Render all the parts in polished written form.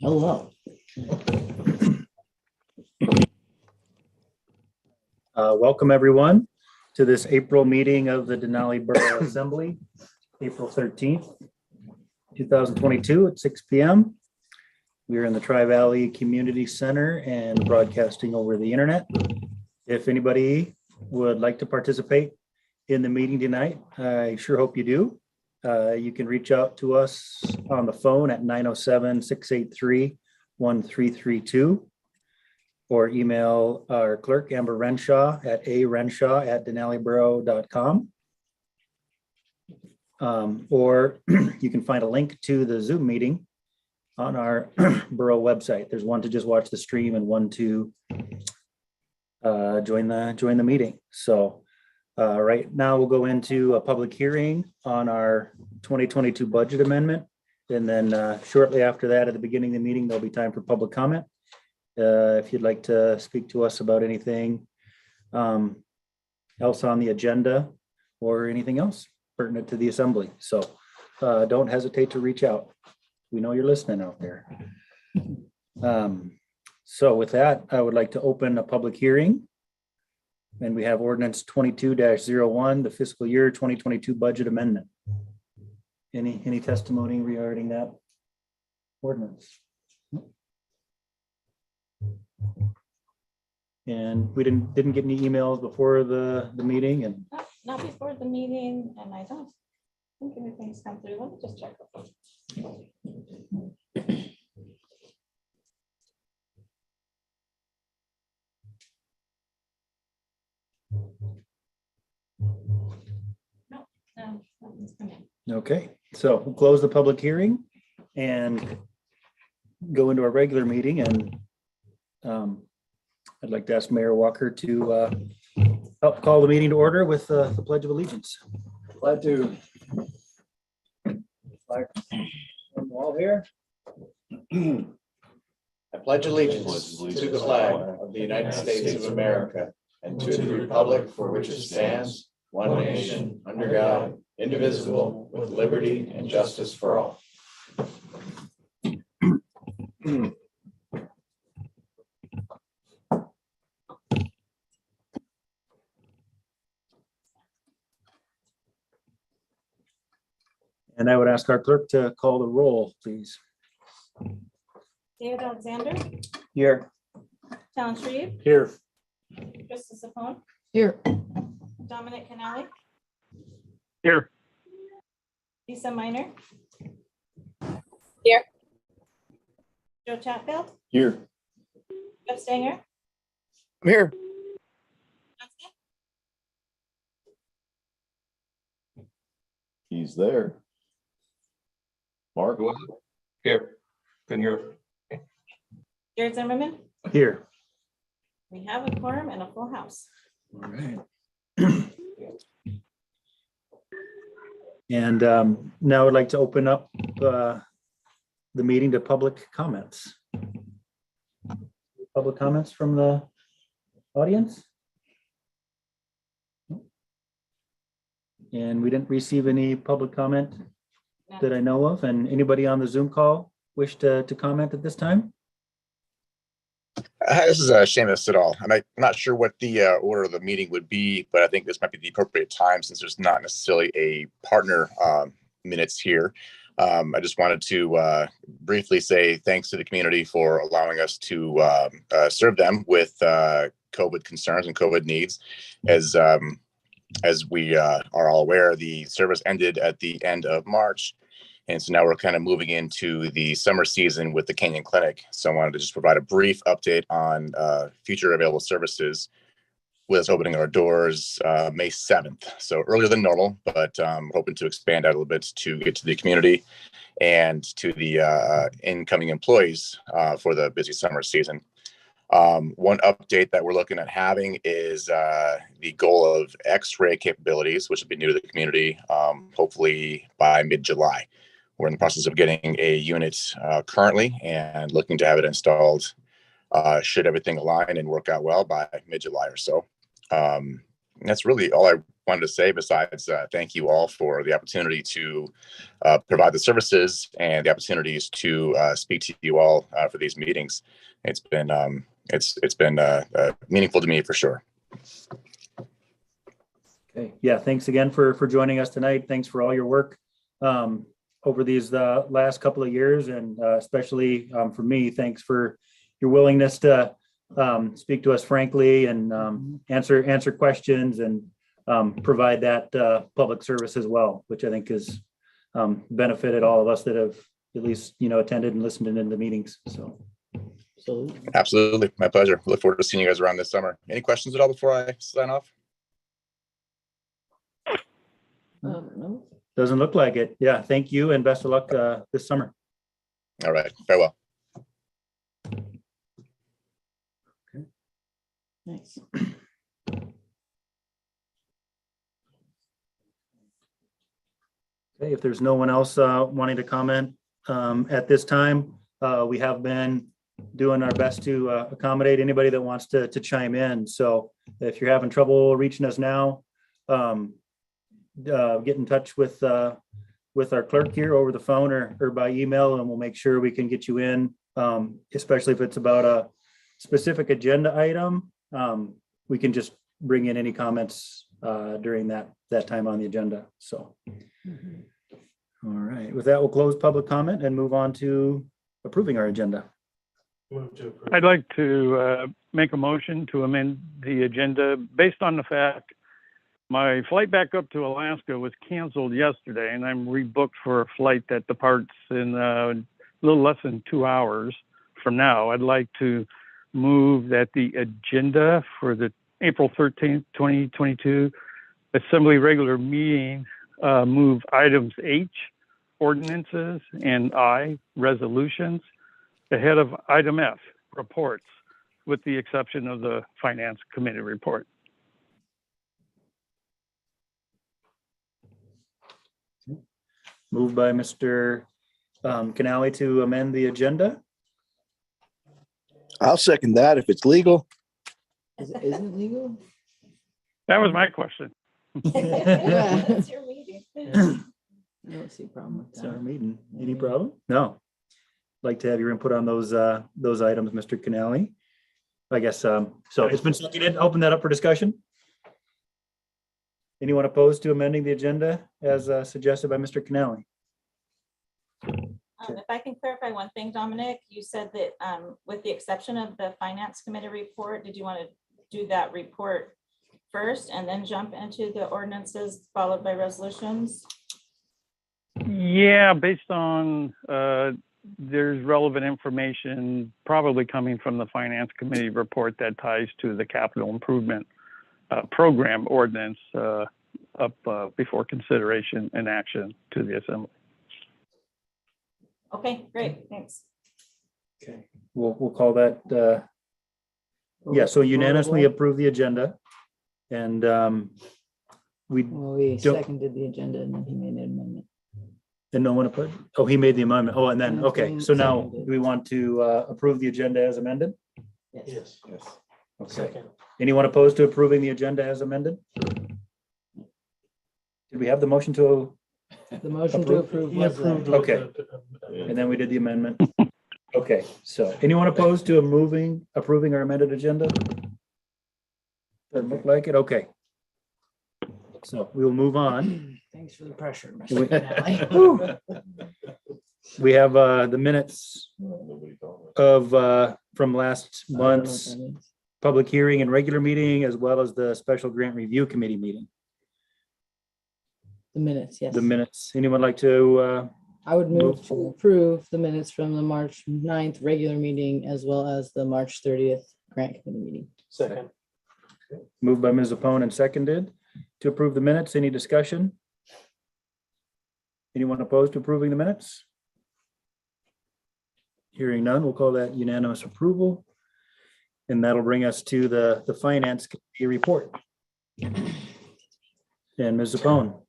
Hello. Welcome everyone to this April meeting of the Denali Borough Assembly, April 13th, 2022 at 6 p.m. We are in the Tri-Valley Community Center and broadcasting over the internet. If anybody would like to participate in the meeting tonight, I sure hope you do. You can reach out to us on the phone at 907-683-1332 or email our clerk, Amber Renshaw, at arenshaw@denaliborough.com. Or you can find a link to the Zoom meeting on our borough website. There's one to just watch the stream and one to join the meeting. So right now we'll go into a public hearing on our 2022 budget amendment. And then shortly after that, at the beginning of the meeting, there'll be time for public comment. If you'd like to speak to us about anything else on the agenda or anything else pertinent to the assembly. So don't hesitate to reach out. We know you're listening out there. So with that, I would like to open a public hearing. And we have Ordinance 22-01, the fiscal year 2022 budget amendment. Any testimony regarding that ordinance? And we didn't get any emails before the meeting and Not before the meeting, and I don't think anything's come through. Let me just check. No, nothing's come in. okay, so we'll close the public hearing and go into our regular meeting. And I'd like to ask Mayor Walker to help call the meeting to order with the Pledge of Allegiance. Glad to. All here. I pledge allegiance to the flag of the United States of America and to the republic for which it stands, one nation, under God, indivisible, with liberty and justice for all. And I would ask our clerk to call the roll, please. David Alexander, Here. Talon Shreve, Here. Krista Sapone, Here. Dominic Canali, Here. Lisa Minor. Here. Joe Chatfield, Here. Jeff Stanger. I'm here. He's there. Mark. Here. Can hear. Jared Zimmerman. Here. We have a quorum and a full house. All right. And now I'd like to open up the meeting to public comments. Public comments from the audience? And we didn't receive any public comment that I know of. And anybody on the Zoom call wish to comment at this time? This is Seamus at all, and I'm not sure what the order of the meeting would be, but I think this might be the appropriate time since there's not necessarily a partner minutes here. I just wanted to briefly say thanks to the community for allowing us to serve them with COVID concerns and COVID needs. As we are all aware, the service ended at the end of March. And so now we're kind of moving into the summer season with the Canyon Clinic. So I wanted to just provide a brief update on future available services with us opening our doors May 7th. So earlier than normal, but hoping to expand out a little bit to get to the community and to the incoming employees for the busy summer season. One update that we're looking at having is the goal of X-ray capabilities, which will be new to the community, hopefully by mid-July. We're in the process of getting a unit currently and looking to have it installed should everything align and work out well by mid-July or so. that's really all I wanted to say, besides thank you all for the opportunity to provide the services and the opportunities to speak to you all for these meetings. It's been meaningful to me for sure. Okay, yeah, thanks again for joining us tonight. Thanks for all your work over these last couple of years, and especially for me, thanks for your willingness to speak to us frankly and answer questions and provide that public service as well, which I think has benefited all of us that have at least attended and listened in the meetings. So. Absolutely, my pleasure. Look forward to seeing you guys around this summer. Any questions at all before I sign off? No. Doesn't look like it. Yeah, thank you and best of luck this summer. All right, farewell. Nice. Okay, if there's no one else wanting to comment at this time, we have been doing our best to accommodate anybody that wants to chime in. So if you're having trouble reaching us now, get in touch with our clerk here over the phone or by email, and we'll make sure we can get you in, especially if it's about a specific agenda item. We can just bring in any comments during that time on the agenda. So, All right, with that, we'll close public comment and move on to approving our agenda. I'd like to make a motion to amend the agenda based on the fact my flight back up to Alaska was canceled yesterday, and I'm rebooked for a flight that departs in a little less than 2 hours from now. I'd like to move that the agenda for the April 13th, 2022 Assembly regular meeting move items H, ordinances, and I, resolutions, ahead of item F, reports, with the exception of the Finance Committee report. Moved by Mr. Canali to amend the agenda. I'll second that if it's legal. Isn't it legal? That was my question. Yeah, that's your meeting. I don't see a problem with It's our that. meeting. Any problem? No. Like to have your input on those items, Mr. Canali. I guess, so it's been seconded. Open that up for discussion. Anyone opposed to amending the agenda as suggested by Mr. Canali? If I can clarify one thing, Dominic, you said that with the exception of the Finance Committee report, did you want to do that report first and then jump into the ordinances followed by resolutions? Yeah, based on there's relevant information probably coming from the Finance Committee report that ties to the capital improvement program ordinance up before consideration and action to the Assembly. Okay, great, thanks. Okay, we'll call that, yeah, so unanimously approve the agenda. And we, Well, we Don't- seconded the agenda and then he made an amendment. and no one opposed? Oh, he made the amendment. Oh, and then, And okay, then so now seconded. do we want to approve the agenda as amended? Yes. Okay. Anyone opposed to approving the agenda as amended? Did we have the motion to, The motion to approve was there. okay, and then we did the amendment? Okay, so anyone opposed to approving our amended agenda? Doesn't look like it, okay. So we will move on. Thanks for the pressure, We- Mr. Canali. We have the minutes of from last I don't know what month's that is. public hearing and regular meeting, as well as the special grant review committee meeting. The minutes, yes. The minutes, anyone like to, I would move move to approve the minutes from the March 9th regular meeting as well as the March 30th grant committee meeting. Second. moved by Ms. Apone and seconded to approve the minutes? Any discussion? Anyone opposed to approving the minutes? Hearing none, we'll call that unanimous approval. And that'll bring us to the finance committee report. And Ms. Apone.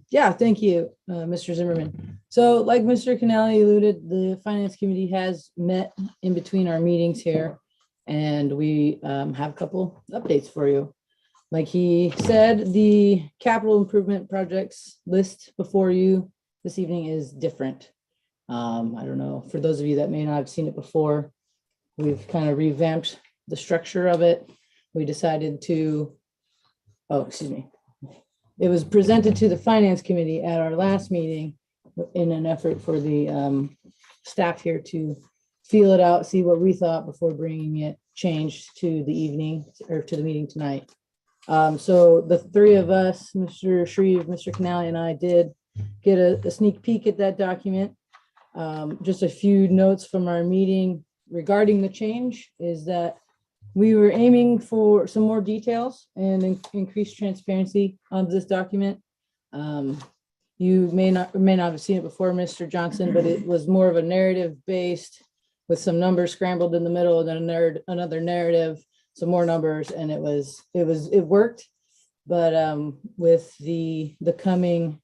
Yeah, thank you, Mr. Zimmerman. So like Mr. Canali alluded, the Finance Committee has met in between our meetings here. and we have a couple updates for you. Like he said, the capital improvement projects list before you this evening is different. I don't know, for those of you that may not have seen it before, we've kind of revamped the structure of it. We decided to, it was presented to the Finance Committee at our last meeting in an effort for the staff here to feel it out, see what we thought before bringing it changed to the evening or to the meeting tonight. So the three of us, Mr. Shreve, Mr. Canali, and I did get a sneak peek at that document. Just a few notes from our meeting regarding the change is that we were aiming for some more details and increased transparency on this document. You may not have seen it before, Mr. Johnson, but it was more of a narrative based with some numbers scrambled in the middle and then another narrative, some more numbers, and it worked. But with the coming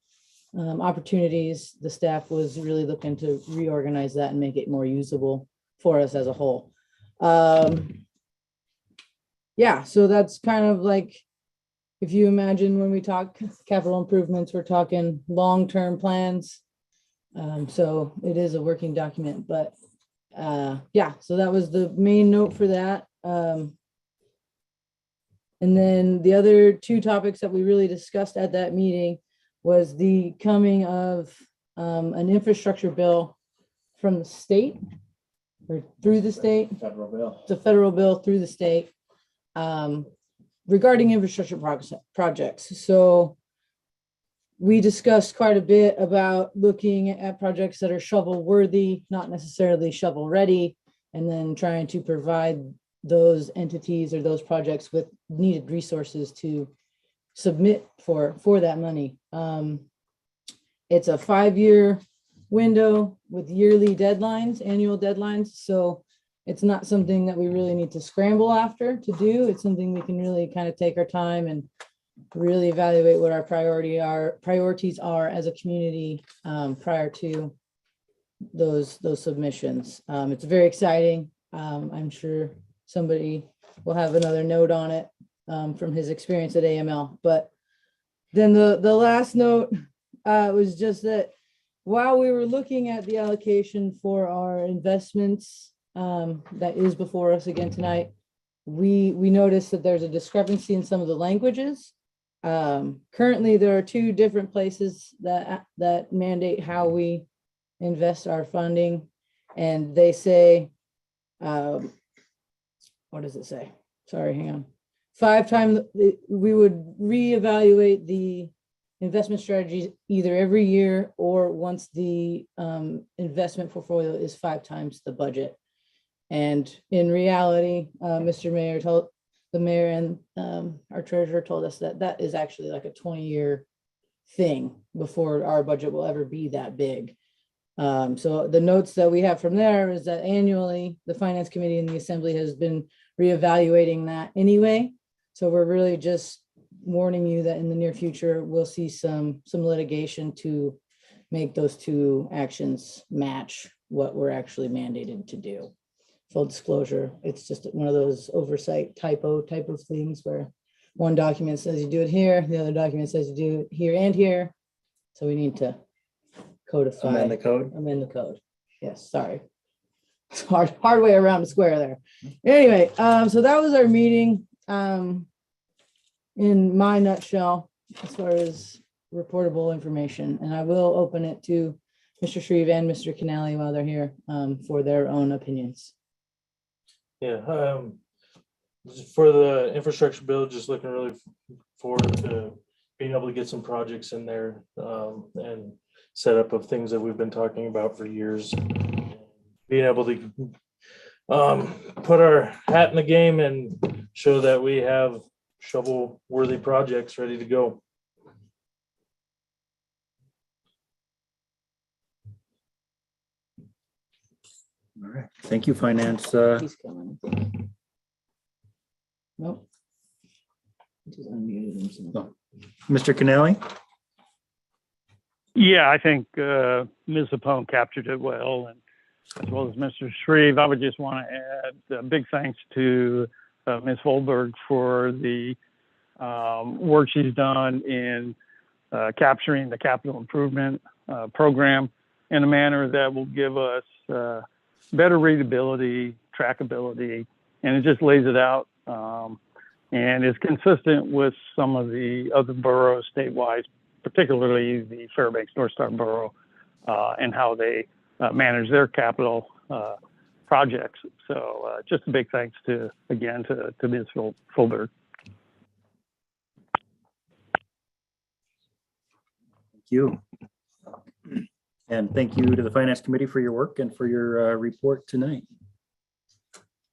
opportunities, the staff was really looking to reorganize that and make it more usable for us as a whole. Yeah, so that's kind of like, if you imagine when we talk capital improvements, we're talking long-term plans. So it is a working document, but yeah, so that was the main note for that. And then the other two topics that we really discussed at that meeting was the coming of an infrastructure bill from the state or through the state. Federal bill. It's a federal bill through the state regarding infrastructure projects. So we discussed quite a bit about looking at projects that are shovel worthy, not necessarily shovel ready, and then trying to provide those entities or those projects with needed resources to submit for that money. It's a 5-year window with yearly deadlines, annual deadlines. So it's not something that we really need to scramble after to do. It's something we can really kind of take our time and really evaluate what our priorities are as a community prior to those submissions. It's very exciting. I'm sure somebody will have another note on it from his experience at AML. But then the last note was just that while we were looking at the allocation for our investments that is before us again tonight, we noticed that there's a discrepancy in some of the languages. Currently, there are 2 different places that mandate how we invest our funding, and they say, what does it say? Sorry, hang on. 5 times we would reevaluate the investment strategies either every year or once the investment portfolio is 5 times the budget. And in reality, Mr. Mayor told the mayor and our treasurer told us that that is actually like a 20-year thing before our budget will ever be that big. So the notes that we have from there is that annually the Finance Committee and the Assembly has been reevaluating that anyway. So we're really just warning you that in the near future, we'll see some litigation to make those 2 actions match what we're actually mandated to do. Full disclosure, it's just one of those oversight typo type of things where one document says you do it here, the other document says you do it here and here. So we need to codify. Amend the code. Amend the code. Yes, sorry. It's hard way around the square there. Anyway, so that was our meeting in my nutshell as far as reportable information. And I will open it to Mr. Shreve and Mr. Canali while they're here for their own opinions. Yeah, for the infrastructure bill, just looking really forward to being able to get some projects in there and setup of things that we've been talking about for years. Being able to put our hat in the game and show that we have shovel-worthy projects ready to go. All right. Thank you, Finance. He's coming. Nope. He just unmuted himself. Mr. Canali? Yeah, I think Ms. Apone captured it well. And as well as Mr. Shreve. I would just want to add a big thanks to Ms. Volberg for the work she's done in capturing the capital improvement program in a manner that will give us better readability, trackability, and it just lays it out and is consistent with some of the other boroughs statewide, particularly the Fairbanks North Star Borough, and how they manage their capital projects. So just a big thanks to Ms. Fulberg. Thank you. And thank you to the Finance Committee for your work and for your report tonight.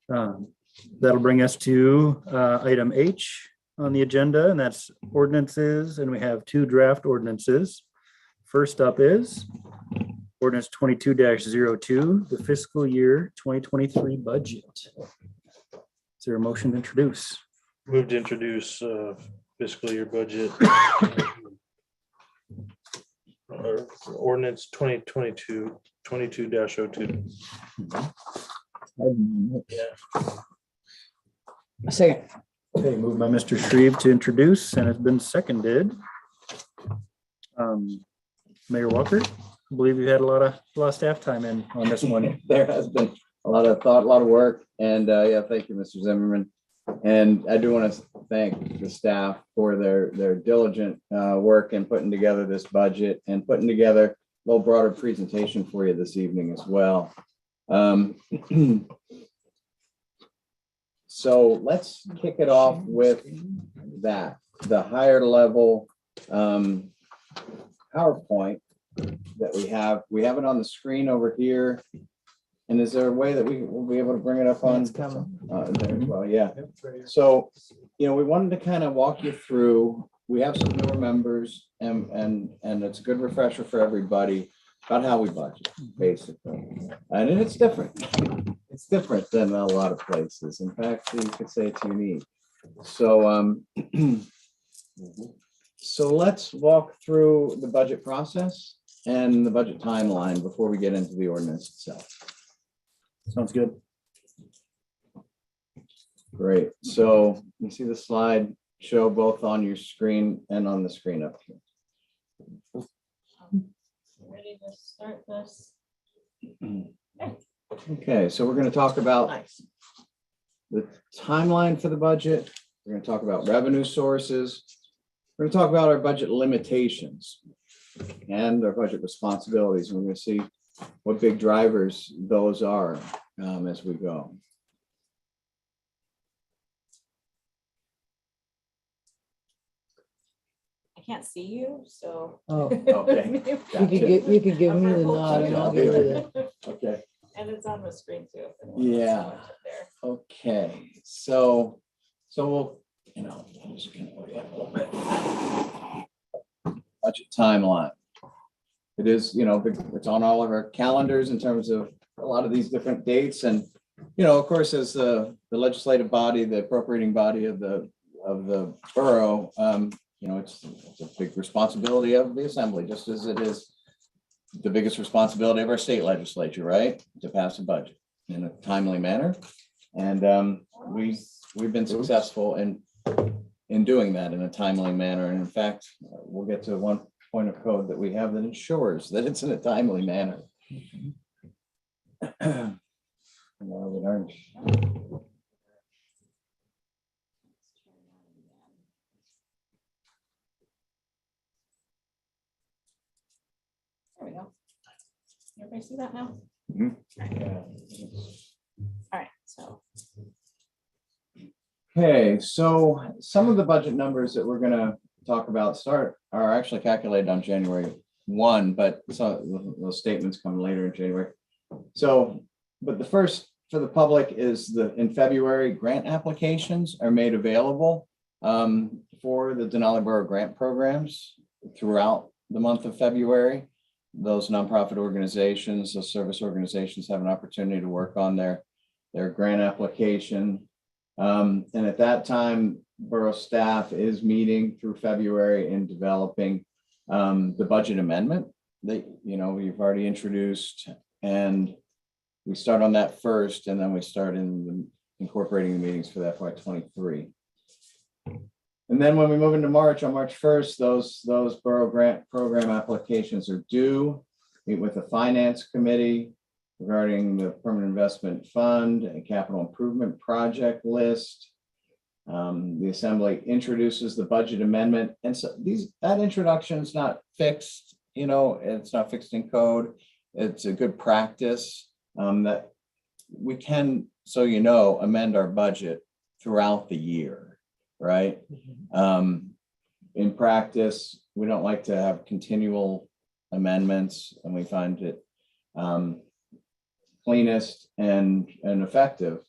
That'll bring us to item H on the agenda, and that's ordinances, and we have 2 draft ordinances. First up is Ordinance 22-02, the fiscal year 2023 budget. Is there a motion to introduce? Move to introduce fiscal year budget. Ordinance 22-02. A second. Okay, moved by Mr. Shreve to introduce, and it's been seconded. Mayor Walker, I believe you had a lot of staff time in on this one. There has been a lot of thought, a lot of work, and yeah, thank you, Mr. Zimmerman. And I do want to thank the staff for their diligent work in putting together this budget and putting together a little broader presentation for you this evening as well. So let's kick it off with that, the higher level PowerPoint that we have. We have it on the screen over here. And is there a way that we will be able to bring it up on? It's coming. There as well, yeah. So, we wanted to kind of walk you through. We have some newer members, and it's a good refresher for everybody about how we budget, basically. And it's different. It's different than a lot of places. In fact, you could say it's unique. So, so let's walk through the budget process and the budget timeline before we get into the ordinance itself. Sounds good. Great. So you see the slide show both on your screen and on the screen up here. Ready to start this? Okay, so we're going to talk about the timeline for the budget. We're going to talk about revenue sources. We're going to talk about our budget limitations and our budget responsibilities. And we're going to see what big drivers those are as we go. I can't see you, so. Oh, Okay. you could give me the nod and I'll give you the. Okay. And it's on the screen too. Yeah. Okay. So we'll, I'm just gonna look at a little bit. Budget timeline. It is, it's on all of our calendars in terms of a lot of these different dates. And, of course, as the legislative body, the appropriating body of the borough, it's a big responsibility of the assembly, just as it is the biggest responsibility of our state legislature, right? To pass a budget in a timely manner. And we've been successful in doing that in a timely manner. And in fact, we'll get to one point of code that we have that ensures that it's in a timely manner. There we go. Everybody see that now? Mhm. All right, so. Okay, so some of the budget numbers that we're going to talk about are actually calculated on January 1, but those statements come later in January. So, but the first for the public is in February, grant applications are made available for the Denali Borough grant programs throughout the month of February. Those nonprofit organizations, those service organizations have an opportunity to work on their grant application. And at that time, borough staff is meeting through February in developing the budget amendment that you've already introduced, and we start on that first, and then we start incorporating the meetings for the FY23. And then when we move into March, on March 1st, those borough grant program applications are due. Meet with the finance committee regarding the permanent investment fund and capital improvement project list. The assembly introduces the budget amendment, and so that introduction is not fixed, it's not fixed in code. It's a good practice that we can, amend our budget throughout the year, right? In practice, we don't like to have continual amendments, and we find it cleanest and effective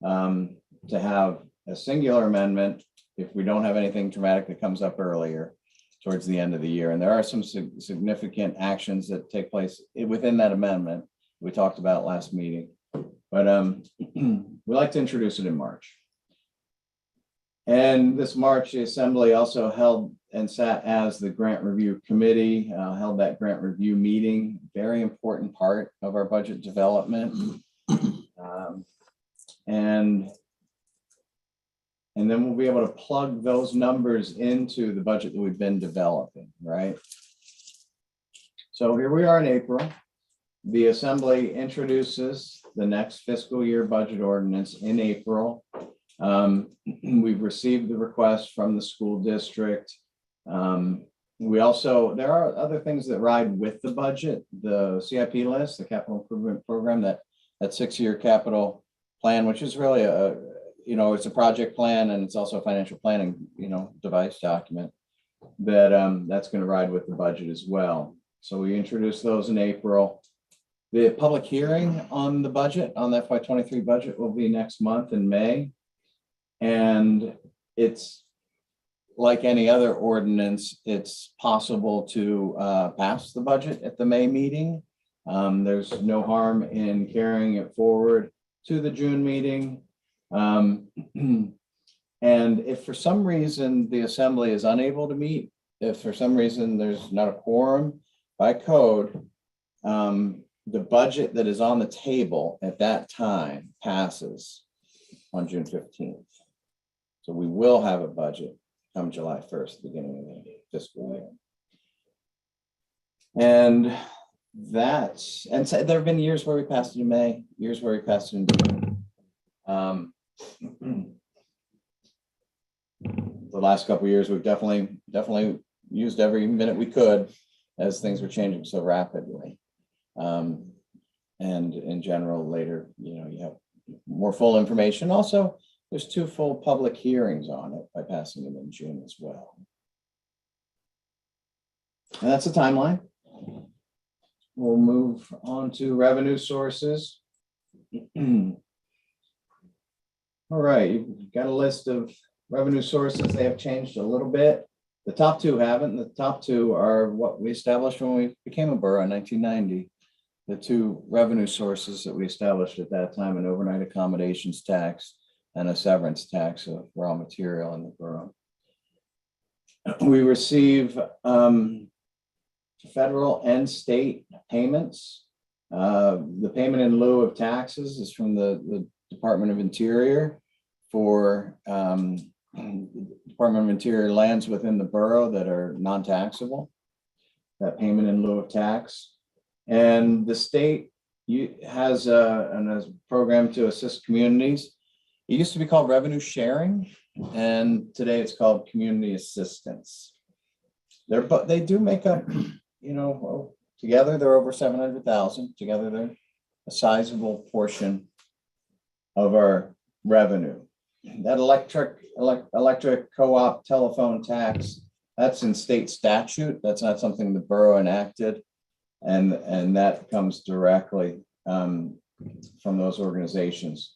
to have a singular amendment if we don't have anything dramatic that comes up earlier towards the end of the year. And there are some significant actions that take place within that amendment we talked about last meeting, but we like to introduce it in March. And this March, the Assembly also held and sat as the grant review committee, held that grant review meeting, very important part of our budget development. And then we'll be able to plug those numbers into the budget that we've been developing, right? So here we are in April. The Assembly introduces the next fiscal year budget ordinance in April. We've received the request from the school district. There are other things that ride with the budget, the CIP list, the capital improvement program, that 6-year capital plan, which is really it's a project plan, and it's also a financial planning, device document that's going to ride with the budget as well. So we introduced those in April. The public hearing on the budget, on the FY23 budget, will be next month in May. And it's like any other ordinance, it's possible to pass the budget at the May meeting. There's no harm in carrying it forward to the June meeting. And if for some reason the Assembly is unable to meet, if for some reason there's not a quorum by code, the budget that is on the table at that time passes on June 15th. So we will have a budget come July 1st, beginning of the fiscal year. And so there have been years where we passed it in May, years where we passed it in June. The last couple of years, we've definitely used every minute we could as things were changing so rapidly. And in general, later, you have more full information. Also, there's 2 full public hearings on it by passing it in June as well. And that's the timeline. We'll move on to revenue sources. All right, you've got a list of revenue sources. They have changed a little bit. The top 2 haven't. The top 2 are what we established when we became a borough in 1990. The 2 revenue sources that we established at that time: an overnight accommodations tax and a severance tax of raw material in the borough. We receive federal and state payments. The payment in lieu of taxes is from the Department of Interior for Department of Interior lands within the borough that are non-taxable. That payment in lieu of tax. And the state has a program to assist communities. It used to be called revenue sharing, and today it's called community assistance. They do make up, together they're over 700,000. Together they're a sizable portion of our revenue. That electric co-op telephone tax, that's in state statute. That's not something the borough enacted, and that comes directly from those organizations.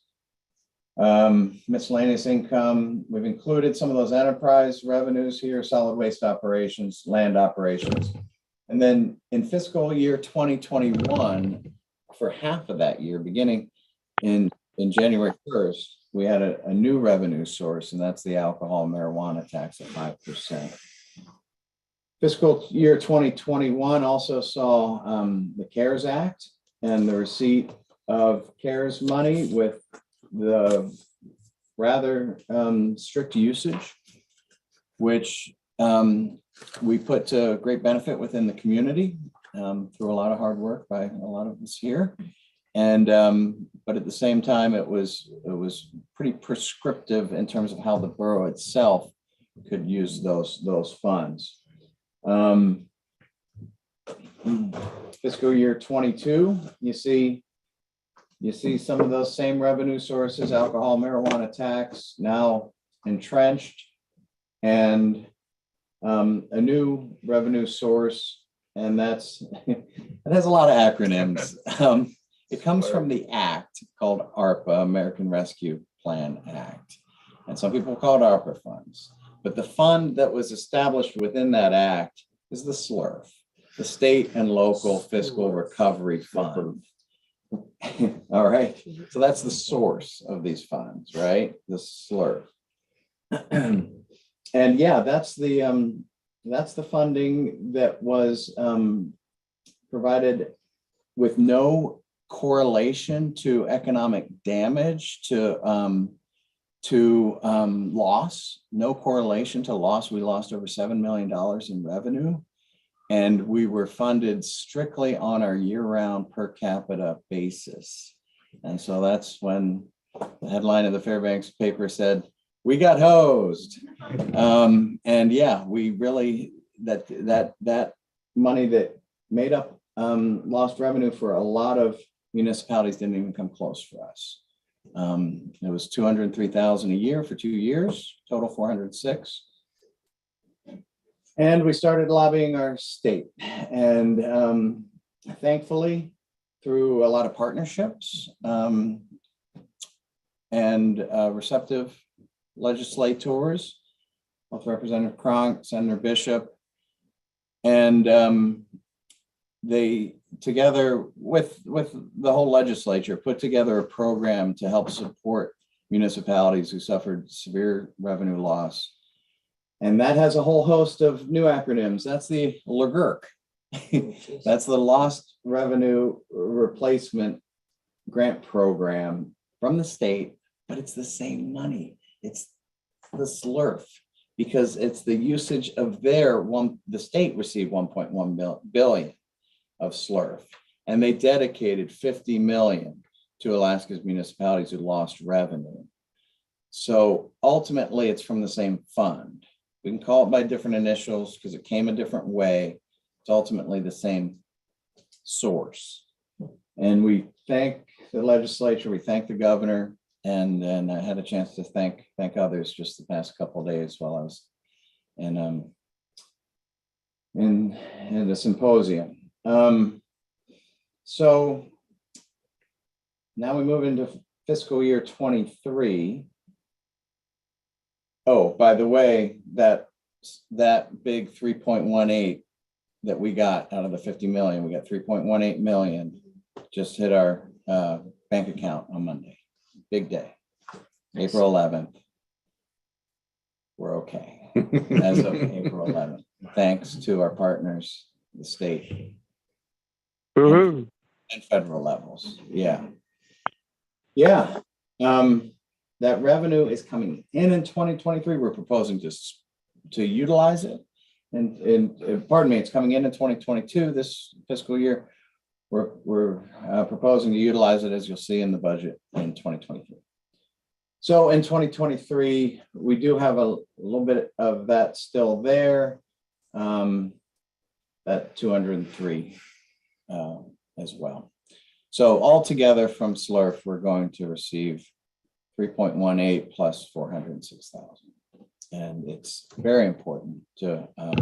Miscellaneous income, we've included some of those enterprise revenues here: solid waste operations, land operations. And then in fiscal year 2021, for half of that year, beginning in January 1st, we had a new revenue source, and that's the alcohol and marijuana tax at 5%. Fiscal year 2021 also saw the CARES Act and the receipt of CARES money with the rather strict usage, which we put to great benefit within the community through a lot of hard work by a lot of us here. And but at the same time, it was pretty prescriptive in terms of how the borough itself could use those funds. Fiscal year 22, you see some of those same revenue sources, alcohol, marijuana tax now entrenched, and a new revenue source, and that's it has a lot of acronyms. It comes from the act called ARPA, American Rescue Plan Act, and some people call it ARPA funds. But the fund that was established within that act is the SLRF, the State and Local Fiscal Recovery Fund. All right, so that's the source of these funds, right? The SLRF. And yeah, that's the funding that was provided with no correlation to economic damage, to loss, no correlation to loss. We lost over $7 million in revenue, and we were funded strictly on our year-round per capita basis. And so that's when the headline of the Fairbanks paper said, "We got hosed." And yeah, we really, that money that made up lost revenue for a lot of municipalities didn't even come close for us. It was $203,000 a year for 2 years, total 406. And we started lobbying our state, and thankfully, through a lot of partnerships and receptive legislators, both Representative Cronk, Senator Bishop, and they, together with the whole legislature, put together a program to help support municipalities who suffered severe revenue loss. And that has a whole host of new acronyms. That's the LRGRC. That's the Lost Revenue Replacement Grant Program from the state, but it's the same money. It's the SLRF, because it's the usage of the state received 1.1 billion of SLRF, and they dedicated 50 million to Alaska's municipalities who lost revenue. So ultimately, it's from the same fund. We can call it by different initials because it came a different way. It's ultimately the same source. And we thank the legislature, we thank the governor, and then I had a chance to thank others just the past couple of days while I was in the symposium. So now we move into fiscal year 23. Oh, by the way, that big 3.18 that we got out of the 50 million, we got 3.18 million just hit our bank account on Monday. Big day, April 11th. We're okay as of April 11th, thanks to our partners, the state Woo-hoo. and federal levels. Yeah. That revenue is coming in 2023. We're proposing to utilize it, and pardon me, it's coming in 2022. This fiscal year, we're proposing to utilize it, as you'll see in the budget, in 2023. So in 2023, we do have a little bit of that still there, that 203 as well. So altogether from SLRF, we're going to receive 3.18 plus 406,000. And it's very important to our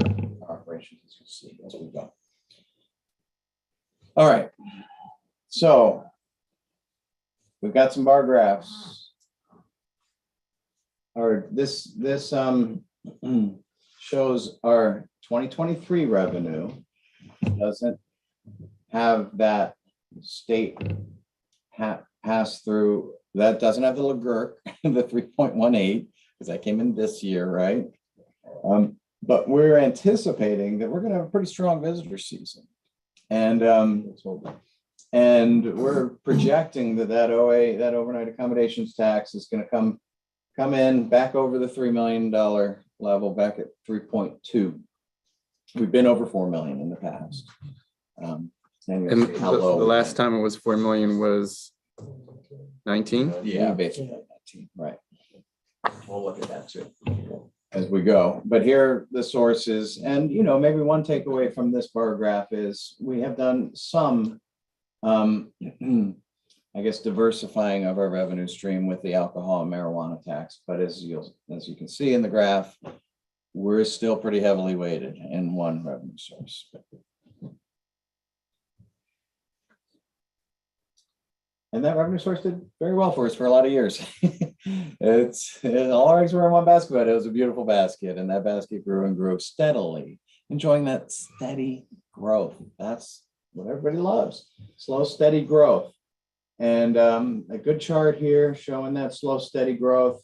operations, as you'll see as we go. All right, so we've got some bar graphs. This shows our 2023 revenue. Doesn't have that state pass through. That doesn't have the LRGRC, the 3.18, because that came in this year, right? But we're anticipating that we're going to have a pretty strong visitor season. And And we're projecting that OA, that overnight accommodations tax is going to come in back over the $3 million level, back at 3.2. We've been over 4 million in the past. And And you'll see how the low. last time it was 4 million was 19. Yeah, basically 19, right. We'll look at that too as we go. But here are the sources, and maybe one takeaway from this bar graph is we have done some, I guess, diversifying of our revenue stream with the alcohol and marijuana tax. But as you can see in the graph, we're still pretty heavily weighted in one revenue source. And that revenue source did very well for us for a lot of years. All our eggs were in one basket, but it was a beautiful basket. And that basket grew and grew steadily, enjoying that steady growth. That's what everybody loves, slow, steady growth. And a good chart here showing that slow, steady growth,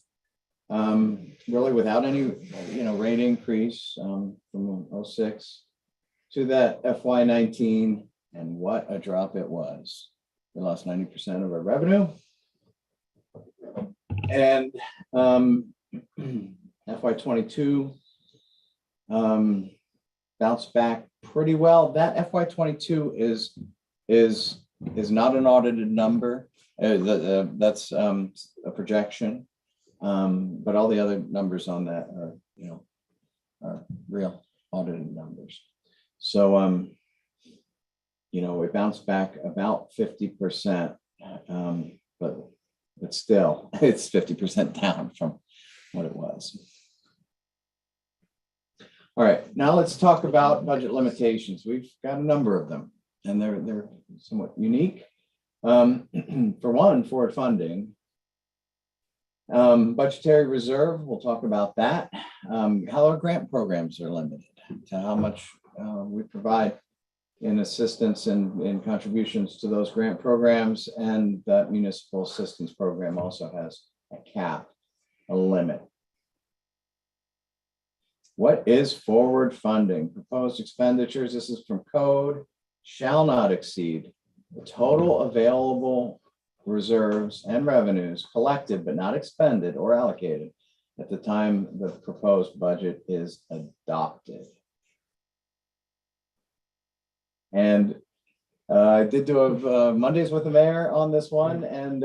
really without any, rate increase from 06 to that FY19. And what a drop it was. We lost 90% of our revenue. And FY22 bounced back pretty well. That FY22 is not an audited number. That's a projection. But all the other numbers on that are real audited numbers. So we bounced back about 50%, but still it's 50% down from what it was. All right, now let's talk about budget limitations. We've got a number of them, and they're somewhat unique. For one, forward funding. Budgetary reserve, we'll talk about that. How our grant programs are limited to how much we provide in assistance and in contributions to those grant programs, and that municipal assistance program also has a cap, a limit. What is forward funding? Proposed expenditures, this is from code, shall not exceed the total available reserves and revenues collected but not expended or allocated at the time the proposed budget is adopted. And I did do a Mondays with the Mayor on this one, and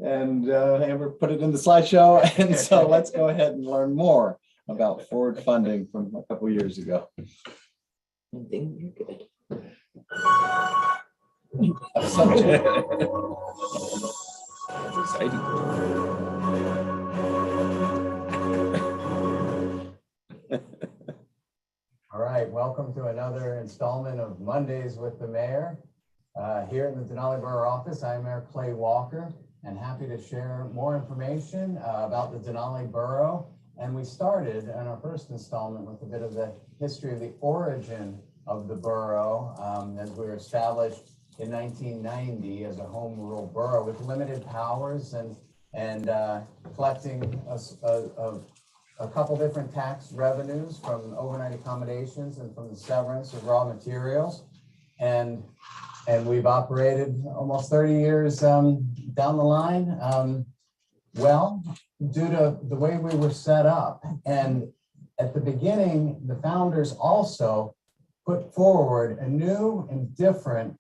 Amber put it in the slideshow. And so let's go ahead and learn more about forward funding from a couple years ago. You're good. That's exciting. All right, welcome to another installment of Mondays with the Mayor. Here in the Denali Borough office, I'm Mayor Clay Walker, and happy to share more information about the Denali Borough. And we started in our first installment with a bit of the history of the origin of the borough, as we were established in 1990 as a home rule borough with limited powers and collecting a couple different tax revenues from overnight accommodations and from the severance of raw materials. And we've operated almost 30 years down the line. Well, due to the way we were set up. And at the beginning, the founders also put forward a new and different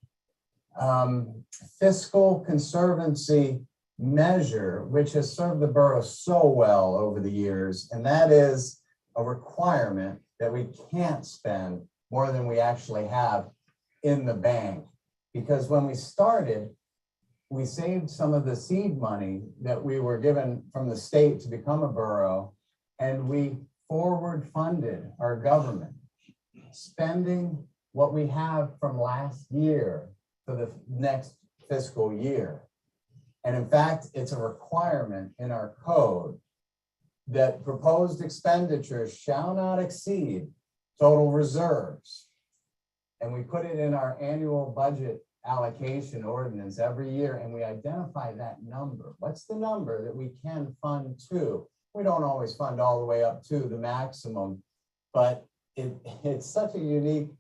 fiscal conservancy measure, which has served the borough so well over the years. And that is a requirement that we can't spend more than we actually have in the bank. Because when we started, we saved some of the seed money that we were given from the state to become a borough, and we forward funded our government, spending what we have from last year for the next fiscal year. And in fact, it's a requirement in our code that proposed expenditures shall not exceed total reserves. And we put it in our annual budget allocation ordinance every year, and we identify that number. What's the number that we can fund to? We don't always fund all the way up to the maximum, but it's such a unique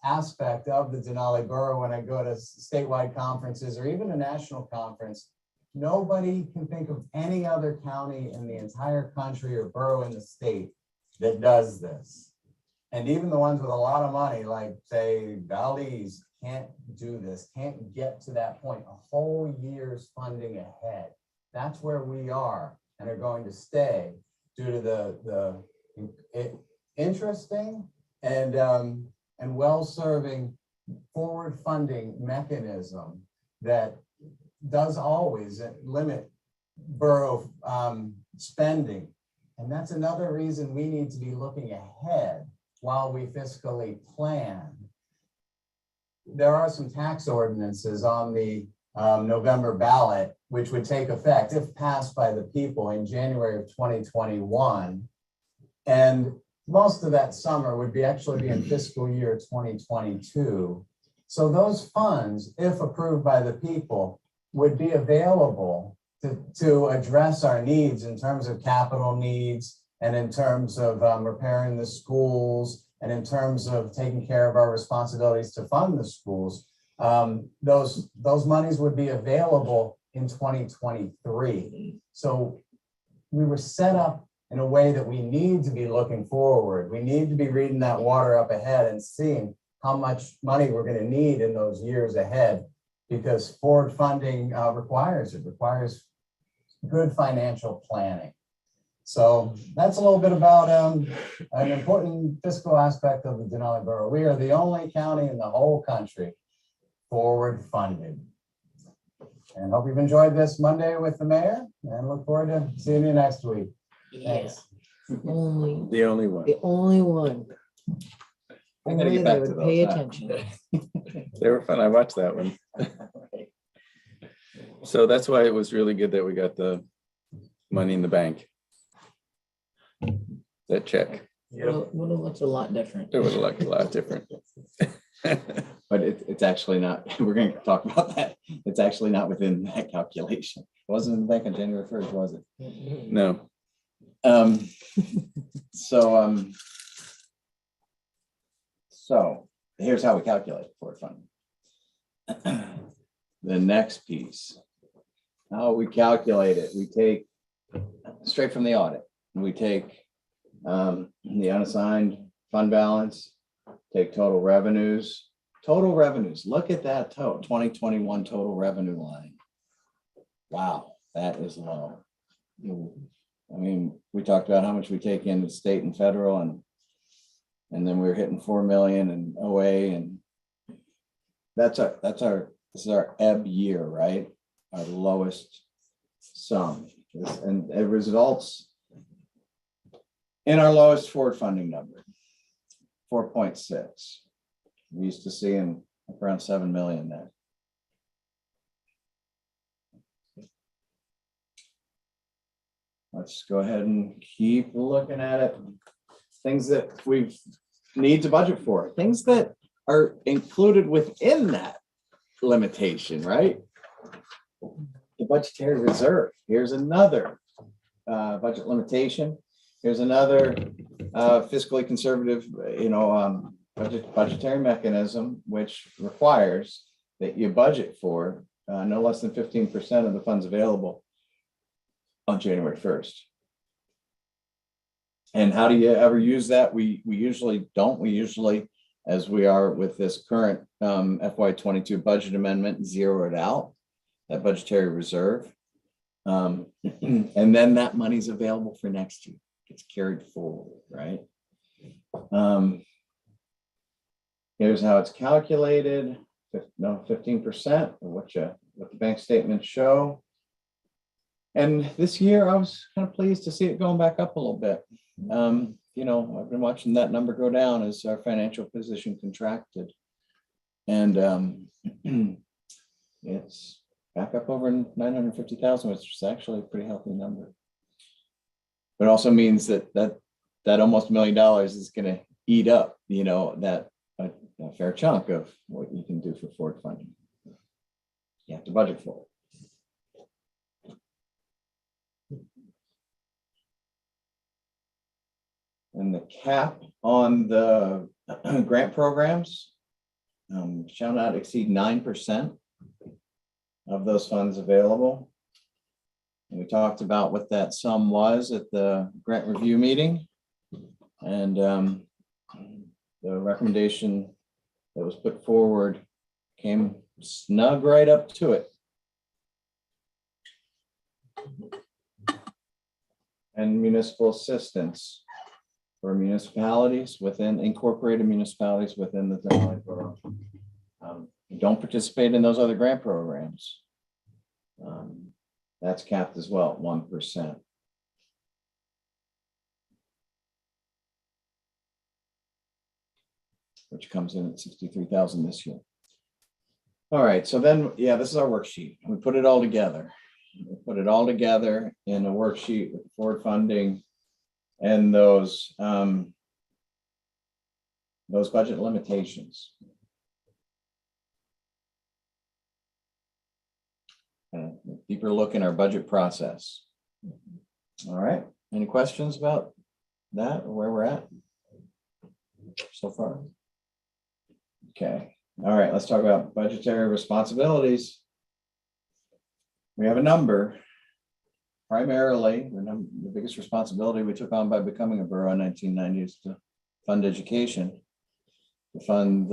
aspect of the Denali Borough when I go to statewide conferences or even a national conference. Nobody can think of any other county in the entire country or borough in the state that does this. And even the ones with a lot of money, like say Valdez, can't do this, can't get to that point, a whole year's funding ahead. That's where we are and are going to stay due to the interesting and well-serving forward funding mechanism that does always limit borough spending. And that's another reason we need to be looking ahead while we fiscally plan. There are some tax ordinances on the November ballot, which would take effect if passed by the people in January of 2021. And most of that summer would actually be in fiscal year 2022. So those funds, if approved by the people, would be available to address our needs in terms of capital needs and in terms of repairing the schools and in terms of taking care of our responsibilities to fund the schools. Those monies would be available in 2023. So we were set up in a way that we need to be looking forward. We need to be reading that water up ahead and seeing how much money we're going to need in those years ahead, because forward funding requires good financial planning. So that's a little bit about an important fiscal aspect of the Denali Borough. We are the only county in the whole country forward funded. And hope you've enjoyed this Monday with the mayor and look forward to seeing you next week. Thanks. Only, The only one. the only one. I gotta Only get they back to would pay those, huh? attention. They were fun. I watched that one. So that's why it was really good that we got the money in the bank. That check. Would have looked a lot different. It would have looked a lot different. But it's actually not, we're going to talk about that. It's actually not within that calculation. It wasn't in the bank on January 1st, was it? No. So here's how we calculate forward funding. The next piece, how we calculate it, we take straight from the audit. We take the unassigned fund balance, take total revenues. Look at that total 2021 total revenue line. Wow, that is low. I mean, we talked about how much we take in the state and federal, and then we were hitting 4 million in OA, and this is our ebb year, right? Our lowest sum, and it results in our lowest forward funding number, 4.6. We used to see in around 7 million there. Let's go ahead and keep looking at it. Things that we need to budget for, things that are included within that limitation, right? The budgetary reserve. Here's another budget limitation. Here's another fiscally conservative, budgetary mechanism, which requires that you budget for no less than 15% of the funds available on January 1st. And how do you ever use that? We usually don't. We usually, as we are with this current FY22 budget amendment, zero it out, that budgetary reserve. And then that money's available for next year. It's carried forward, right? Here's how it's calculated. 15% of what the bank statements show. And this year, I was kind of pleased to see it going back up a little bit. I've been watching that number go down as our financial position contracted. And it's back up over 950,000, which is actually a pretty healthy number. But it also means that almost $1 million is going to eat up, that a fair chunk of what you can do for forward funding. You have to budget for it. And the cap on the grant programs shall not exceed 9% of those funds available. And we talked about what that sum was at the grant review meeting. And the recommendation that was put forward came snug right up to it. And municipal assistance for municipalities within, incorporated municipalities within the Denali Borough. Don't participate in those other grant programs. That's capped as well at 1%. Which comes in at 63,000 this year. All right, so then, yeah, this is our worksheet. We put it all together. We put it all together in a worksheet with forward funding and those budget limitations. A deeper look in our budget process. All right, any questions about that or where we're at so far? Okay, all right, let's talk about budgetary responsibilities. We have a number. Primarily, the biggest responsibility we took on by becoming a borough in 1990 is to fund education. To fund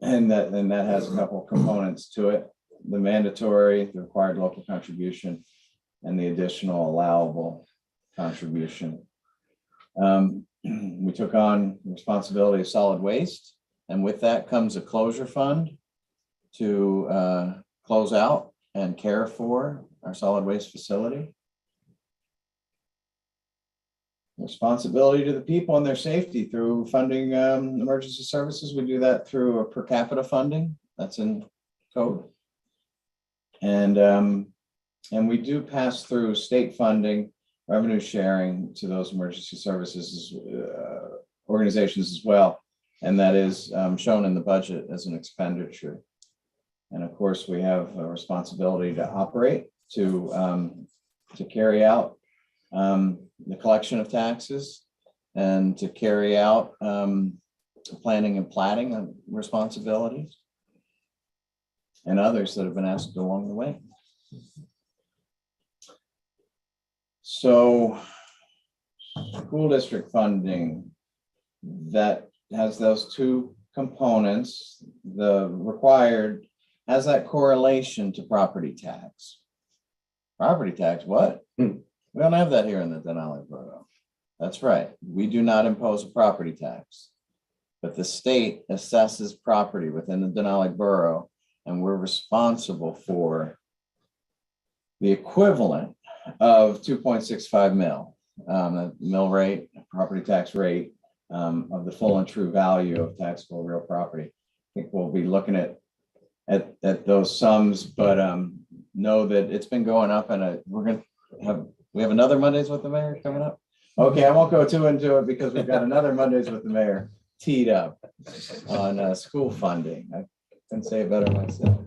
and that has a couple of components to it: the mandatory, the required local contribution, and the additional allowable contribution. We took on the responsibility of solid waste, and with that comes a closure fund to close out and care for our solid waste facility. Responsibility to the people and their safety through funding emergency services. We do that through a per capita funding that's in code. And we do pass through state funding, revenue sharing to those emergency services organizations as well. And that is shown in the budget as an expenditure. And of course, we have a responsibility to operate, to carry out the collection of taxes, and to carry out planning and platting responsibilities, and others that have been asked along the way. So, school district funding, that has those two components. The required has that correlation to property tax. Property tax, what? We don't have that here in the Denali Borough. That's right. We do not impose a property tax, but the state assesses property within the Denali Borough, and we're responsible for the equivalent of 2.65 mil, mill rate, property tax rate of the full and true value of taxable real property. I think we'll be looking at those sums, but know that it's been going up, and we have another Mondays with the Mayor coming up. Okay, I won't go too into it because we've got another Mondays with the Mayor teed up on school funding. I couldn't say it better myself.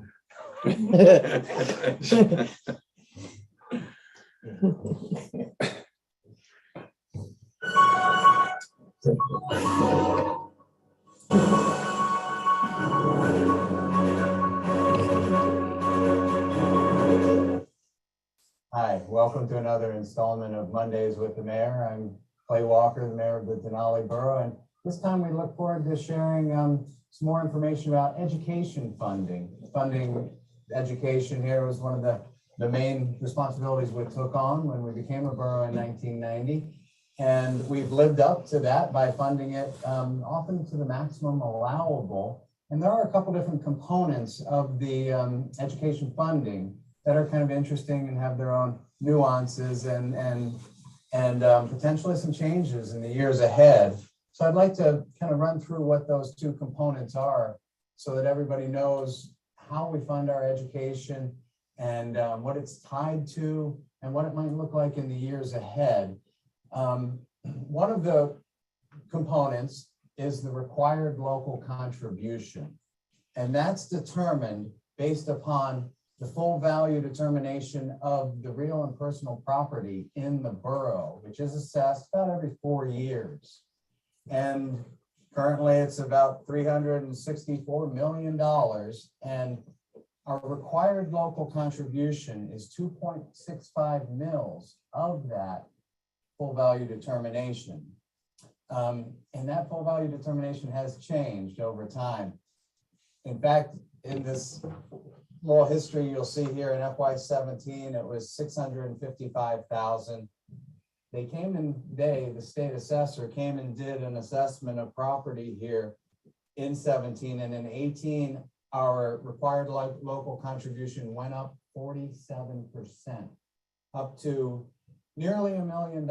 Hi, welcome to another installment of Mondays with the Mayor. I'm Clay Walker, the Mayor of the Denali Borough, and this time we look forward to sharing some more information about education funding. Funding education here was one of the main responsibilities we took on when we became a borough in 1990. And we've lived up to that by funding it often to the maximum allowable. And there are a couple different components of the education funding that are kind of interesting and have their own nuances and potentially some changes in the years ahead. So I'd like to kind of run through what those two components are so that everybody knows how we fund our education and what it's tied to and what it might look like in the years ahead. One of the components is the required local contribution, and that's determined based upon the full value determination of the real and personal property in the borough, which is assessed about every 4 years. And Currently, it's about $364 million, and our required local contribution is 2.65 mils of that full value determination. And that full value determination has changed over time. In fact, in this little history, you'll see here in FY17, it was 655,000. The state assessor came and did an assessment of property here in 17, and in 18, our required local contribution went up 47%, up to nearly $1 million.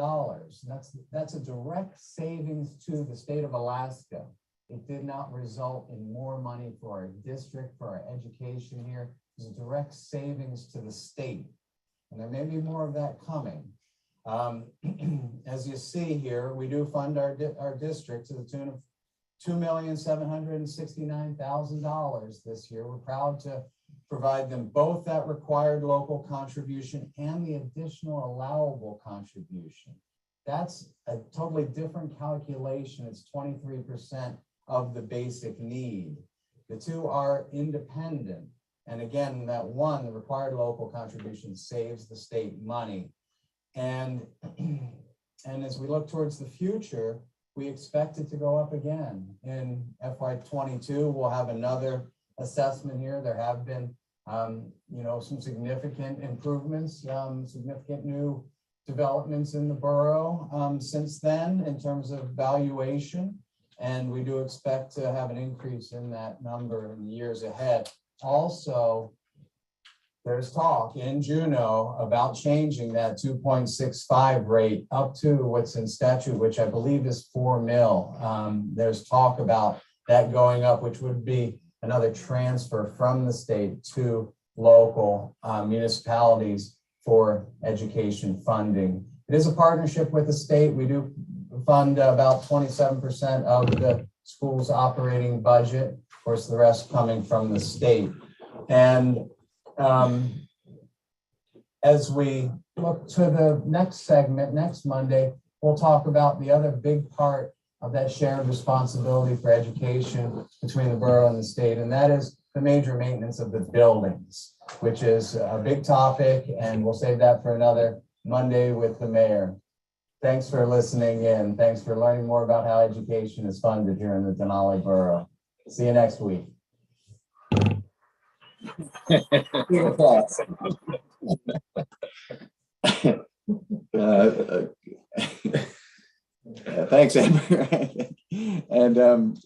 That's a direct savings to the state of Alaska. It did not result in more money for our district, for our education here. It's a direct savings to the state. And there may be more of that coming. As you see here, we do fund our district to the tune of $2,769,000 this year. We're proud to provide them both that required local contribution and the additional allowable contribution. That's a totally different calculation. It's 23% of the basic need. The two are independent. And again, that one, the required local contribution, saves the state money. And as we look towards the future, we expect it to go up again. In FY22, we'll have another assessment here. There have been some significant improvements, significant new developments in the borough since then in terms of valuation. And we do expect to have an increase in that number in the years ahead. Also, there's talk in Juneau about changing that 2.65 rate up to what's in statute, which I believe is 4 mil. There's talk about that going up, which would be another transfer from the state to local municipalities for education funding. It is a partnership with the state. We do fund about 27% of the school's operating budget. Of course, the rest coming from the state. And as we look to the next segment, next Monday, we'll talk about the other big part of that shared responsibility for education between the borough and the state, and that is the major maintenance of the buildings, which is a big topic, and we'll save that for another Monday with the mayor. Thanks for listening in. Thanks for learning more about how education is funded here in the Denali Borough. See you next week. Thanks, Amber. And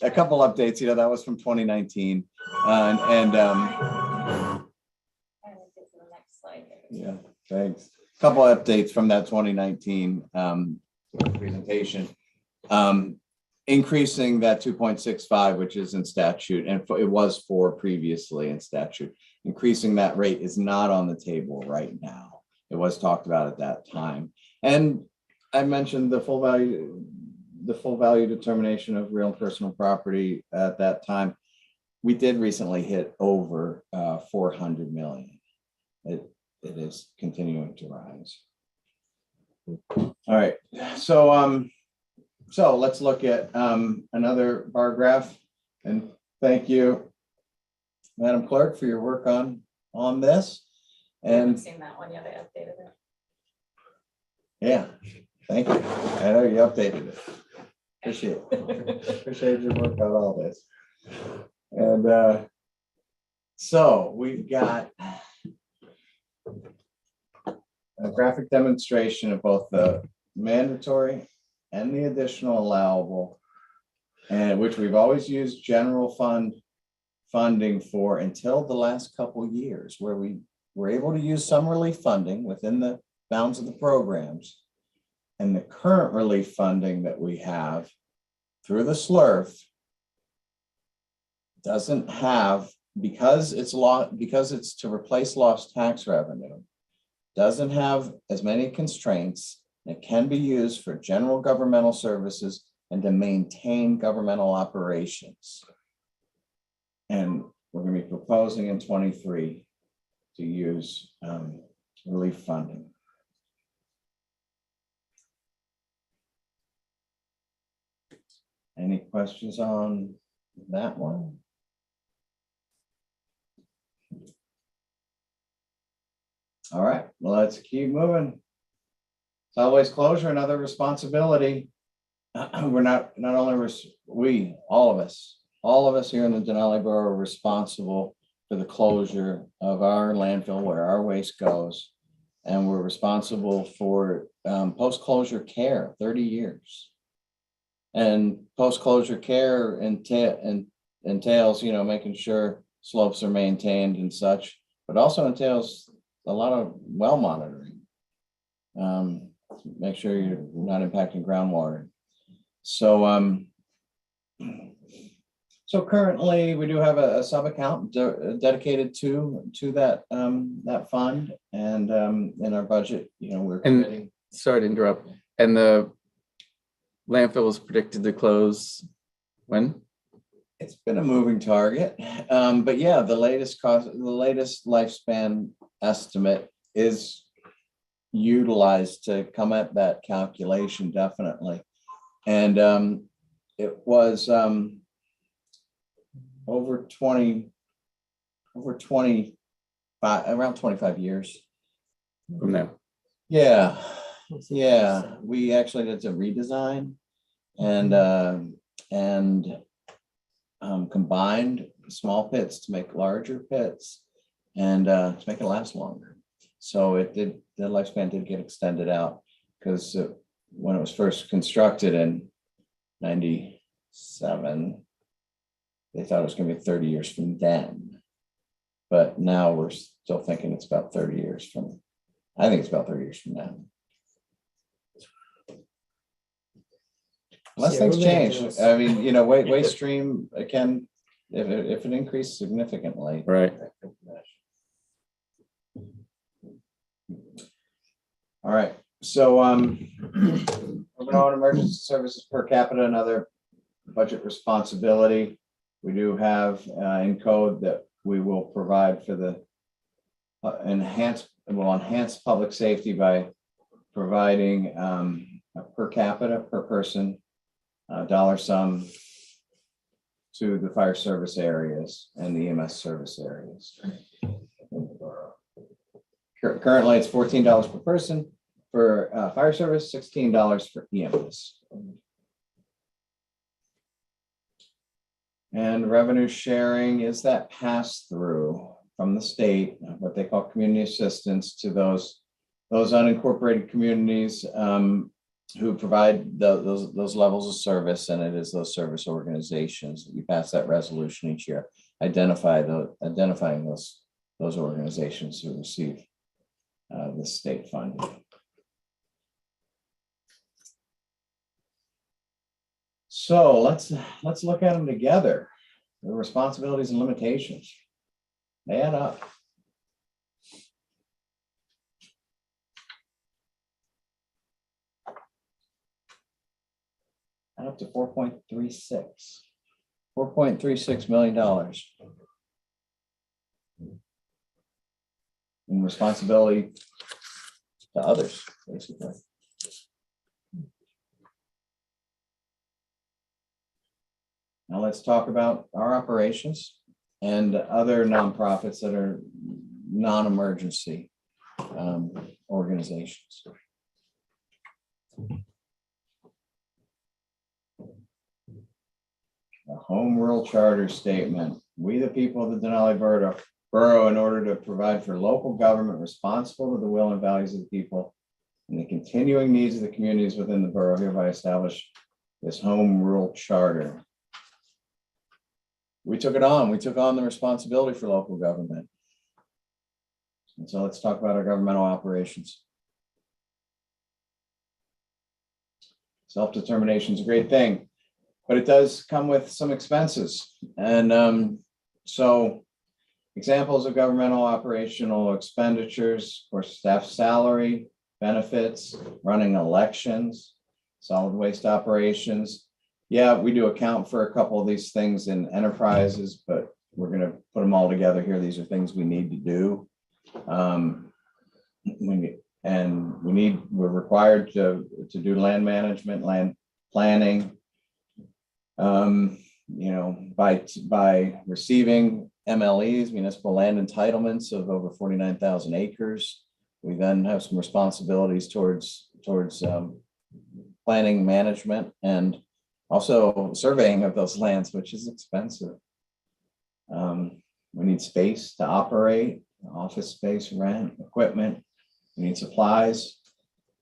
a couple updates, that was from 2019. Yeah, thanks. A couple updates from that 2019 presentation. Increasing that 2.65, which is in statute, and it was 4 previously in statute. Increasing that rate is not on the table right now. It was talked about at that time. And I mentioned the full value determination of real and personal property at that time. We did recently hit over 400 million. It is continuing to rise. All right, so let's look at another bar graph, and thank you, Madam Clerk, for your work on this. I haven't And seen that one yet. I updated it. yeah, thank you. I know you updated it. Appreciate it. Appreciate your work on all this. And so we've got a graphic demonstration of both the mandatory and the additional allowable, and which we've always used general fund funding for until the last couple of years, where we were able to use some relief funding within the bounds of the programs. And the current relief funding that we have through the SLRF doesn't have, because it's to replace lost tax revenue, doesn't have as many constraints. It can be used for general governmental services and to maintain governmental operations. And we're going to be proposing in 23 to use relief funding. Any questions on that one? All right, well, let's keep moving. Solid waste closure, another responsibility. We're not only all of us here in the Denali Borough are responsible for the closure of our landfill where our waste goes. And we're responsible for post-closure care, 30 years. And post-closure care entails, making sure slopes are maintained and such, but also entails a lot of well monitoring. Make sure you're not impacting groundwater. So, so currently we do have a sub account dedicated to that that fund, and in our budget, we're committing. Sorry to interrupt. And the landfill is predicted to close when? It's been a moving target, but yeah, the latest lifespan estimate is utilized to come at that calculation, definitely. And it was around 25 years From there. Yeah, we actually did some redesign and combined small pits to make larger pits and to make it last longer. So the lifespan did get extended out, because when it was first constructed in 97, they thought it was going to be 30 years from then. But now we're still thinking it's about 30 years from, I think it's about 30 years from now. Unless things change. I mean, waste stream can, if it increased significantly. Right. All right, so moving on, emergency services per capita, another budget responsibility. We do have in code that we will provide for the enhance public safety by providing a per capita, per person dollar sum to the fire service areas and the EMS service areas. Currently, it's $14 per person for fire service, $16 for EMS. And revenue sharing is that pass through from the state, what they call community assistance, to those unincorporated communities who provide those levels of service, and it is those service organizations. We pass that resolution each year, identifying those organizations who receive the state funding. So let's look at them together. The responsibilities and limitations. They add up. Add up to $4.36 million in responsibility to others, basically. Now let's talk about our operations and other nonprofits that are non-emergency organizations. A home rule charter statement. We, the people of the Denali Borough, in order to provide for local government responsible to the will and values of the people and the continuing needs of the communities within the borough, hereby establish this home rule charter. We took it on. We took on the responsibility for local government. And so let's talk about our governmental operations. Self-determination is a great thing, but it does come with some expenses. And so examples of governmental operational expenditures, of course, staff salary, benefits, running elections, solid waste operations. Yeah, we do account for a couple of these things in enterprises, but we're going to put them all together here. These are things we need to do. We're required to do land management, land planning, You know, by receiving MLEs, municipal land entitlements of over 49,000 acres. We then have some responsibilities towards planning, management, and also surveying of those lands, which is expensive. We need space to operate, office space, rent, equipment. We need supplies,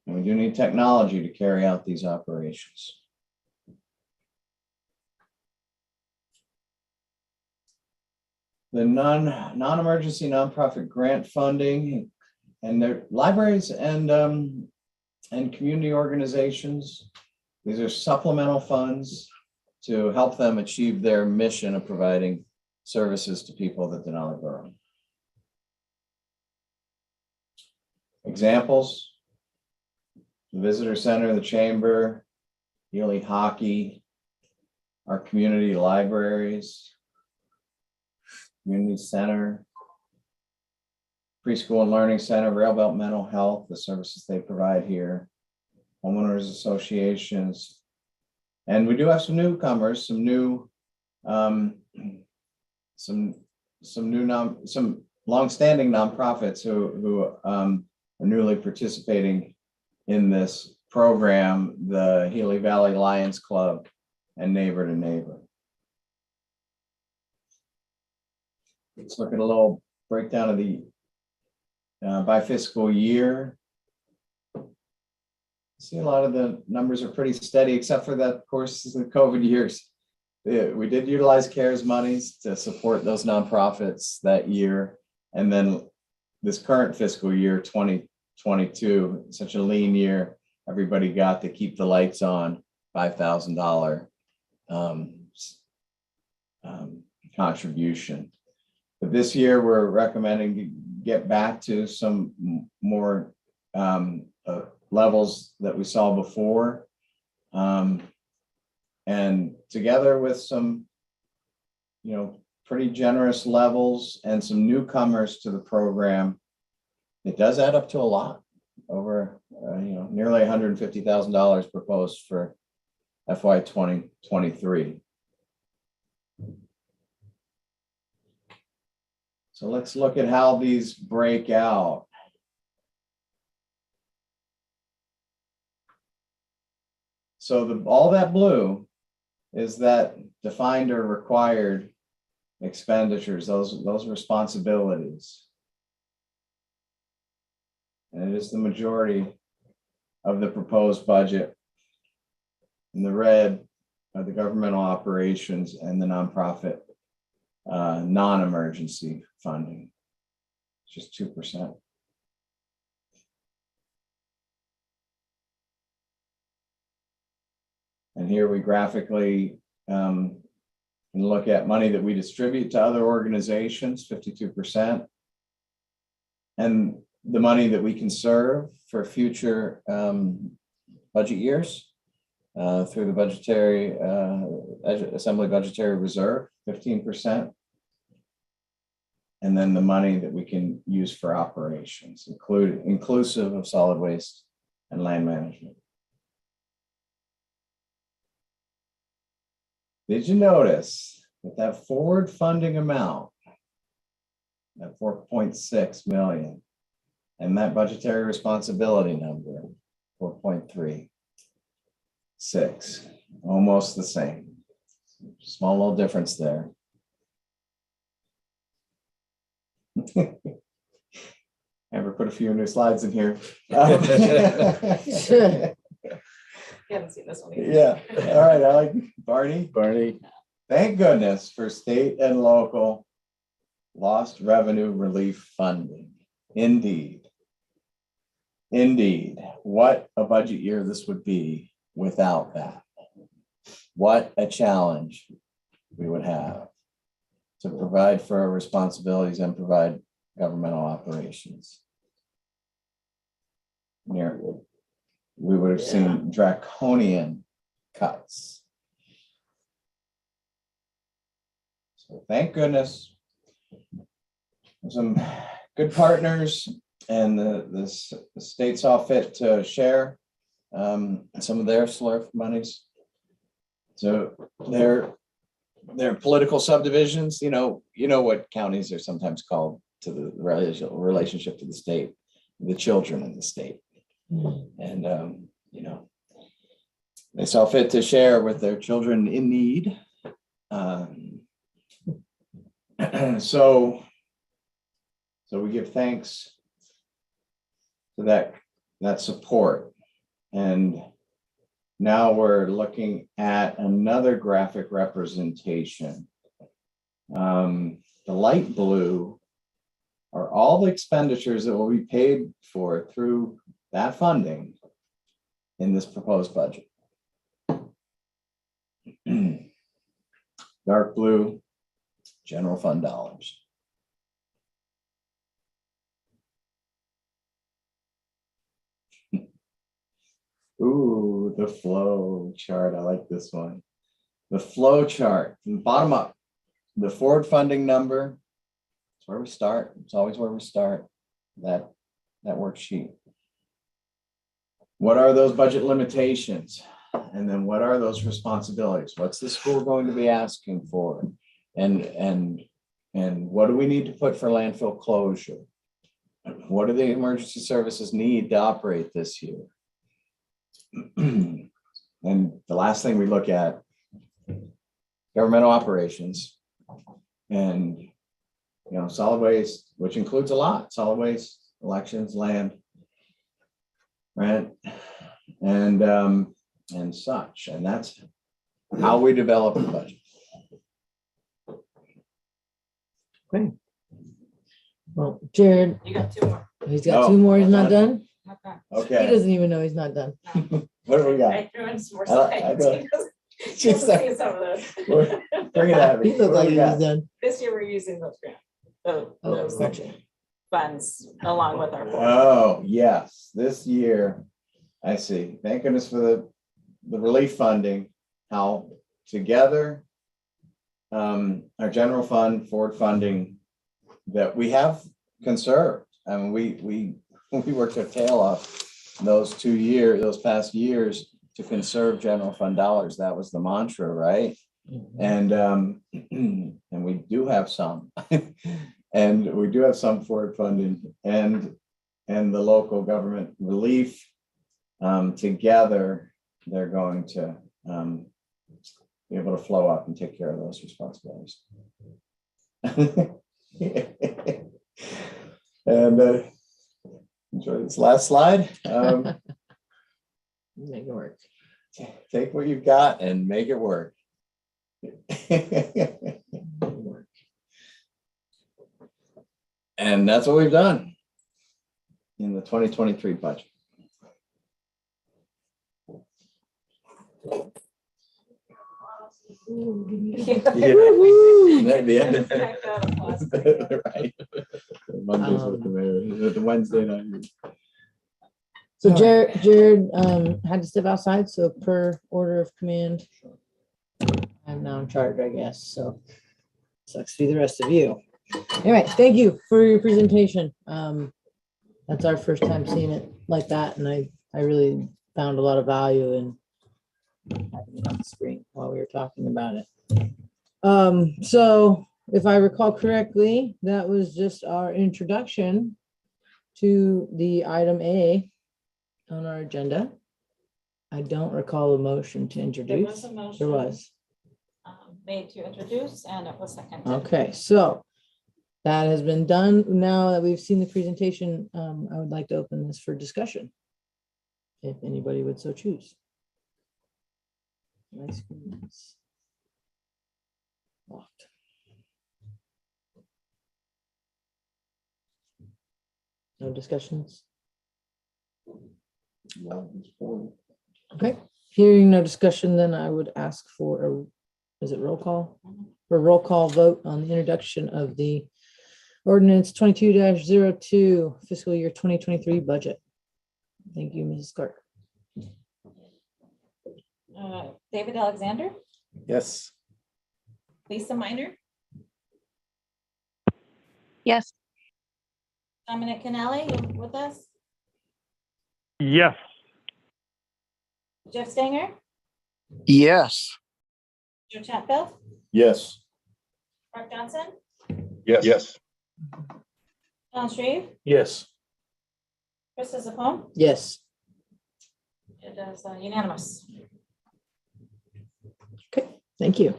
and we do need technology to carry out these operations. The non-emergency nonprofit grant funding and their libraries and community organizations. These are supplemental funds to help them achieve their mission of providing services to people of the Denali Borough. Examples: the Visitor Center, the Chamber, Healy Hockey, our community libraries, Community Center, Preschool and Learning Center, Railbelt Mental Health, the services they provide here, homeowners associations. And we do have some newcomers, some longstanding nonprofits who are newly participating in this program, the Healy Valley Lions Club and Neighbor to Neighbor. Let's look at a little breakdown of the by fiscal year. See, a lot of the numbers are pretty steady, except for that, of course, the COVID years. We did utilize CARES monies to support those nonprofits that year. And then this current fiscal year, 2022, such a lean year, everybody got to keep the lights on, $5,000 contribution. But this year, we're recommending to get back to some more levels that we saw before. And together with some, pretty generous levels and some newcomers to the program, it does add up to a lot, over, nearly $150,000 proposed for FY 2023. So let's look at how these break out. So all that blue is that defined or required expenditures, those responsibilities. And it is the majority of the proposed budget. In the red are the governmental operations and the nonprofit non-emergency funding, just 2%. And here we graphically look at money that we distribute to other organizations, 52%, and the money that we conserve for future budget years through the budgetary Assembly Budgetary Reserve, 15%. And then the money that we can use for operations, inclusive of solid waste and land management. Did you notice that forward funding amount, that 4.6 million, and that budgetary responsibility number, 4.36, almost the same. Small little difference there. Ever put a few new slides in here? You haven't seen this one either. Yeah, all right, I like Barney. Thank goodness for state and local lost revenue relief funding. Indeed. What a budget year this would be without that. What a challenge we would have to provide for our responsibilities and provide governmental operations. Here, we would have seen draconian cuts. So thank goodness, some good partners, and the state saw fit to share some of their SLRF monies So they're political subdivisions, you know what counties are sometimes called to the relationship to the state, the children in the state. And, they saw fit to share with their children in need. So we give thanks to that support. And now we're looking at another graphic representation. The light blue are all the expenditures that will be paid for through that funding in this proposed budget. Dark blue, general fund dollars. Ooh, the flow chart. I like this one. The flow chart from the bottom up. The forward funding number. It's where we start. It's always where we start. That worksheet. What are those budget limitations? And then what are those responsibilities? What's the school going to be asking for? And what do we need to put for landfill closure? What do the emergency services need to operate this year? And the last thing we look at, governmental operations, and solid waste, which includes a lot: solid waste, elections, land, rent, and such. And that's how we develop a budget. Okay. Well, Jared, You got two more. he's got Oh, two more. He's not done? done. Okay. He Okay, doesn't even know he's not done. what do we got? I threw in some more I slides. don't- He hasn't seen some of those. Bring it at me. He looked What like do he we was got? done. This year, we're using those grants, Oh, those gotcha. funds along with our. Oh, yes, this year, I see. Thank goodness for the relief funding, how together our general fund, forward funding that we have conserved. I mean, we worked our tail off those past years to conserve general fund dollars. That was the mantra, right? And we do have some. And we do have some forward funding and the local government relief. Together, they're going to be able to flow up and take care of those responsibilities. And enjoy this last slide. Make it work. Take what you've got and make it work. And that's what we've done in the 2023 budget. The end of right. Mondays with the mayor, the Wednesday night. So Jared had to step outside, so per order of command, I'm now in charge, I guess, so sucks to be the rest of you. Anyway, thank you for your presentation. That's our first time seeing it like that, and I really found a lot of value in having it on the screen while we were talking about it. So if I recall correctly, that was just our introduction to the item A on our agenda. I don't recall a motion to There introduce. was a motion. There was. Made to introduce, and it was seconded. Okay, so that has been done. Now that we've seen the presentation, I would like to open this for discussion, if anybody would so choose. My screen is locked. No discussions? Okay, hearing no discussion, then I would ask for a, is it roll call? For a roll call vote on the introduction of the ordinance 22-02 fiscal year 2023 budget. Thank you, Mrs. Clark. David Alexander, Yes. Lisa Minor, Yes. Dominic Canale, you with us? Yes. Jeff Stanger, Yes. Joe Chatfield, Yes. Mark Johnson, Yes. John Shreve, Yes. Chris Zepone. Yes. It is unanimous. Thank you.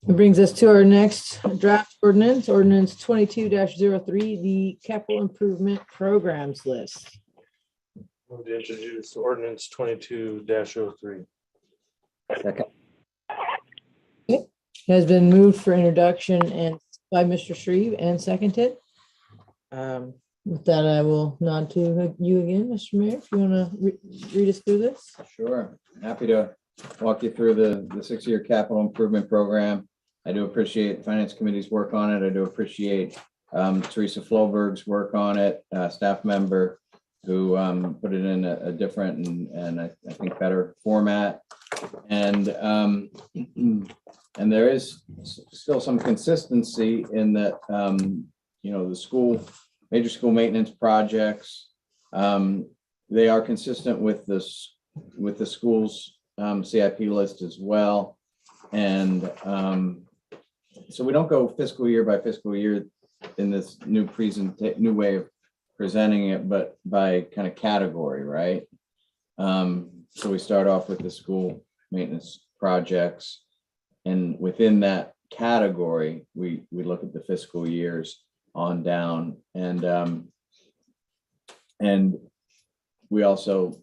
It brings us to our next draft ordinance, ordinance 22-03, the capital improvement programs list. Move to introduce ordinance 22-03. Second. It has been moved for introduction and by Mr. Shreve and seconded. With that, I will nod to you again, Mr. Mayor, if you want to read us through this. Sure, happy to walk you through the 6-year capital improvement program. I do appreciate the Finance Committee's work on it. I do appreciate Teresa Floberg's work on it, staff member who put it in a different and I think better format. And there is still some consistency in that, the major school maintenance projects, they are consistent with the school's CIP list as well. And so we don't go fiscal year by fiscal year in this new way of presenting it, but by kind of category, right? So we start off with the school maintenance projects, and within that category, we look at the fiscal years on down, and we also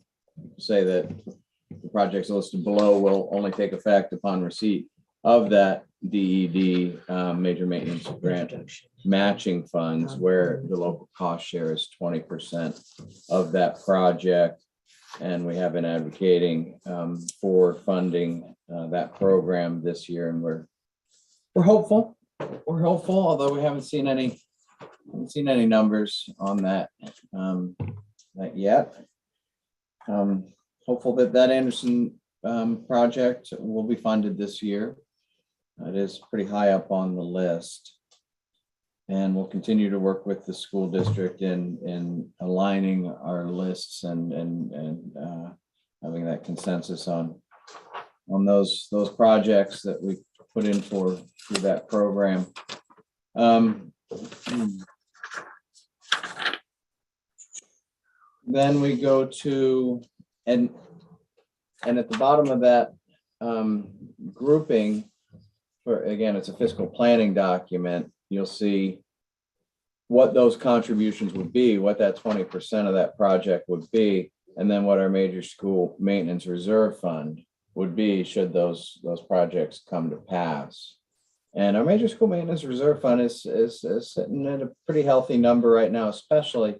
say that the projects listed below will only take effect upon receipt of that DED major maintenance grant matching funds, where the local cost share is 20% of that project. And we have been advocating for funding that program this year, and we're hopeful. We're hopeful, although we haven't seen any numbers on that yet. Hopeful that Anderson project will be funded this year. It is pretty high up on the list. And we'll continue to work with the school district in aligning our lists and having that consensus on those projects that we put in through that program. Then we go to, and at the bottom of that grouping, again, it's a fiscal planning document. You'll see what those contributions would be, what that 20% of that project would be, and then what our major school maintenance reserve fund would be should those projects come to pass. And our major school maintenance reserve fund is sitting at a pretty healthy number right now, especially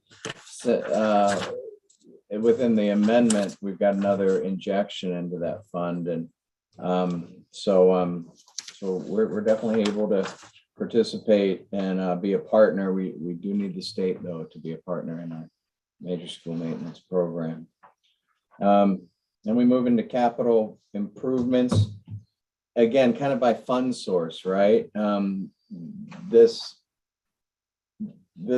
within the amendment. We've got another injection into that fund, and so we're definitely able to participate and be a partner. We do need the state, though, to be a partner in our major school maintenance program. And we move into capital improvements, again, kind of by fund source, right? This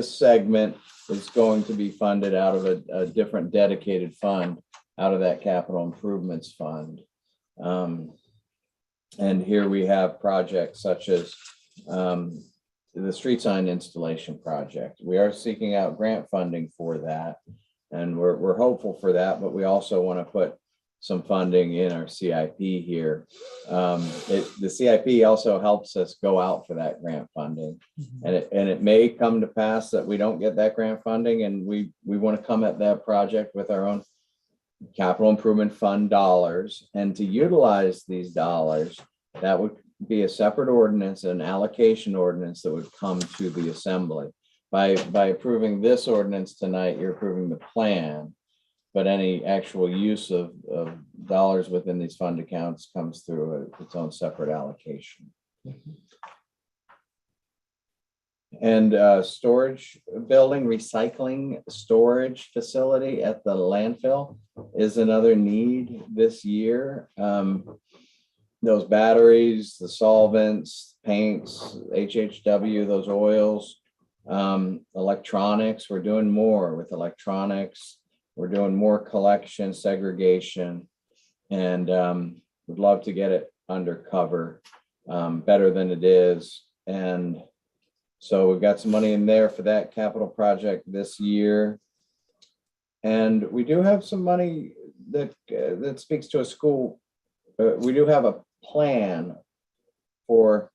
segment is going to be funded out of a different dedicated fund, out of that capital improvements fund. And here we have projects such as the street sign installation project. We are seeking out grant funding for that, and we're hopeful for that, but we also want to put some funding in our CIP here. The CIP also helps us go out for that grant funding, and it may come to pass that we don't get that grant funding, and we want to come at that project with our own capital improvement fund dollars. And to utilize these dollars, that would be a separate ordinance, an allocation ordinance that would come to the assembly. By approving this ordinance tonight, you're approving the plan, but any actual use of dollars within these fund accounts comes through its own separate allocation. And storage building, recycling storage facility at the landfill is another need this year. Those batteries, the solvents, paints, HHW, those oils, electronics, we're doing more with electronics. We're doing more collection, segregation, and would love to get it undercover, better than it is. And so we've got some money in there for that capital project this year. And we do have some money that speaks to a school. We do have a plan for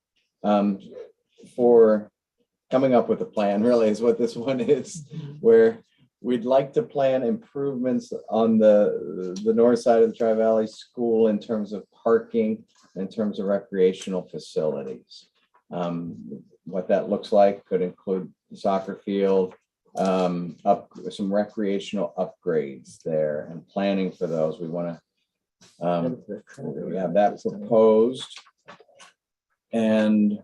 coming up with a plan, really is what this one is, where we'd like to plan improvements on the north side of the Tri-Valley School in terms of parking, in terms of recreational facilities. What that looks like could include the soccer field, some recreational upgrades there, and planning for those. We want to we have that proposed, and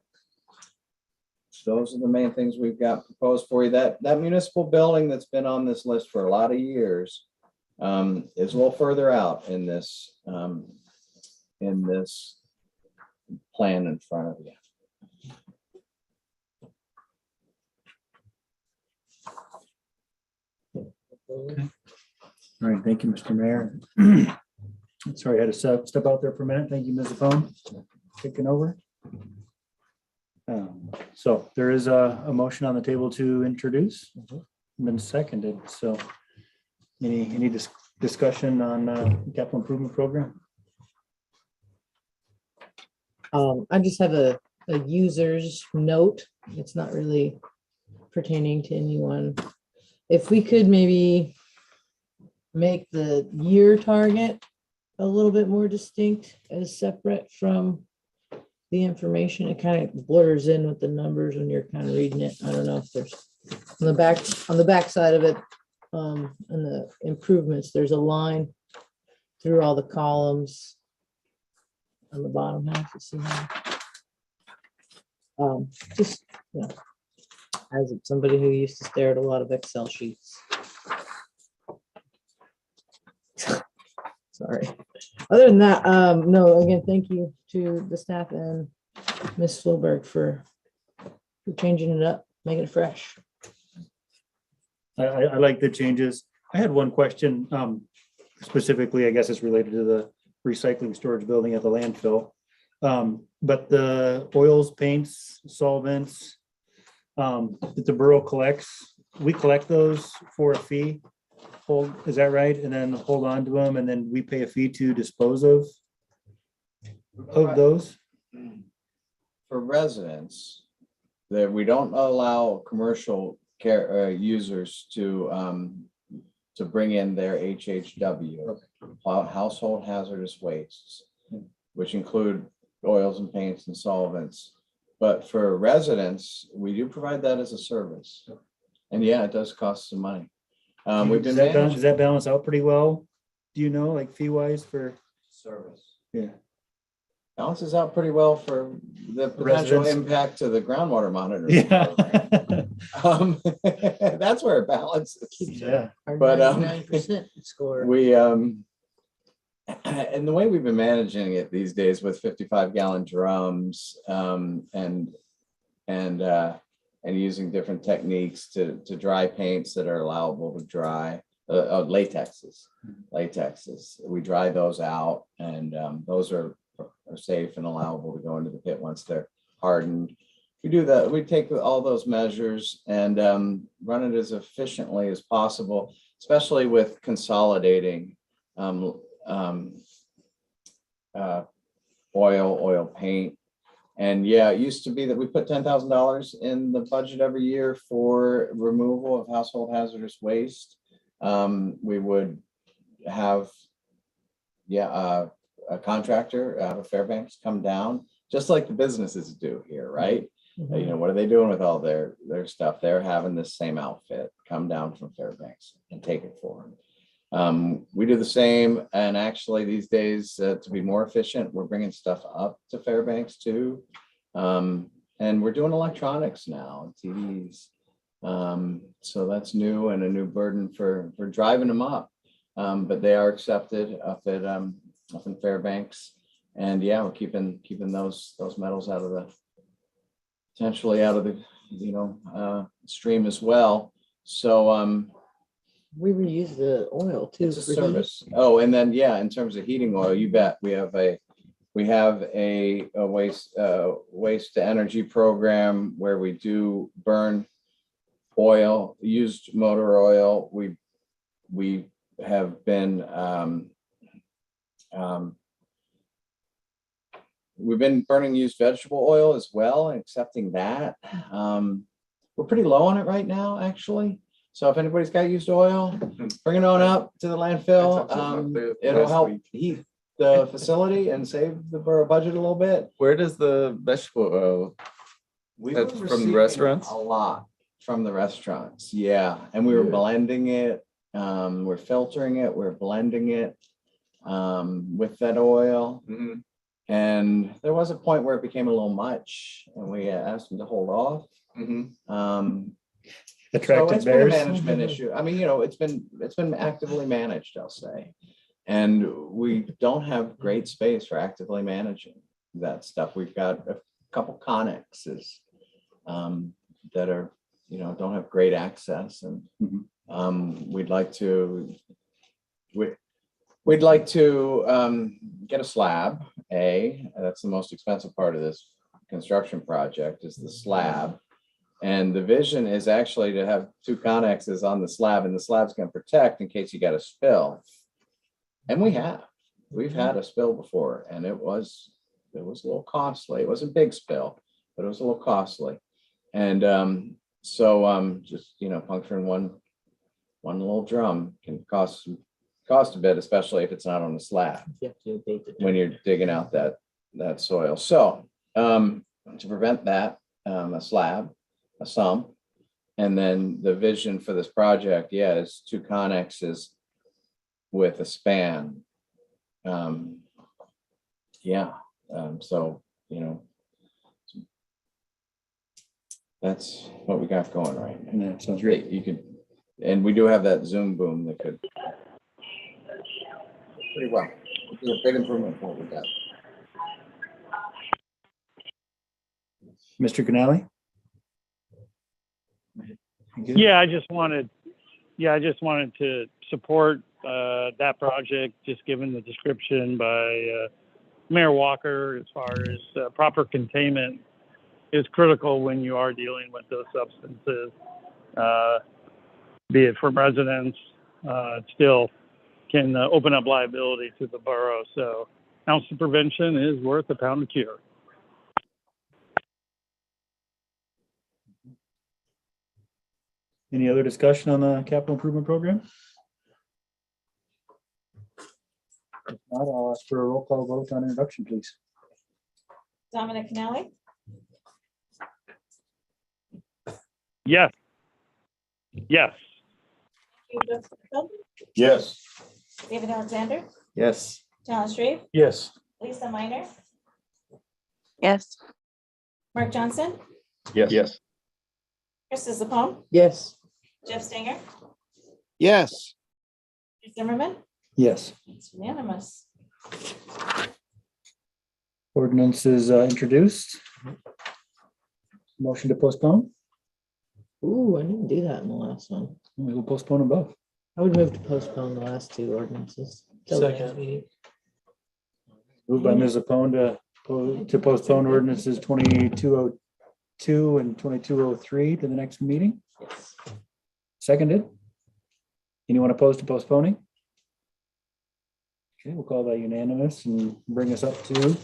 those are the main things we've got proposed for you. That municipal building that's been on this list for a lot of years is a little further out in this plan in front of you. All right, thank you, Mr. Mayor. Sorry, I had to step out there for a minute. Thank you, Ms. Zafone, taking over. So there is a motion on the table to introduce, been seconded. So any discussion on capital improvement program? I just have a user's note. It's not really pertaining to anyone. If we could maybe make the year target a little bit more distinct as separate from the information, it kind of blurs in with the numbers when you're kind of reading it. I don't know if there's on the back side of it, and the improvements, there's a line through all the columns on the bottom half. You see that? Just, you know, as somebody who used to stare at a lot of Excel sheets. Sorry. Other than that, no, again, thank you to the staff and Ms. Floberg for changing it up, making it fresh. I like the changes. I had one question, specifically, I guess it's related to the recycling storage building at the landfill. But the oils, paints, solvents that the borough collects, we collect those for a fee. Is that right? And then hold on to them, and then we pay a fee to dispose of those? For residents, that we don't allow commercial care users to bring in their HHW, household hazardous wastes, which include oils and paints and solvents. But for residents, we do provide that as a service. And yeah, it does cost some money. We've been Does that balance out pretty well? Do you know, like fee wise for service? Yeah. Balances out pretty well for the potential Residents. impact to the groundwater monitoring. Yeah. That's where it balances. Yeah. Our But, 99% score. We and the way we've been managing it these days with 55-gallon drums and using different techniques to dry paints that are allowable to dry, latexes. We dry those out, and those are safe and allowable to go into the pit once they're hardened. We do that. We take all those measures and run it as efficiently as possible, especially with consolidating oil paint. And yeah, it used to be that we put $10,000 in the budget every year for removal of household hazardous waste. We would have, a contractor out of Fairbanks come down, just like the businesses do here, right? Mhm. You know, what are they doing with all their stuff? They're having the same outfit come down from Fairbanks and take it for them. We do the same, and actually these days, to be more efficient, we're bringing stuff up to Fairbanks too. And we're doing electronics now, TVs. So that's new and a new burden for driving them up. But they are accepted up in Fairbanks. And yeah, we're keeping those metals potentially out of the stream as well. So We reuse the oil too. it's a for heat. service. Oh, and then, yeah, in terms of heating oil, you bet. We have a We have a waste to energy program where we do burn oil, used motor oil. We have been we've been burning used vegetable oil as well and accepting that. We're pretty low on it right now, actually. So if anybody's got used oil, bring it on up to the landfill. It'll help heat the facility and save the borough budget a little bit. Where does the vegetable oil? We That's were from the receiving restaurants? A lot from the restaurants, yeah. And we were blending it. We're filtering it, we're blending it with that oil. Mhm. And there was a point where it became a little much and we asked them to hold off. Mhm. So Attractive it's been a bears. management issue. I mean, it's been actively managed, I'll say. And we don't have great space for actively managing that stuff. We've got a couple connexes that are, don't have great access, and we'd like to get a slab. That's the most expensive part of this construction project is the slab. And the vision is actually to have two connexes on the slab, and the slab's going to protect in case you got a spill. And we've had a spill before, and it was a little costly. It was a big spill, but it was a little costly. And just puncturing one little drum can cost a bit, especially if it's not on the slab when you're digging out that soil. So to prevent that, a slab, a sump, and then the vision for this project, is two connexes with a span. That's what we got going right now. Yeah, sounds great. You could, and we do have that Zoom boom that could pretty well. It's a big improvement from what we got. Mr. Denali? Yeah, I just wanted to support that project, just given the description by Mayor Walker as far as proper containment is critical when you are dealing with those substances, be it from residents, it still can open up liability to the borough. So ounce of prevention is worth a pound of cure. Any other discussion on the capital improvement program? If not, I'll ask for a roll call vote on introduction, please. Dominic Canali, Yes. Yes. Yes. David Alexander, Yes. John Shreve, Yes. Lisa Minor, Yes. Mark Johnson, Yes. Krista Zapone, Yes. Jeff Stinger, Yes. Zimmerman. Yes. It's unanimous. Ordinance is introduced. Motion to postpone. Ooh, I didn't do that in the last one. We'll postpone them both. I would move to postpone the last two ordinances. till the next Second. meeting. Moved by Ms. Apone to postpone ordinances 2202 and 2203 to the next meeting. Yes. Seconded. Anyone opposed to postponing? Okay, we'll call that unanimous and bring us up to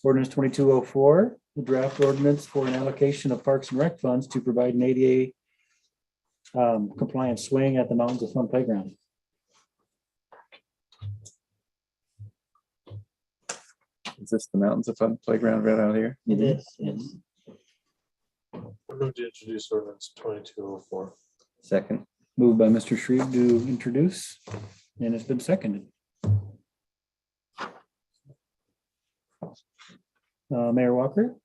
ordinance 2204, the draft ordinance for an allocation of parks and rec funds to provide an ADA compliant swing at the Mountains of Fun Playground. Is this the Mountains of Fun playground right out here? It is, yes. I move to introduce ordinance 2204. Second. Moved by Mr. Shreve to introduce, and it's been seconded. Mayor Walker?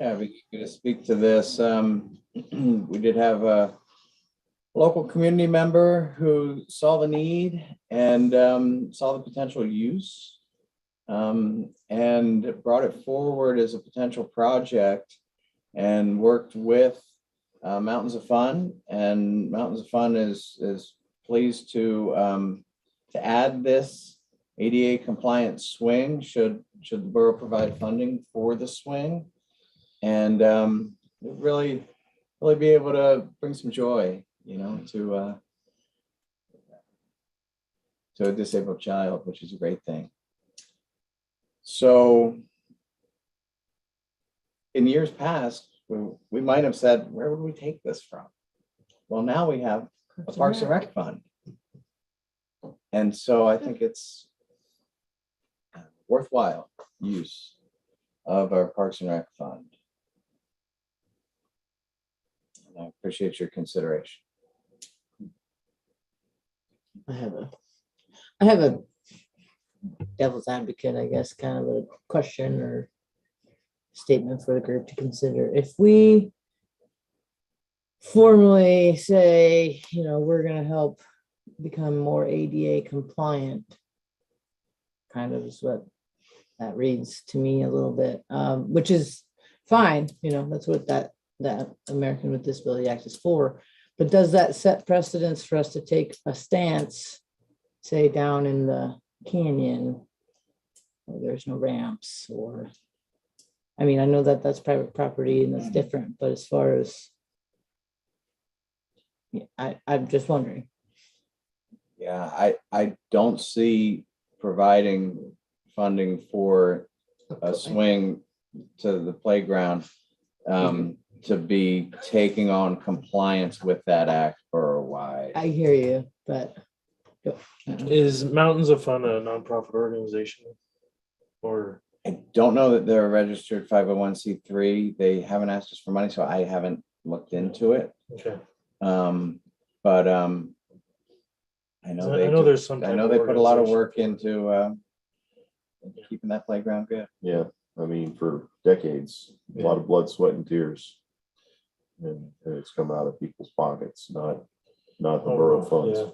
Yeah, we could speak to this. We did have a local community member who saw the need and saw the potential use and brought it forward as a potential project and worked with Mountains of Fun, and Mountains of Fun is pleased to add this ADA compliant swing, should the borough provide funding for the swing. And really be able to bring some joy, to a disabled child, which is a great thing. So in years past, we might have said, where would we take this from? Well, now we have a Parks and Rec fund. And so I think it's worthwhile use of our Parks and Rec fund. And I appreciate your consideration. I have a devil's advocate, I guess, kind of a question or statement for the group to consider. If we formally say, we're going to help become more ADA compliant, kind of is what that reads to me a little bit, which is fine. That's what that American with Disability Act is for. But does that set precedence for us to take a stance, say down in the canyon, where there's no ramps, or, I know that that's private property and that's different, but as far as, I'm just wondering. Yeah, I don't see providing funding for a swing to the playground to be taking on compliance with that act borough-wide. I hear you, but. Is Mountains of Fun a nonprofit organization? Or I don't know that they're a registered 501c3. They haven't asked us for money, so I haven't looked into it. okay. But I know they there's some. I know they put a lot of work into keeping that playground good. Yeah, for decades, a lot of blood, sweat, and tears. And it's come out of people's pockets, not the borough funds. Yeah.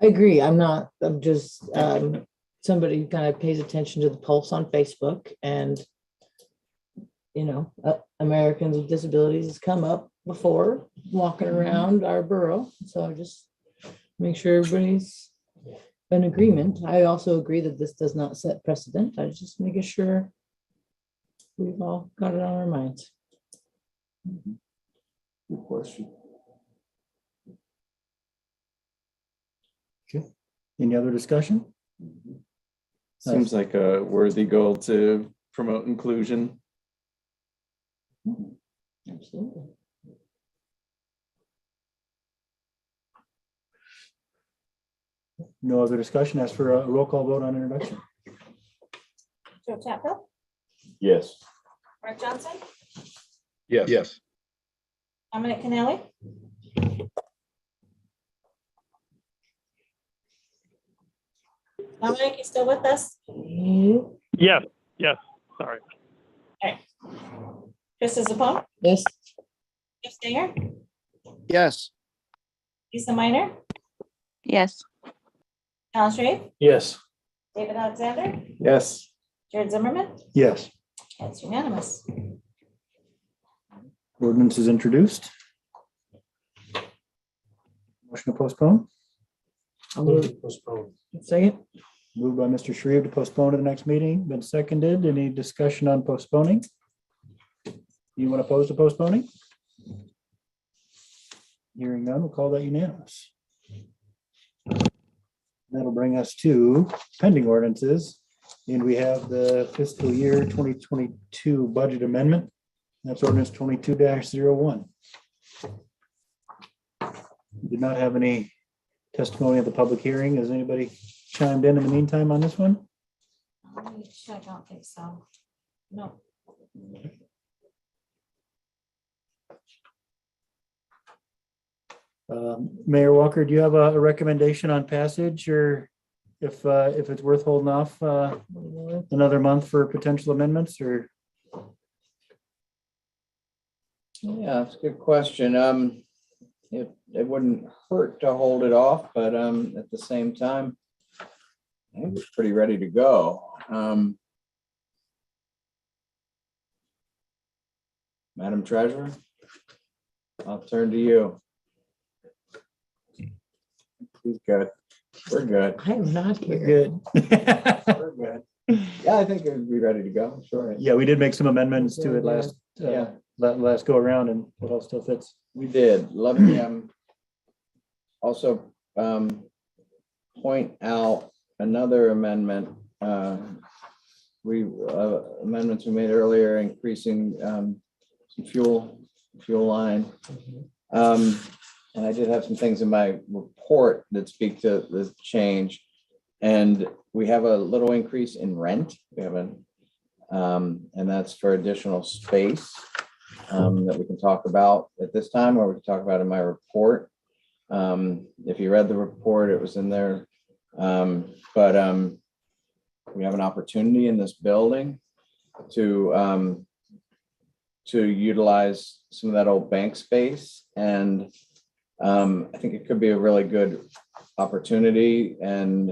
I agree. I'm just somebody who kind of pays attention to the pulse on Facebook, and Americans with Disabilities has come up before walking around our borough. So just make sure everybody's in agreement. I also agree that this does not set precedent. I was just making sure we've all got it on our minds. Good question. Okay. Any other discussion? Seems like a worthy goal to promote inclusion. Absolutely. No other discussion. As for a roll call vote on introduction. Joe Chapel, Yes. Mark Johnson, Yes. Dominic Canali. Dominic, you still with us? Yes, sorry. Chris Zepone, Yes. Jeff Stinger, Yes. Lisa Minor, Yes. Alan Shreve, Yes. David Alexander, Yes. Jared Zimmerman. Yes. That's unanimous. Ordinance is introduced. Motion to postpone. I'll move. Postpone. Second. Moved by Mr. Shreve to postpone to the next meeting. Been seconded. Any discussion on postponing? Anyone opposed to postponing? Hearing none, we'll call that unanimous. That'll bring us to pending ordinances. And we have the fiscal year 2022 budget amendment. That's ordinance 22-01. Did not have any testimony at the public hearing. Has anybody chimed in the meantime on this one? I don't think so. No. Mayor Walker, do you have a recommendation on passage, or if it's worth holding off another month for potential amendments, or? Yeah, that's a good question. It wouldn't hurt to hold it off, but at the same time, I think it's pretty ready to go. Madam Treasurer, I'll turn to you. He's good. We're good. I am not here. Good. We're good. Yeah, I think it'd be ready to go. Sure. Yeah, we did make some amendments to it Yeah. last, Yeah. last go around, and it all still fits. We did. Let me also point out another amendment. Amendments we made earlier, increasing some fuel line. And I did have some things in my report that speak to the change. And we have a little increase in rent. We have and that's for additional space that we can talk about at this time, or we can talk about in my report. If you read the report, it was in there. But we have an opportunity in this building to utilize some of that old bank space. And I think it could be a really good opportunity and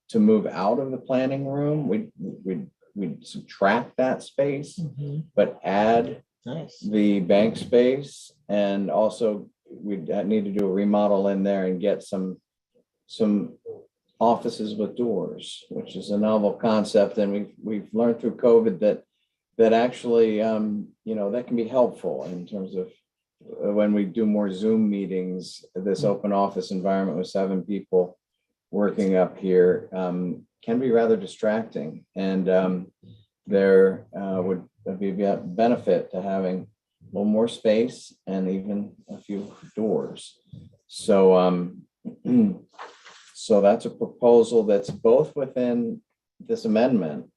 to move out of the planning room. We'd subtract that space, Mhm. but add Nice. the bank space, and also we need to do a remodel in there and get some offices with doors, which is a novel concept. And we've learned through COVID that actually, that can be helpful in terms of when we do more Zoom meetings. This open office environment with 7 people working up here can be rather distracting. And there would be a benefit to having a little more space and even a few doors. So, so that's a proposal that's both within this amendment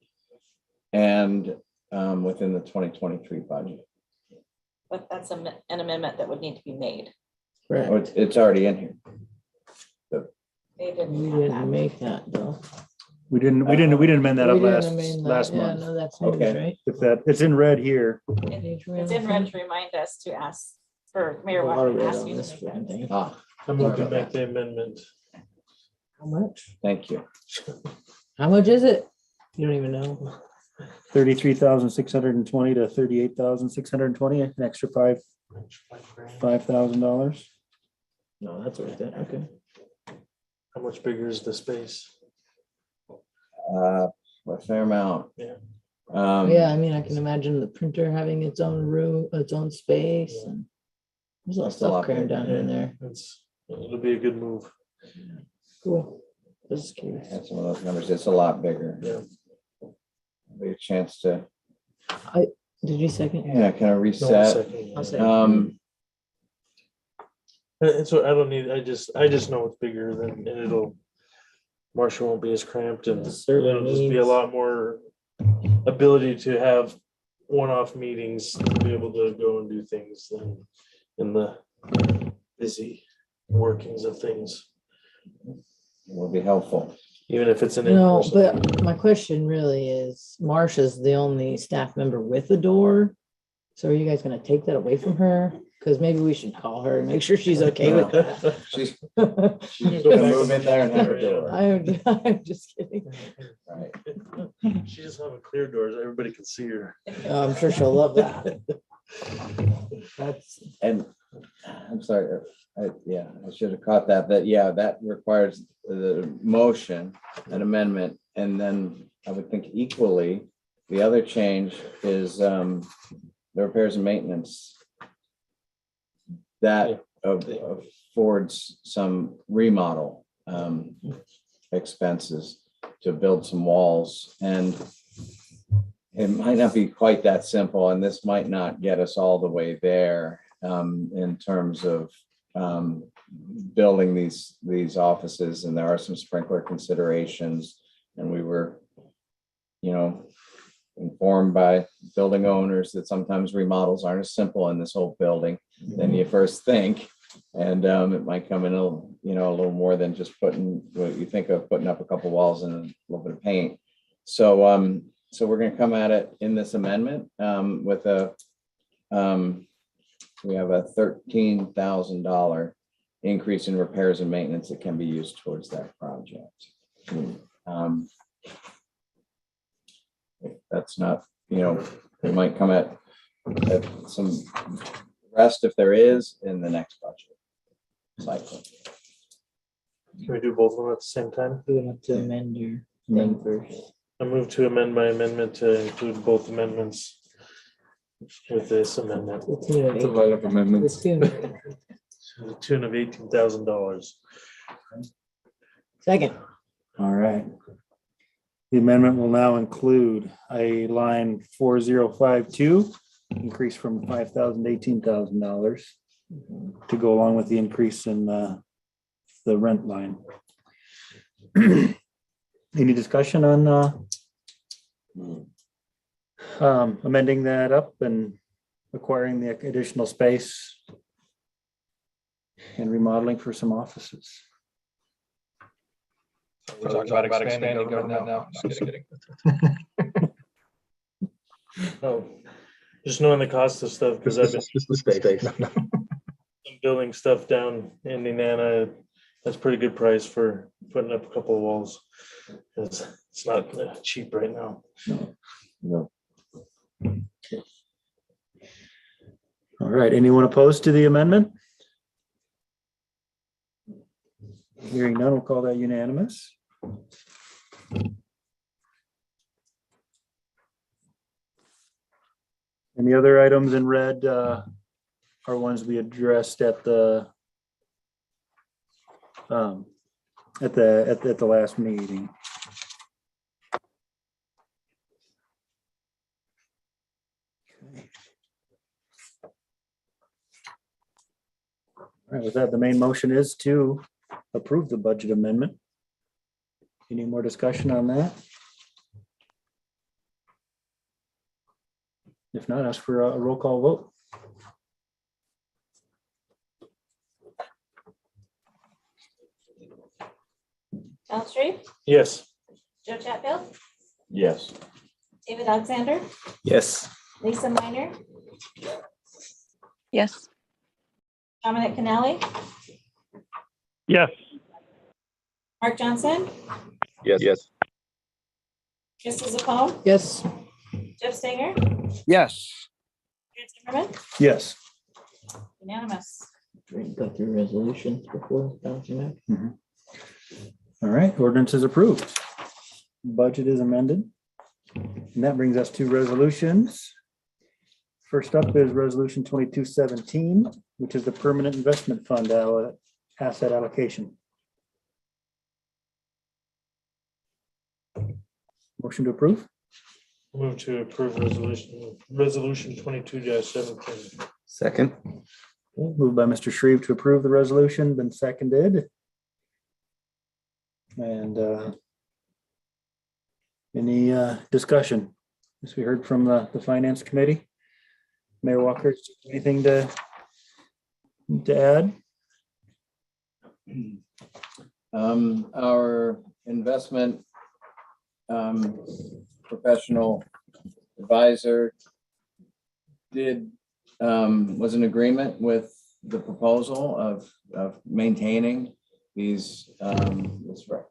and within the 2023 budget. But that's an amendment that would need to be made. Correct. Oh, it's already in here. They didn't We have didn't that. make that though. We didn't amend that We up didn't last, amend that. last Yeah, month. no, that's news, Okay. right? If that, it's in red here. It's in red to remind us to ask, for Mayor A lot of Walker to red ask on you to this make freaking that. thing. I move to make the amendment. How much? Thank you. How much is it? You don't even know. 33,620 to 38,620, an extra $5,000. No, that's worth it. Okay. How much bigger is the space? A fair amount. Yeah. Yeah, I mean, I can imagine the printer having its own room, its own space, and there's a lot of It's a lot stuff crammed bigger. down in there. It'll be a good move. Cool. This is curious. Had some of those numbers. It's a lot bigger. Yeah. Be a chance to, Did you second? kind of No, reset. second. I'll say. And so I don't need, I just know it's bigger than, and Marshall won't be as cramped, and Certainly it'll just be a needs- lot more ability to have one-off meetings, to be able to go and do things than in the busy workings of things, Will be helpful. even if it's an. No, in-person. but my question really is, Marcia's the only staff member with a door. So are you guys gonna take that away from her? Because maybe we should call her and make sure she's okay with that. She's She's gonna move in there and have a door. I'm just kidding. Right. She just have a clear doors, everybody can see her. Oh, I'm sure she'll love that. That's, And I'm sorry, I should have caught that, that requires the motion, an amendment, and then I would think equally, the other change is the repairs and maintenance. That affords some remodel expenses to build some walls, and it might not be quite that simple, and this might not get us all the way there in terms of building these offices, and there are some sprinkler considerations, and we were, informed by building owners that sometimes remodels aren't as simple in this whole building than you first think. And it might come in a little more than just putting what you think of putting up a couple walls and a little bit of paint. So we're going to come at it in this amendment with we have a $13,000 increase in repairs and maintenance that can be used towards that project. If that's not, we might come at some rest if there is in the next budget cycle. Can we do both of them at the same time? You would have to amend your thing first. I move to amend my amendment to include both amendments with this amendment, The tune of It's a lot of the amendments. tune- to the tune of $18,000. Second, All right. The amendment will now include a line 4052, increase from $5,000 to $18,000 to go along with the increase in the rent line. Any discussion on amending that up and acquiring the additional space and remodeling for some offices? We're talking about expanding government now. Just kidding. Oh, just knowing the cost of stuff, because I've been Just the space. building stuff down in Indiana. That's pretty good price for putting up a couple of walls. It's not cheap right now. No. All right, anyone opposed to the amendment? Hearing none, we'll call that unanimous. Any other items in red are ones we addressed at the last meeting. Okay. All right, with that, the main motion is to approve the budget amendment. Any more discussion on that? If not, ask for a roll call vote. Al Street, Yes. Joe Chatfield, Yes. David Alexander, Yes. Lisa Minor, Yes. Dominic Canali, Yes. Mark Johnson, Yes. Krista Zapone, yes, Jeff Stinger, Yes. Aaron Zimmerman, Yes. unanimous. go through resolutions before bouncing back. All right, ordinance is approved. Budget is amended. And that brings us to resolutions. First up is resolution 2217, which is the permanent investment fund asset allocation. Motion to approve? Move to approve resolution 22-17. Second. Moved by Mr. Shreve to approve the resolution, been seconded. And any discussion? As we heard from the finance committee. Mayor Walker, anything to add? Our investment professional advisor was in agreement with the proposal of maintaining these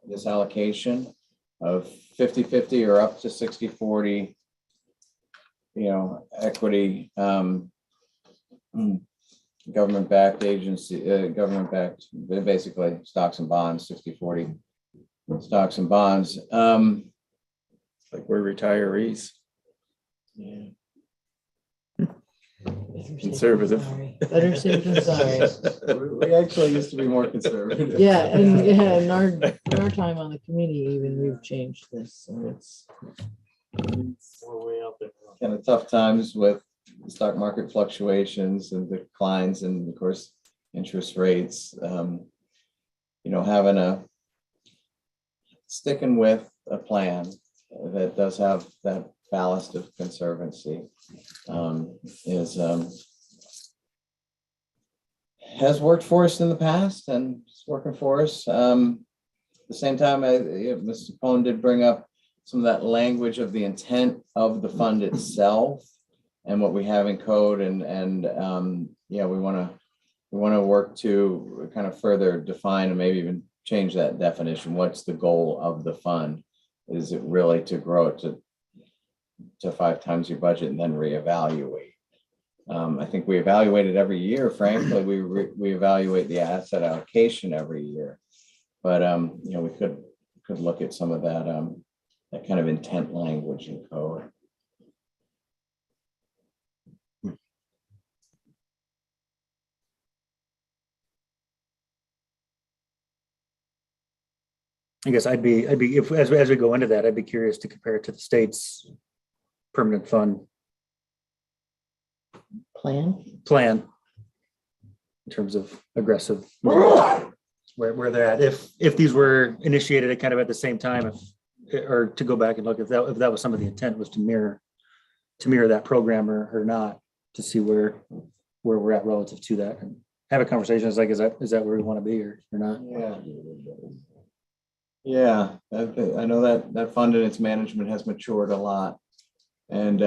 this allocation of 50-50 or up to 60-40, equity, government-backed agency, government-backed, basically stocks and bonds, 60-40 stocks and bonds. Like we're retirees. Yeah. Conservative. Better safe than sorry. We actually used to be more conservative. Yeah, and in our time on the committee, even we've changed this, so it's. We're way out there. Kind of tough times with the stock market fluctuations and declines, and of course, interest rates. Sticking with a plan that does have that ballast of conservancy has worked for us in the past, and it's working for us. At the same time, Mr. Pone did bring up some of that language of the intent of the fund itself and what we have in code, and we want to work to kind of further define and maybe even change that definition. What's the goal of the fund? Is it really to grow it to 5 times your budget and then reevaluate? I think we evaluate it every year. Frankly, we evaluate the asset allocation every year. But, you know, we could look at some of that, that kind of intent language in code. I guess I'd be, if, as we go into that, I'd be curious to compare it to the state's permanent fund Plan. in terms of aggressive, where they're at. If these were initiated at kind of at the same time, or to go back and look, if that was some of the intent, was to mirror that program or not, to see where we're at relative to that, and have a conversation. It's like, is that where we want to be or not? Yeah. Yeah, I know that fund and its management has matured a lot and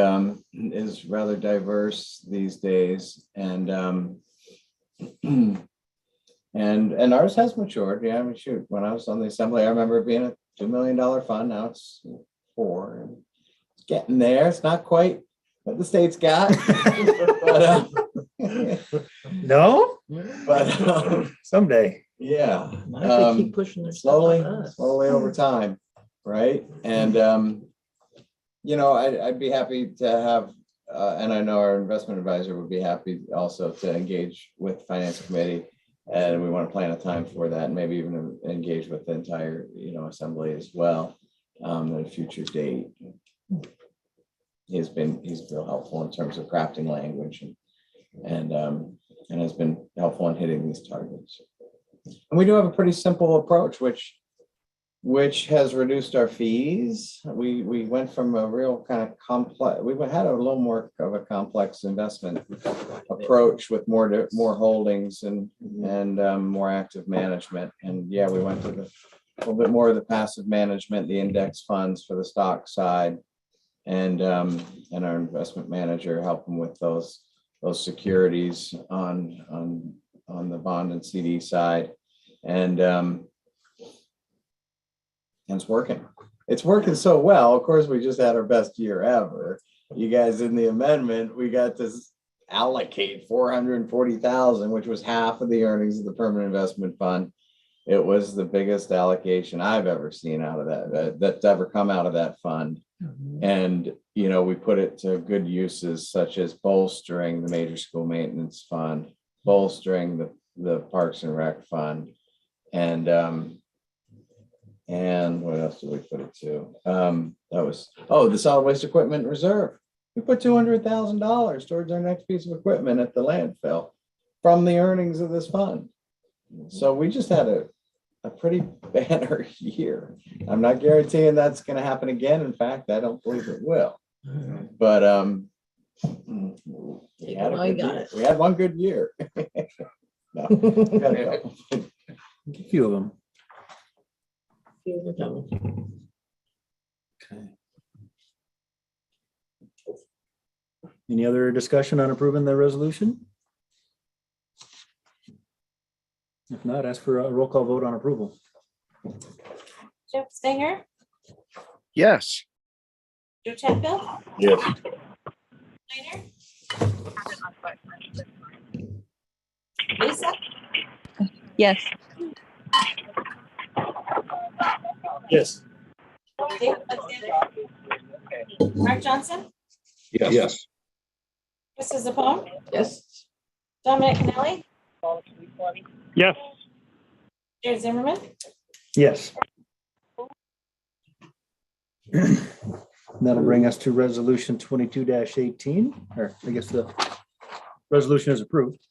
is rather diverse these days. And and ours has matured. Yeah, I mean, shoot, when I was on the assembly, I remember it being a $2 million fund. Now it's $4 million. And it's getting there. It's not quite what the state's got. But, No, but someday. yeah. Why do they keep pushing their stuff on us? Slowly over time, right? And you know, I'd be happy to have, and I know our investment advisor would be happy also to engage with finance committee, and we want to plan a time for that, and maybe even engage with the entire, you know, assembly as well, at a future date. He's real helpful in terms of crafting language and has been helpful in hitting these targets. And we do have a pretty simple approach, which has reduced our fees. We went from a real kind of complex, we had a little more of a complex investment approach with more holdings and more active management. And yeah, we went to a little bit more of the passive management, the index funds for the stock side, and our investment manager helping with those securities on the bond and CD side. And it's working. It's working so well. Of course, we just had our best year ever. You guys, in the amendment, we got to allocate $440,000, which was half of the earnings of the permanent investment fund. It was the biggest allocation I've ever seen out of that's ever come out of that fund. And, you know, we put it to good uses, such as bolstering the major school maintenance fund, bolstering the Parks and Rec fund, and what else did we put it to? The solid waste equipment reserve. We put $200,000 towards our next piece of equipment at the landfill from the earnings of this fund. So we just had a pretty banner year. I'm not guaranteeing that's going to happen again. In fact, I don't believe it will. But we had one good year. No, we had a couple. A few of them. Okay. Any other discussion on approving the resolution? If not, ask for a roll call vote on approval. Jeff Stinger, Yes. Joe Chatfield, Yes. Minor, Lisa, Yes. Yes. Dave Alexander, Mark Johnson, Yes. Krista Zapone, Yes. Dominic Canelli, Yes. Jared Zimmerman, Yes. That'll bring us to resolution 22-18, or I guess the resolution is approved.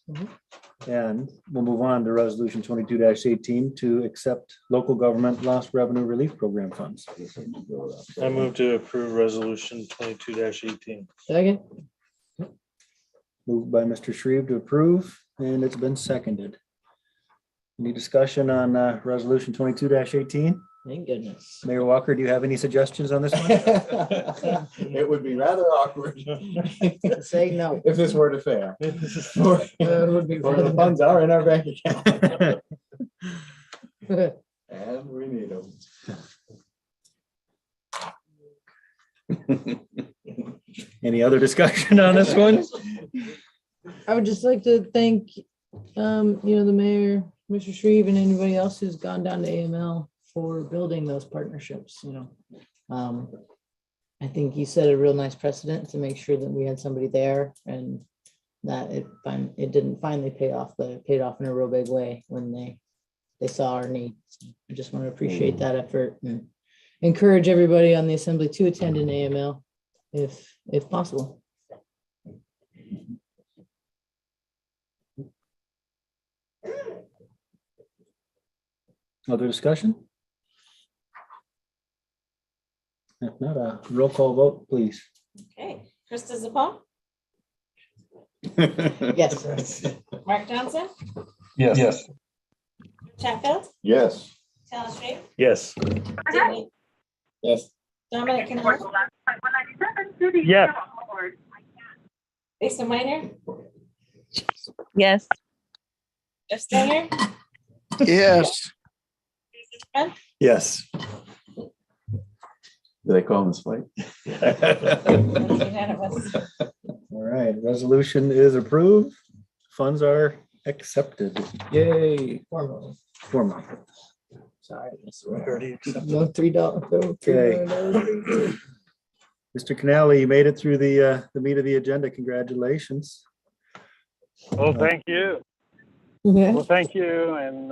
And we'll move on to resolution 22-18 to accept local government lost revenue relief program funds. I move to approve resolution 22-18. Second. Moved by Mr. Shreve to approve, and it's been seconded. Any discussion on resolution 22-18? Thank goodness. Mayor Walker, do you have any suggestions on this one? It would be rather awkward Say no. if this were to fail. Or would be the funds are in our bank account. And we need them. Any other discussion on this one? I would just like to thank, the mayor Mr. Shreve and anybody else who's gone down to AML for building those partnerships, I think you set a real nice precedent to make sure that we had somebody there and that it didn't finally pay off, but it paid off in a real big way when they saw our needs. I just want to appreciate that effort and encourage everybody on the assembly to attend an AML if possible. Other discussion? If not, a roll call vote, please. Okay, Krista Zapal, Yes. Mark Johnson, Yes. Chatfield, Yes. Taylor Swift, Yes. Yes. Dominic Canal, Yes. Lisa Minor, Yes. Jeff Steiner, Yes. Yes. Do they call him this way? that's unanimous. All right, resolution is approved. Funds are accepted. Yay. Formally. Formally. Sorry. Mr. Already Rowe. accepted. No $3. Okay. Mr. Canale, you made it through the meat of the agenda. Congratulations. Well, thank you. Yeah. Well, thank you. And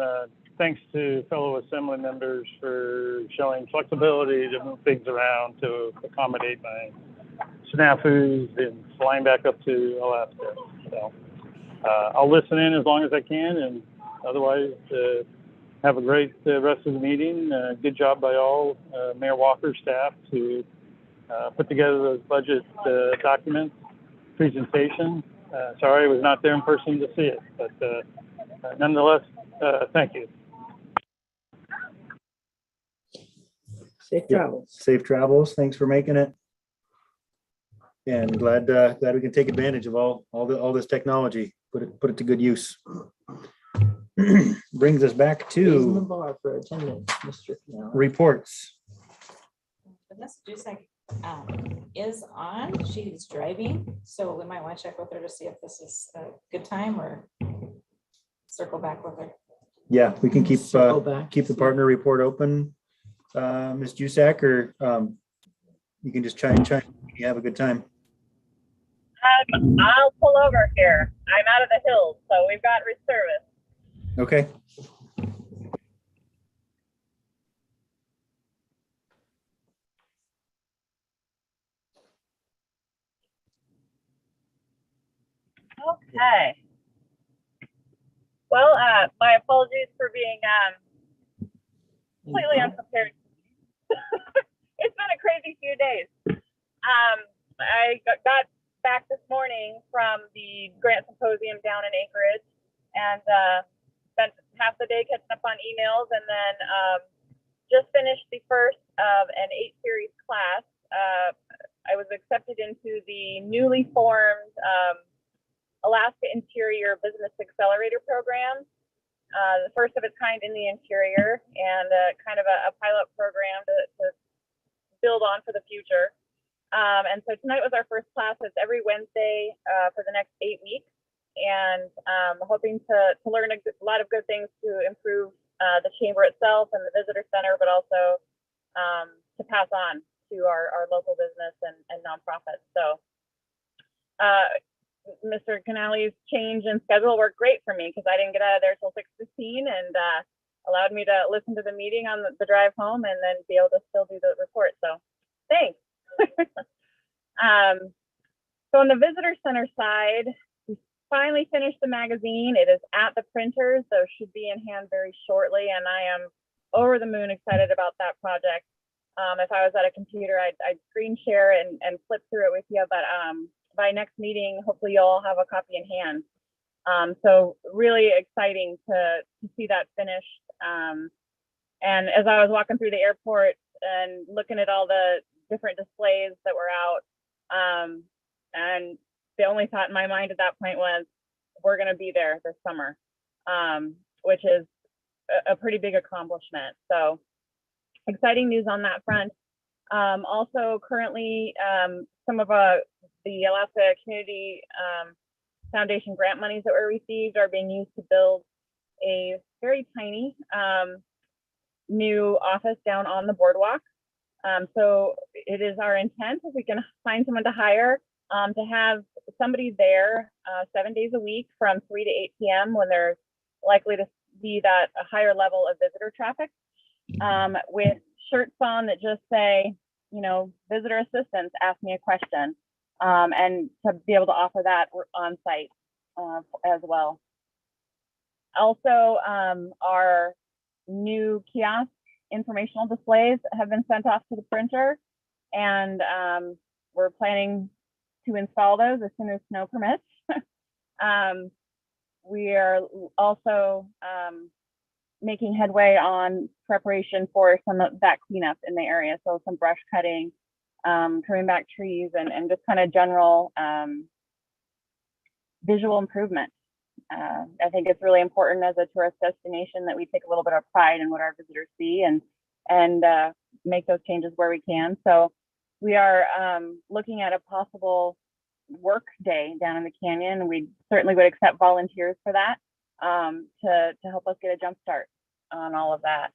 thanks to fellow assembly members for showing flexibility to move things around to accommodate my snafus and flying back up to Alaska. So I'll listen in as long as I can, and otherwise have a great rest of the meeting. Good job by all Mayor Walker's staff to put together those budget documents, presentation. Sorry I was not there in person to see it, but nonetheless, thank you. Safe travels. Safe travels. Thanks for making it. And glad we can take advantage of all this technology. Put it to good use. Brings us back Raising the to bar for attendance, Mr. Canal. reports. Vanessa Dusek is on. She's driving, so we might want to check with her to see if this is a good time or circle back with her. Yeah, we can keep Circle back. keep the partner report open. Ms. Jusak, or you can just chime. You have a good time. I'll pull over here. I'm out of the hills, so we've got service. Okay. Okay. Well, my apologies for being completely unprepared. It's been a crazy few days. I got back this morning from the grant symposium down in Anchorage and spent half the day catching up on emails, and then just finished the first of an 8 series class. I was accepted into the newly formed Alaska Interior Business Accelerator Program, the first of its kind in the interior, and kind of a pilot program to build on for the future. And so tonight was our first class. It's every Wednesday for the next 8 weeks, and hoping to learn a lot of good things to improve the chamber itself and the visitor center, but also to pass on to our local business and nonprofits. So Mr. Canale's change in schedule worked great for me because I didn't get out of there till 6:15, and allowed me to listen to the meeting on the drive home and then be able to still do the report. So thanks. So on the visitor center side, we finally finished the magazine. It is at the printer, so should be in hand very shortly, and I am over the moon excited about that project. If I was at a computer, I'd screen share and flip through it with you, but by next meeting, hopefully you'll all have a copy in hand. So really exciting to see that finished. And as I was walking through the airport and looking at all the different displays that were out, and the only thought in my mind at that point was, we're going to be there this summer, which is a pretty big accomplishment. So exciting news on that front. Also currently, some of the Alaska Community Foundation grant monies that were received are being used to build a very tiny new office down on the boardwalk. So it is our intent, if we can find someone to hire, to have somebody there 7 days a week from 3 to 8 p.m. when there's likely to be that a higher level of visitor traffic, with shirts on that just say, visitor assistance, ask me a question, and to be able to offer that on site as well. Also, our new kiosk informational displays have been sent off to the printer, and we're planning to install those as soon as snow permits. We are also making headway on preparation for some of that cleanup in the area. So some brush cutting, trimming back trees, and just kind of general visual improvement. I think it's really important as a tourist destination that we take a little bit of pride in what our visitors see and make those changes where we can. So we are looking at a possible work day down in the canyon. We certainly would accept volunteers for that, to help us get a jump start on all of that.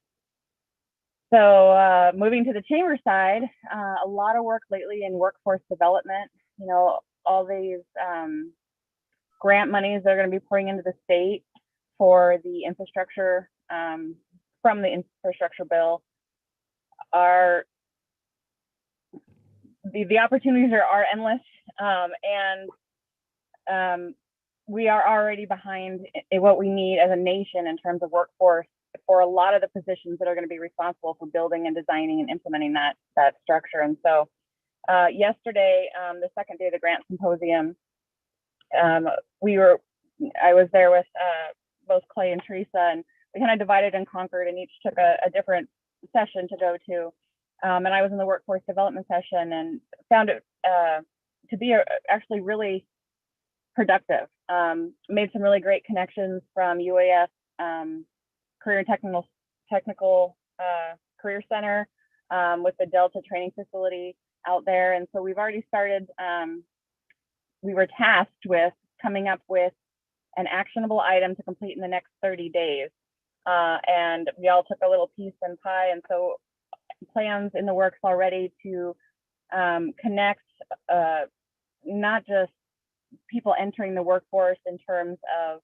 So moving to the chamber side, a lot of work lately in workforce development. All these grant monies that are going to be pouring into the state for the infrastructure, from the infrastructure bill, are the opportunities are endless, and we are already behind in what we need as a nation in terms of workforce for a lot of the positions that are going to be responsible for building and designing and implementing that structure. And so yesterday, the second day of the grant symposium, I was there with both Clay and Teresa, and we kind of divided and conquered, and each took a different session to go to. And I was in the workforce development session and found it to be actually really productive. Made some really great connections from UAS Career and Technical Career Center, with the Delta training facility out there. And so we've already started, we were tasked with coming up with an actionable item to complete in the next 30 days. And we all took a little piece and pie. And so plans in the works already to connect not just people entering the workforce in terms of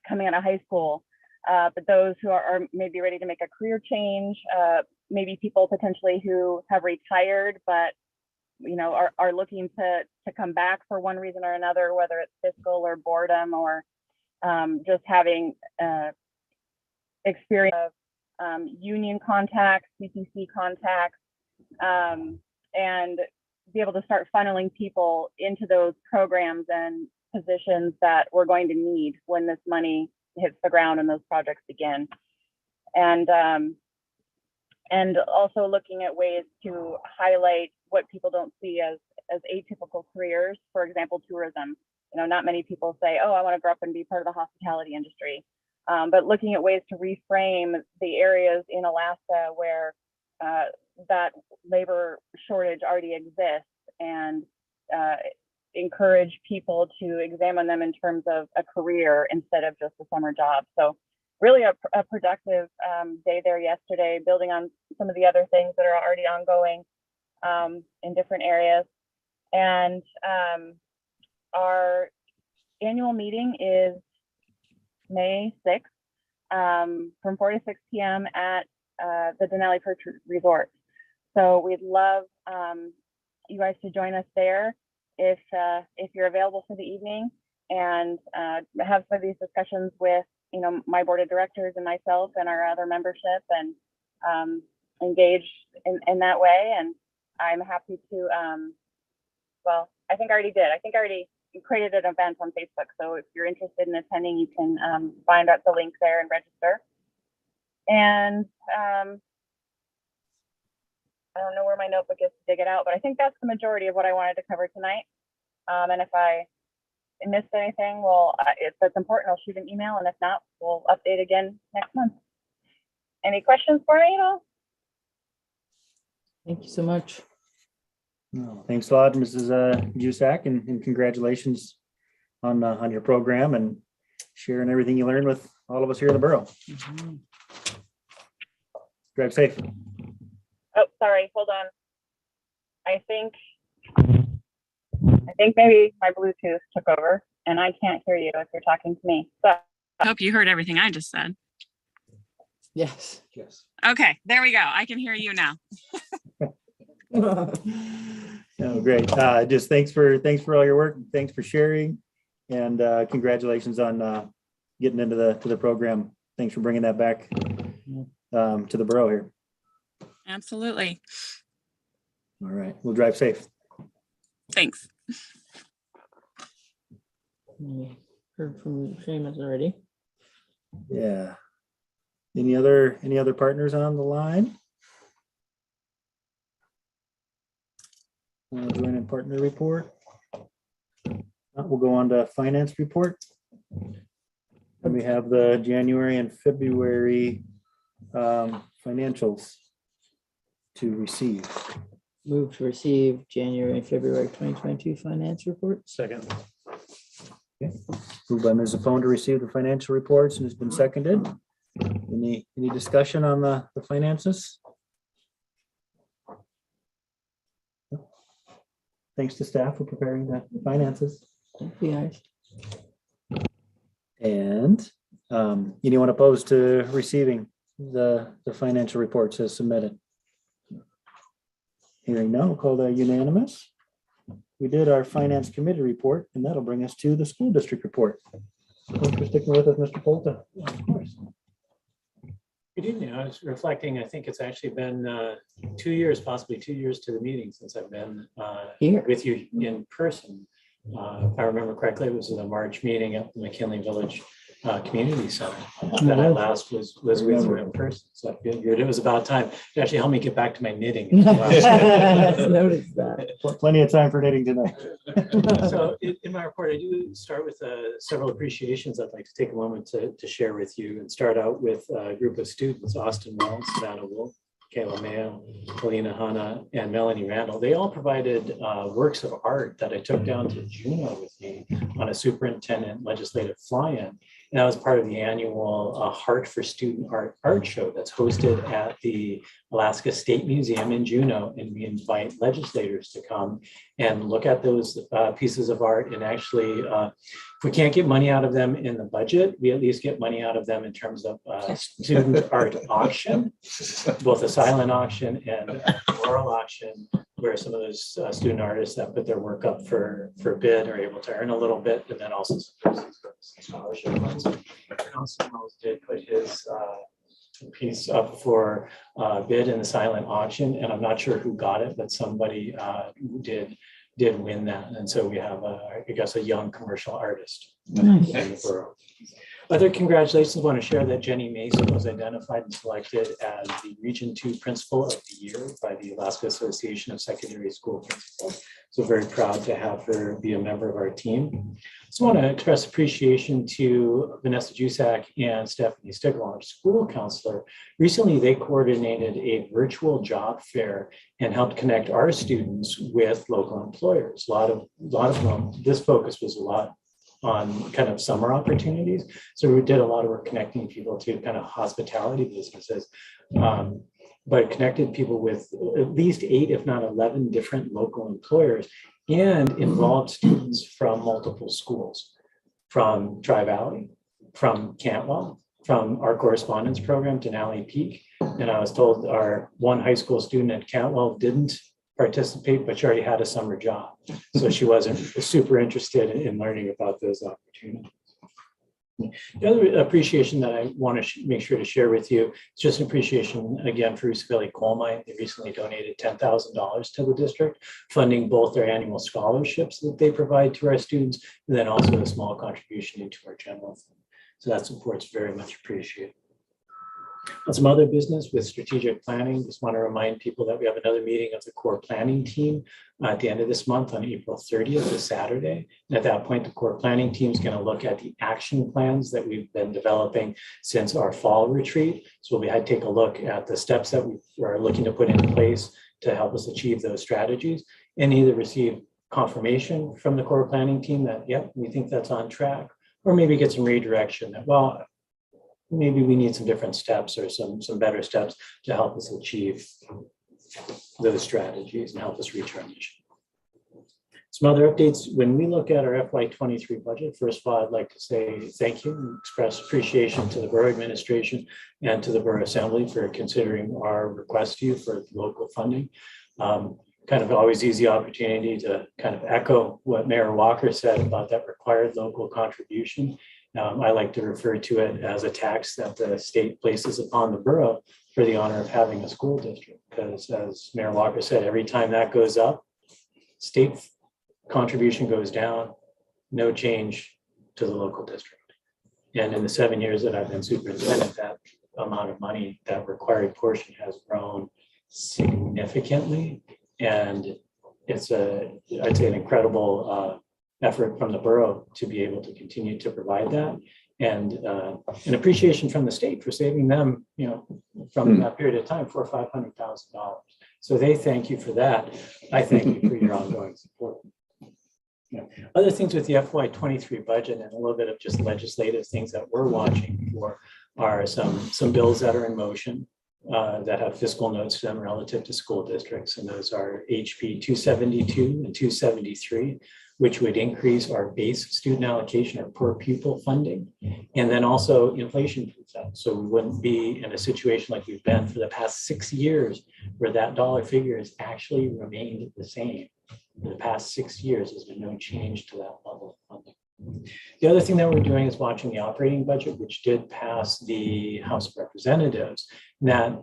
coming out of high school, but those who are maybe ready to make a career change, maybe people potentially who have retired but are looking to come back for one reason or another, whether it's fiscal or boredom or just having experience of union contacts, CCC contacts, and be able to start funneling people into those programs and positions that we're going to need when this money hits the ground and those projects begin. And also looking at ways to highlight what people don't see as atypical careers. For example, tourism. Not many people say, oh, I want to grow up and be part of the hospitality industry. But looking at ways to reframe the areas in Alaska where that labor shortage already exists, and encourage people to examine them in terms of a career instead of just a summer job. So really a productive day there yesterday, building on some of the other things that are already ongoing in different areas. And our annual meeting is May 6th from 4 to 6 p.m. at the Denali Borough Resort. So we'd love you guys to join us there if you're available for the evening, and have some of these discussions with my board of directors and myself and our other membership, and engage in that way. And I'm happy to, well, I think I already did. I think I already created an event on Facebook. So if you're interested in attending, you can find out the link there and register. And I don't know where my notebook is to dig it out, but I think that's the majority of what I wanted to cover tonight. And if I missed anything, well, if that's important, I'll shoot an email. And if not, we'll update again next month. Any questions for me at all? Thank you so much. No, thanks a lot, Mrs. Jusak, and congratulations on your program. And sharing everything you learned with all of us here in the borough. Drive safe. Oh, sorry, hold on. I think maybe my Bluetooth took over and I can't hear you if you're talking to me. So I hope you heard everything I just said. Yes. Yes. Okay, there we go. I can hear you now. Oh, great. Just thanks for all your work. Thanks for sharing, and congratulations on getting into the program. Thanks for bringing that back to the borough here. Absolutely. All right, we'll drive safe. Thanks. We heard from Seamus already. Yeah. Any other partners on the line? Joint and partner report. We'll go on to finance report. And we have the January and February financials to receive. Move to receive January and February 2022 finance report. Second. Okay. Moved by Ms. Zafone to receive the financial reports, and it's been seconded. Any discussion on the finances? Thanks to staff for preparing the finances. Thank you, guys. And anyone opposed to receiving the financial reports as submitted? Hearing none, we'll call that unanimous. We did our finance committee report, and that'll bring us to the school district report. Thanks for sticking with us, Mr. Polta. Of course. Good evening. I was reflecting, I think it's actually been 2 years, possibly 2 years to the meeting since I've been Here. with you in person. If I remember correctly, it was in the March meeting at the McKinley Village Community Center that I last was with you in person. So I figured it was about time. It actually helped me get back to my knitting. I've noticed that. Plenty of time for knitting tonight. So in my report, I do start with several appreciations I'd like to take a moment to share with you, and start out with a group of students: Austin Wells, Savannah Wolf, Kayla Mayo, Helena Hanna, and Melanie Randall. They all provided works of art that I took down to Juneau with me on a superintendent legislative fly-in. And that was part of the annual Heart for Student Art show that's hosted at the Alaska State Museum in Juneau. And we invite legislators to come and look at those pieces of art. And actually, if we can't get money out of them in the budget, we at least get money out of them in terms of student art auction, both a silent auction and oral auction, where some of those student artists that put their work up for bid are able to earn a little bit, and then also some proceeds from scholarship funds. Austin Wells did put his piece up for bid in the silent auction, and I'm not sure who got it, but somebody did win that. And so we have, I guess, a young commercial artist in the borough. Other congratulations, I want to share that Jenny Mason was identified and selected as the Region 2 Principal of the Year by the Alaska Association of Secondary School Principals. So very proud to have her be a member of our team. So I want to express appreciation to Vanessa Jusak and Stephanie Stickle, our school counselor. Recently, they coordinated a virtual job fair and helped connect our students with local employers. A lot of them, this focus was a lot on kind of summer opportunities. So we did a lot of work connecting people to kind of hospitality businesses, but connected people with at least 8, if not 11 different local employers, and involved students from multiple schools, from Tri-Valley, from Cantwell, from our correspondence program, Denali Peak. And I was told our one high school student at Cantwell didn't participate, but she already had a summer job. So she wasn't super interested in learning about those opportunities. The other appreciation that I want to make sure to share with you is just an appreciation again for Roosevelt Coal Mine. They recently donated $10,000 to the district, funding both their annual scholarships that they provide to our students, and then also a small contribution into our general fund. So that support's very much appreciated. On some other business with strategic planning, just want to remind people that we have another meeting of the core planning team at the end of this month on April 30th, this Saturday. And at that point, the core planning team is going to look at the action plans that we've been developing since our fall retreat. So we'll take a look at the steps that we are looking to put in place to help us achieve those strategies, and either receive confirmation from the core planning team that, yep, we think that's on track, or maybe get some redirection that, well, maybe we need some different steps or some better steps to help us achieve those strategies and help us reach our mission. Some other updates, when we look at our FY23 budget, first of all, I'd like to say thank you and express appreciation to the Borough Administration and to the Borough Assembly for considering our request to you for local funding. Kind of always easy opportunity to kind of echo what Mayor Walker said about that required local contribution. I like to refer to it as a tax that the state places upon the borough for the honor of having a school district. Because as Mayor Walker said, every time that goes up, state contribution goes down, no change to the local district. And in the 7 years that I've been superintendent, that amount of money, that required portion has grown significantly. And it's I'd say an incredible effort from the borough to be able to continue to provide that, and an appreciation from the state for saving them, from that period of time, $400,000 or $500,000. So they thank you for that. I thank you for your ongoing support. Other things with the FY23 budget and a little bit of just legislative things that we're watching for are some bills that are in motion that have fiscal notes to them relative to school districts. And those are HP 272 and 273, which would increase our base student allocation or per pupil funding, and then also inflation proof that. So we wouldn't be in a situation like we've been for the past 6 years where that dollar figure has actually remained the same. For the past 6 years, there's been no change to that level of funding. The other thing that we're doing is watching the operating budget, which did pass the House of Representatives. And that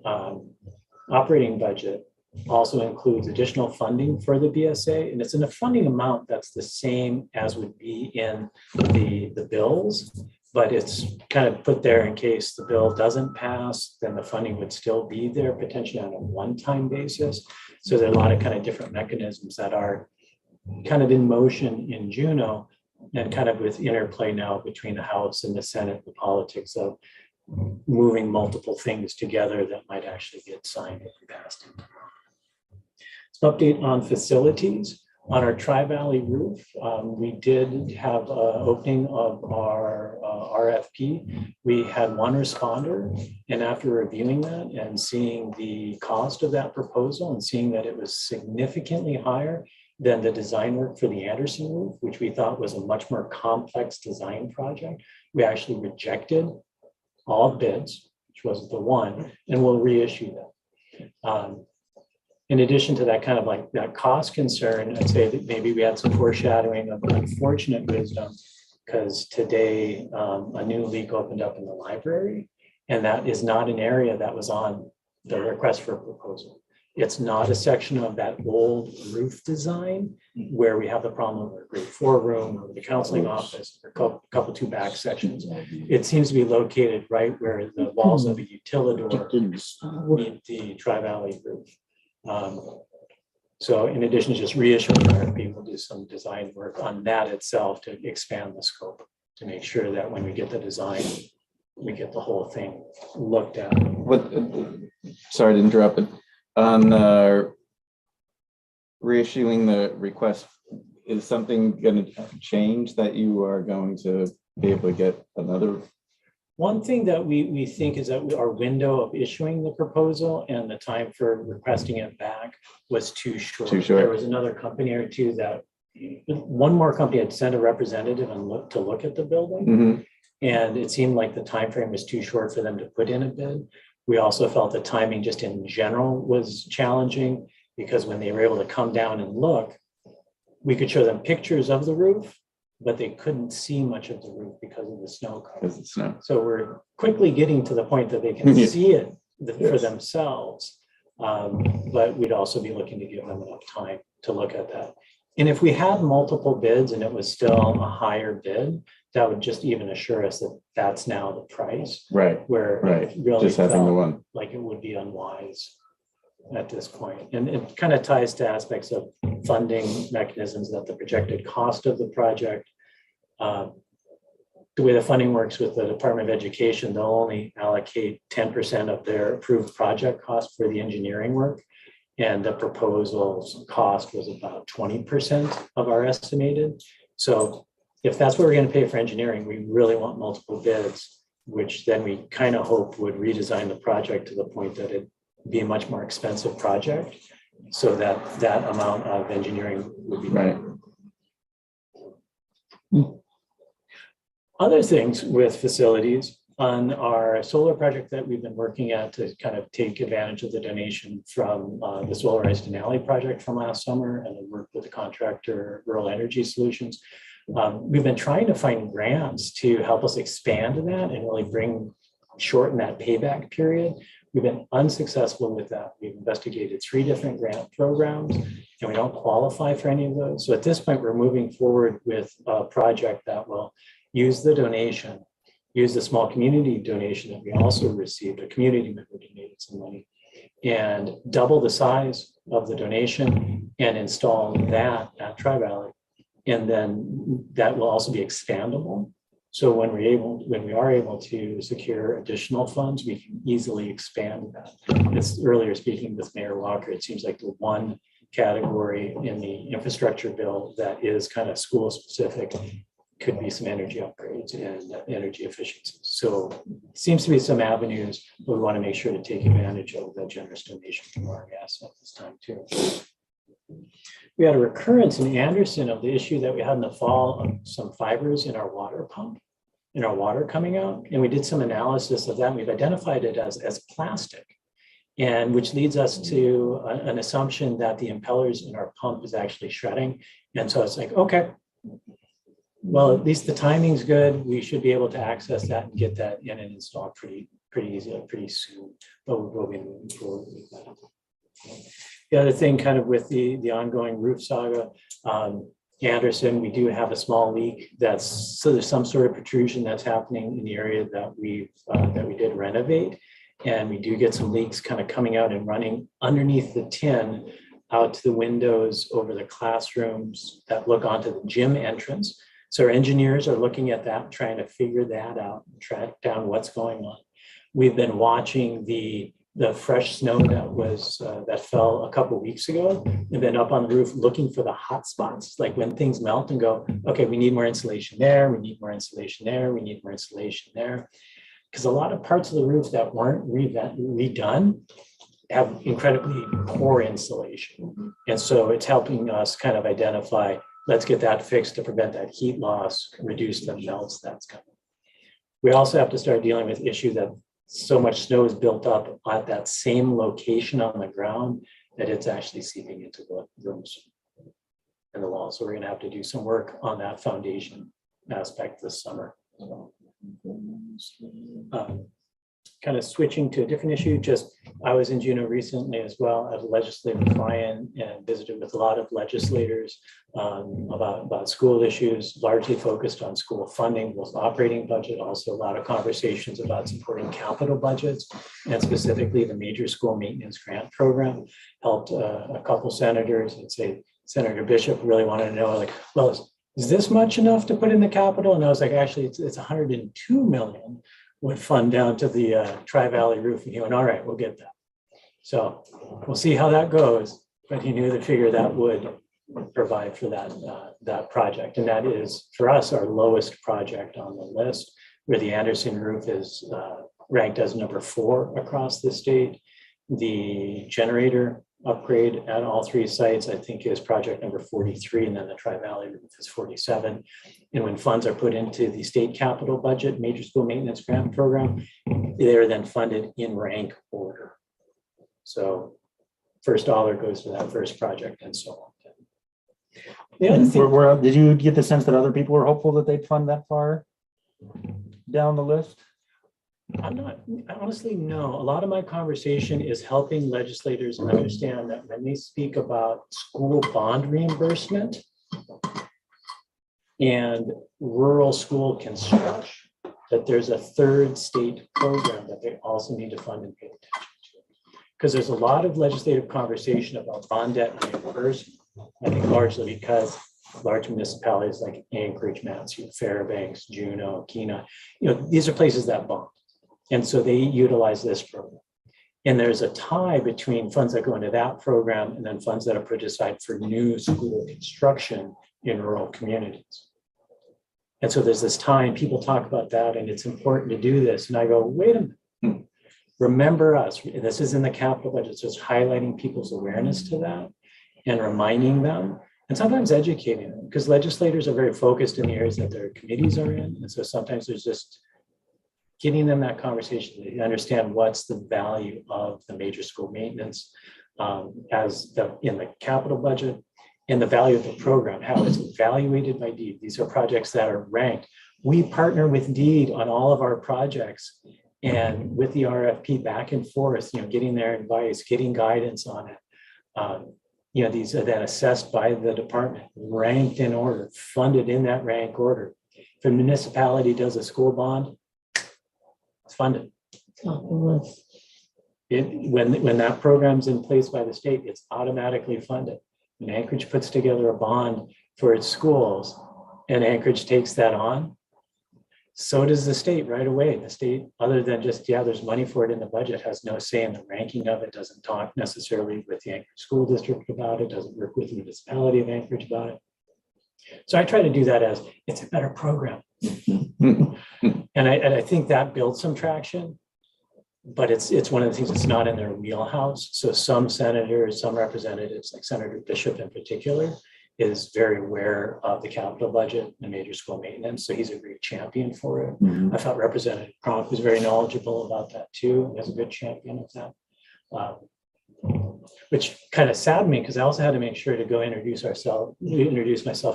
operating budget also includes additional funding for the BSA, and it's in a funding amount that's the same as would be in the bills, but it's kind of put there in case the bill doesn't pass, then the funding would still be there potentially on a one-time basis. So there are a lot of kind of different mechanisms that are kind of in motion in Juneau, and kind of with interplay now between the House and the Senate, the politics of moving multiple things together that might actually get signed if passed. Some update on facilities. On our Tri-Valley roof, we did have an opening of our RFP. We had one responder, and after reviewing that and seeing the cost of that proposal and seeing that it was significantly higher than the design work for the Anderson roof, which we thought was a much more complex design project, we actually rejected all bids, which was the one, and we'll reissue them. In addition to that kind of like that cost concern, I'd say that maybe we had some foreshadowing of unfortunate wisdom, because today a new leak opened up in the library, and that is not an area that was on the request for a proposal. It's not a section of that old roof design where we have the problem of a grade 4 room or the counseling office or a couple two back sections. It seems to be located right where the walls of a utilidor meet the Tri-Valley roof. So in addition to just reissuing the RFP, we'll do some design work on that itself to expand the scope to make sure that when we get the design, we get the whole thing looked at. Sorry to interrupt, but on reissuing the request, is something going to change that you are going to be able to get another? One thing that we think is that our window of issuing the proposal and the time for requesting it back was too short. There was another company or two that, one more company had sent a representative and look at the building. Mm-hmm. And it seemed like the time frame was too short for them to put in a bid. We also felt the timing just in general was challenging, because when they were able to come down and look, we could show them pictures of the roof, but they couldn't see much of the roof because of the snow cover. So we're quickly getting to the point that they can see it for themselves. But we'd also be looking to give them enough time to look at that. And if we had multiple bids and it was still a higher bid, that would just even assure us that that's now the price. Right. Where it really just having the one, like it would be unwise at this point. And it kind of ties to aspects of funding mechanisms, that the projected cost of the project, the way the funding works with the Department of Education, they'll only allocate 10% of their approved project cost for the engineering work. And the proposal's cost was about 20% of our estimated. So if that's what we're going to pay for engineering, we really want multiple bids, which then we kind of hope would redesign the project to the point that it'd be a much more expensive project, so that that amount of engineering would be Right. Other things with facilities on our solar project that we've been working at to kind of take advantage of the donation from the solarized Denali project from last summer, and then work with the contractor Rural Energy Solutions. We've been trying to find grants to help us expand that and really shorten that payback period. We've been unsuccessful with that. We've investigated 3 different grant programs and we don't qualify for any of those. So at this point, we're moving forward with a project that will use the donation, use the small community donation that we also received, a community member donated some money, and double the size of the donation and install that at Tri-Valley. And then that will also be expandable. So when we are able to secure additional funds, we can easily expand that. As earlier speaking with Mayor Walker, it seems like the one category in the infrastructure bill that is kind of school specific could be some energy upgrades and energy efficiency. So it seems to be some avenues, but we want to make sure to take advantage of the generous donation from our gas at this time too. We had a recurrence in Anderson of the issue that we had in the fall of some fibers in our water pump, in our water coming out. And we did some analysis of that. And we've identified it as plastic, and which leads us to an assumption that the impellers in our pump is actually shredding. And so it's like, okay, well, at least the timing's good. We should be able to access that and get that in and installed pretty easily, pretty soon. But we'll be moving forward with that. The other thing kind of with the ongoing roof saga, Anderson, we do have a small leak so there's some sort of protrusion that's happening in the area that we did renovate. And we do get some leaks kind of coming out and running underneath the tin out to the windows over the classrooms that look onto the gym entrance. So our engineers are looking at that, trying to figure that out, and track down what's going on. We've been watching the fresh snow that fell a couple of weeks ago, and then up on the roof looking for the hot spots, like when things melt and go, okay, we need more insulation there, we need more insulation there, we need more insulation there. Because a lot of parts of the roof that weren't redone have incredibly poor insulation. And so it's helping us kind of identify, let's get that fixed to prevent that heat loss, reduce the melts that's coming. We also have to start dealing with the issue that so much snow is built up at that same location on the ground that it's actually seeping into the rooms and the walls. So we're going to have to do some work on that foundation aspect this summer. Kind of switching to a different issue, I was in Juneau recently as well as a legislative client and visited with a lot of legislators about school issues, largely focused on school funding, both operating budget, also a lot of conversations about supporting capital budgets, and specifically the major school maintenance grant program. Helped a couple senators, and say Senator Bishop really wanted to know, like, well, is this much enough to put in the capital? And I was like, actually, it's 102 million would fund down to the Tri-Valley roof. And he went, all right, we'll get that. So we'll see how that goes. But he knew the figure that would provide for that project. And that is, for us, our lowest project on the list, where the Anderson roof is ranked as number 4 across the state. The generator upgrade at all 3 sites, I think, is project number 43, and then the Tri-Valley roof is 47. And when funds are put into the state capital budget, major school maintenance grant program, they are then funded in rank order. So first dollar goes to that first project and so on. The other thing, did you get the sense that other people were hopeful that they'd fund that far down the list? Honestly, no. A lot of my conversation is helping legislators understand that when they speak about school bond reimbursement and rural school construction, that there's a third state program that they also need to fund and pay attention to. Because there's a lot of legislative conversation about bond debt reimbursement, I think largely because large municipalities like Anchorage, Mansfield, Fairbanks, Juneau, Kenai, these are places that bond. And so they utilize this program. And there's a tie between funds that go into that program and then funds that are put aside for new school construction in rural communities. And so there's this time, people talk about that, and it's important to do this. And I go, wait a minute, remember us. This is in the capital budget, so it's highlighting people's awareness to that and reminding them, and sometimes educating them, because legislators are very focused in the areas that their committees are in. And so sometimes there's just giving them that conversation, they understand what's the value of the major school maintenance in the capital budget, and the value of the program, how it's evaluated by DEED. These are projects that are ranked. We partner with DEED on all of our projects, and with the RFP back and forth, getting their advice, getting guidance on it. These are then assessed by the department, ranked in order, funded in that rank order. If a municipality does a school bond, it's funded. When that program's in place by the state, it's automatically funded. When Anchorage puts together a bond for its schools and Anchorage takes that on, so does the state right away. The state, other than just, there's money for it in the budget, has no say in the ranking of it, doesn't talk necessarily with the Anchorage School District about it, doesn't work with the municipality of Anchorage about it. So I try to do that as, it's a better program. And I think that builds some traction, but it's one of the things that's not in their wheelhouse. So some senators, some representatives, like Senator Bishop in particular, is very aware of the capital budget and major school maintenance. So he's a great champion for it. I thought Representative Cronk was very knowledgeable about that too. He has a good champion of that. Which kind of saddened me because I also had to make sure to go introduce myself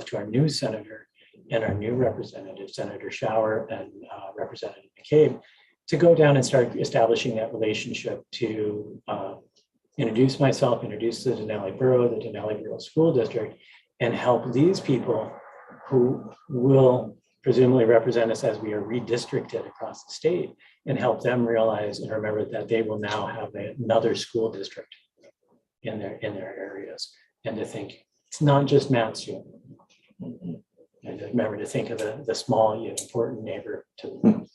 to our new senator and our new representative, Senator Shower and Representative McCabe, to go down and start establishing that relationship to introduce myself, introduce the Denali Borough, the Denali Borough School District, and help these people who will presumably represent us as we are redistricted across the state, and help them realize and remember that they will now have another school district in their areas, and to think it's not just Matsu. And to remember to think of the small yet important neighbor to them.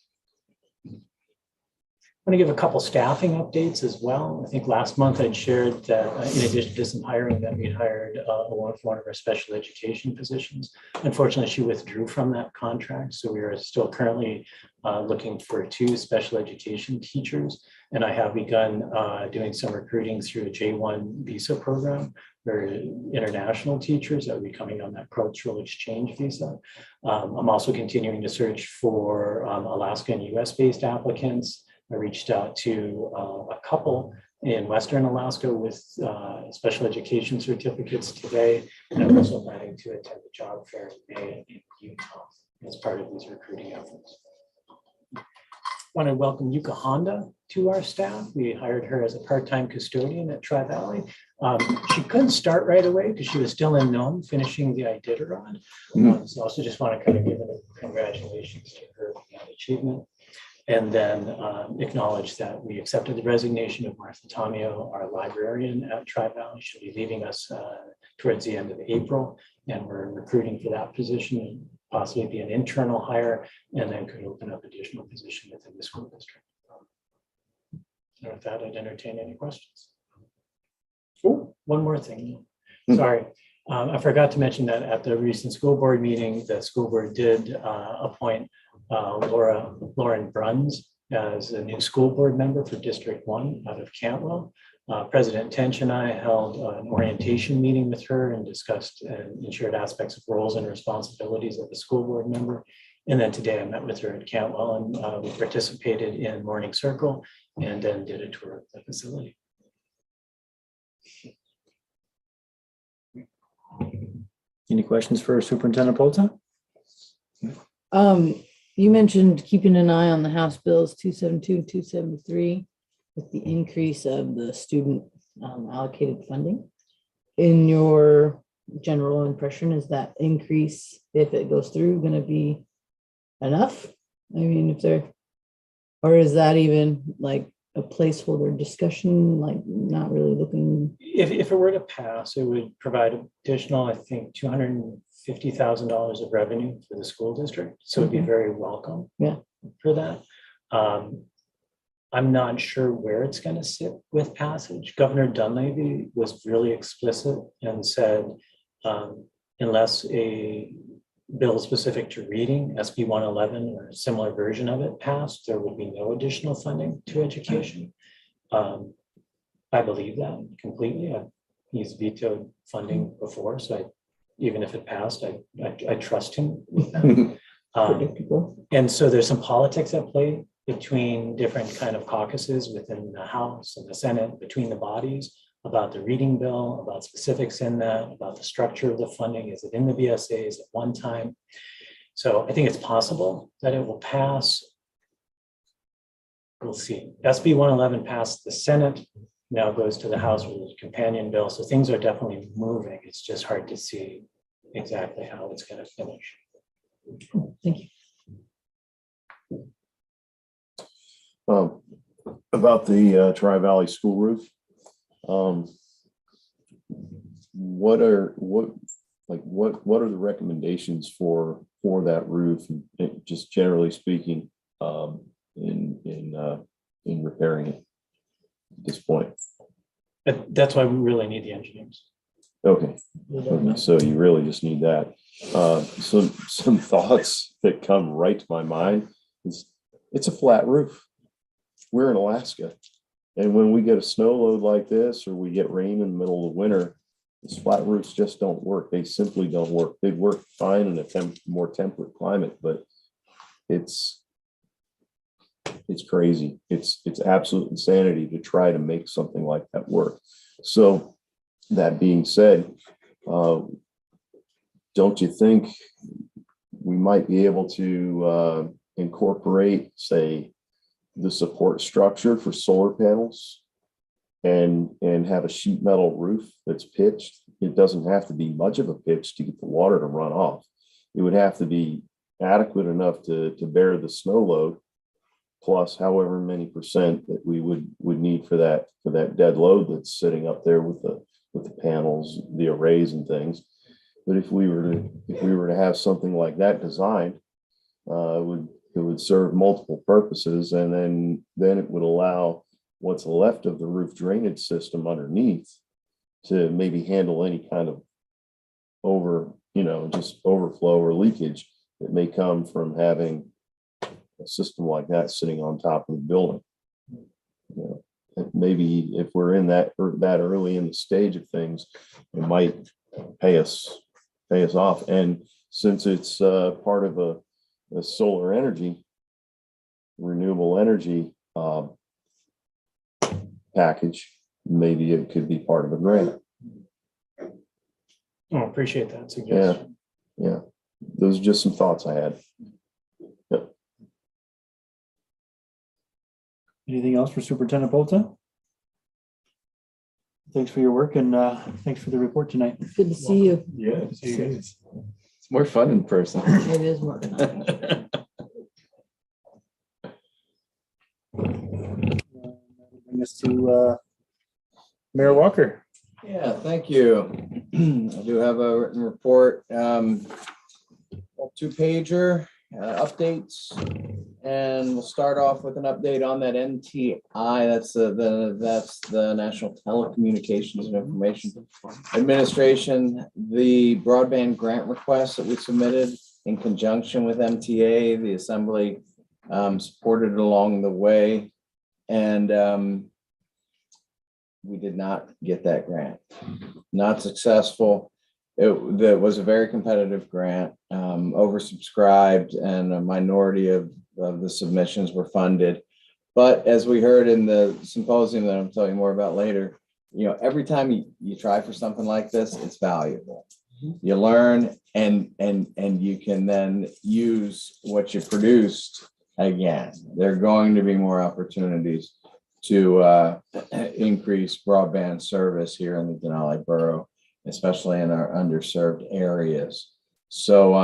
I'm going to give a couple staffing updates as well. I think last month I'd shared that in addition to some hiring, that we hired a woman for one of our special education positions. Unfortunately, she withdrew from that contract. So we are still currently looking for 2 special education teachers. And I have begun doing some recruiting through a J1 visa program for international teachers that will be coming on that cultural exchange visa. I'm also continuing to search for Alaska and US based applicants. I reached out to a couple in Western Alaska with special education certificates today. And I'm also planning to attend the job fair in May in Utah as part of these recruiting efforts. I want to welcome Yuka Honda to our staff. We hired her as a part-time custodian at Tri-Valley. She couldn't start right away because she was still in Nome finishing the Iditarod. So I also just want to kind of give a congratulations to her for that achievement. And then acknowledge that we accepted the resignation of Martha Tomio, our librarian at Tri-Valley. She'll be leaving us towards the end of April, and we're recruiting for that position, and possibly be an internal hire, and then could open up additional position within the school district. And with that, I'd entertain any questions. Oh, one more thing. Sorry. I forgot to mention that at the recent school board meeting, the school board did appoint Lauren Bruns as a new school board member for District 1 out of Cantwell. President Tench and I held an orientation meeting with her and discussed and shared aspects of roles and responsibilities of the school board member. And then today I met with her at Cantwell, and we participated in Morning Circle and then did a tour of the facility. Any questions for Superintendent Polta? You mentioned keeping an eye on the House bills 272 and 273 with the increase of the student allocated funding. In your general impression, is that increase, if it goes through, going to be enough? I mean, or is that even like a placeholder discussion, like not really looking? If it were to pass, it would provide additional, I think, $250,000 of revenue for the school district. So it'd be very welcome for that. I'm not sure where it's going to sit with passage. Governor Dunleavy was really explicit and said, unless a bill specific to reading, SB 111 or a similar version of it passed, there would be no additional funding to education. I believe that completely. He's vetoed funding before, so even if it passed, I trust him with that. And so there's some politics at play between different kind of caucuses within the House and the Senate, between the bodies, about the reading bill, about specifics in that, about the structure of the funding. Is it in the BSA? Is it one time? So I think it's possible that it will pass. We'll see. SB 111 passed the Senate, now goes to the House with a companion bill. So things are definitely moving. It's just hard to see exactly how it's going to finish. Thank you. About the Tri-Valley School roof. What are the recommendations for that roof, just generally speaking, in repairing it at this point? That's why we really need the engineers. Okay, so you really just need that. Some thoughts that come right to my mind is it's a flat roof. We're in Alaska. And when we get a snow load like this, or we get rain in the middle of the winter, these flat roofs just don't work. They simply don't work. They'd work fine in a more temperate climate, but it's crazy. It's absolute insanity to try to make something like that work. So that being said, don't you think we might be able to incorporate, say, the support structure for solar panels and have a sheet metal roof that's pitched? It doesn't have to be much of a pitch to get the water to run off. It would have to be adequate enough to bear the snow load, plus however many percent that we would need for that dead load that's sitting up there with the panels, the arrays and things. But if we were to have something like that designed, it would serve multiple purposes, and then it would allow what's left of the roof drainage system underneath to maybe handle any kind of just overflow or leakage that may come from having a system like that sitting on top of the building. Maybe if we're in that early in the stage of things, it might pay us off. And since it's part of a solar energy, renewable energy package, maybe it could be part of a grant. Oh, appreciate that suggestion. Yeah. Those are just some thoughts I had. Yep. Anything else for Superintendent Polta? Thanks for your work, and thanks for the report tonight. Good to see you. Yeah, see you guys. It's more fun in person. It is more fun. Bring us to Mayor Walker. Yeah, thank you. I do have a written report, 2-pager updates, and we'll start off with an update on that NTI. That's the National Telecommunications and Information Administration. The broadband grant request that we submitted in conjunction with MTA, the Assembly supported it along the way, and we did not get that grant. Not successful. That was a very competitive grant, oversubscribed, and a minority of the submissions were funded. But as we heard in the symposium that I'll tell you more about later, every time you try for something like this, it's valuable. You learn, and you can then use what you produced again. There are going to be more opportunities to increase broadband service here in the Denali Borough, especially in our underserved areas. So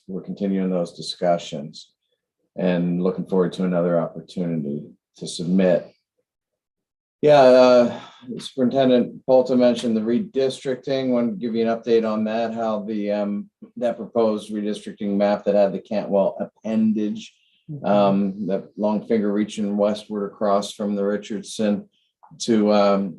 we're continuing those discussions and looking forward to another opportunity to submit. Yeah, Superintendent Polta mentioned the redistricting. Want to give you an update on that, how the that proposed redistricting map that had the Cantwell appendage, that long finger reaching westward across from the Richardson to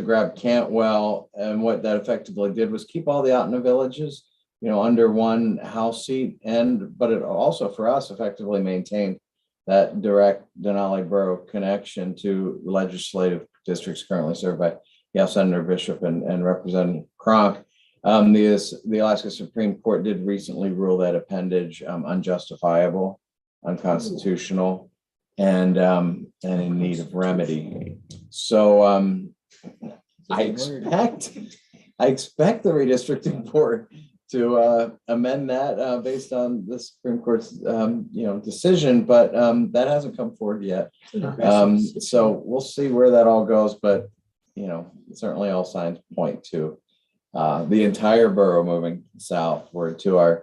grab Cantwell, and what that effectively did was keep all the out in the villages under one House seat, but it also for us effectively maintained that direct Denali Borough connection to legislative districts currently served by Senator Bishop and Representative Cronk. The Alaska Supreme Court did recently rule that appendage unjustifiable, unconstitutional, and in need of remedy. So I expect the redistricting board to amend that based on the Supreme Court's decision, but that hasn't come forward yet. So we'll see where that all goes, but certainly all signs point to the entire borough moving southward to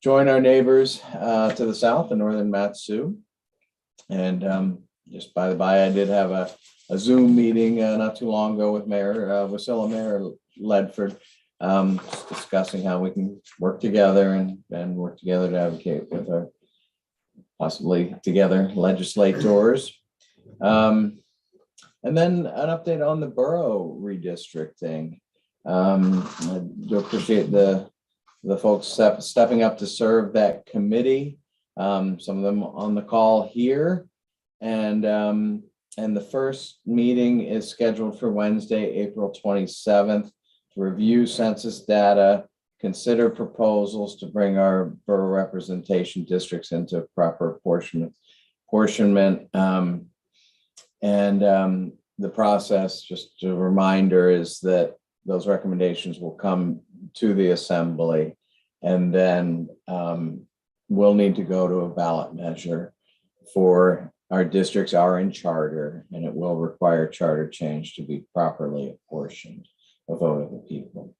join our neighbors to the south in northern Matsu. And just by the by, I did have a Zoom meeting not too long ago with Mayor Ledford, discussing how we can work together and work together to advocate with our possibly together legislators. And then an update on the borough redistricting. I do appreciate the folks stepping up to serve that committee. Some of them on the call here, and the first meeting is scheduled for Wednesday, April 27th, to review census data, consider proposals to bring our borough representation districts into proper apportionment. The process, just a reminder, is that those recommendations will come to the assembly, and then we'll need to go to a ballot measure for our districts are in charter, and it will require charter change to be properly apportioned, a vote of the people.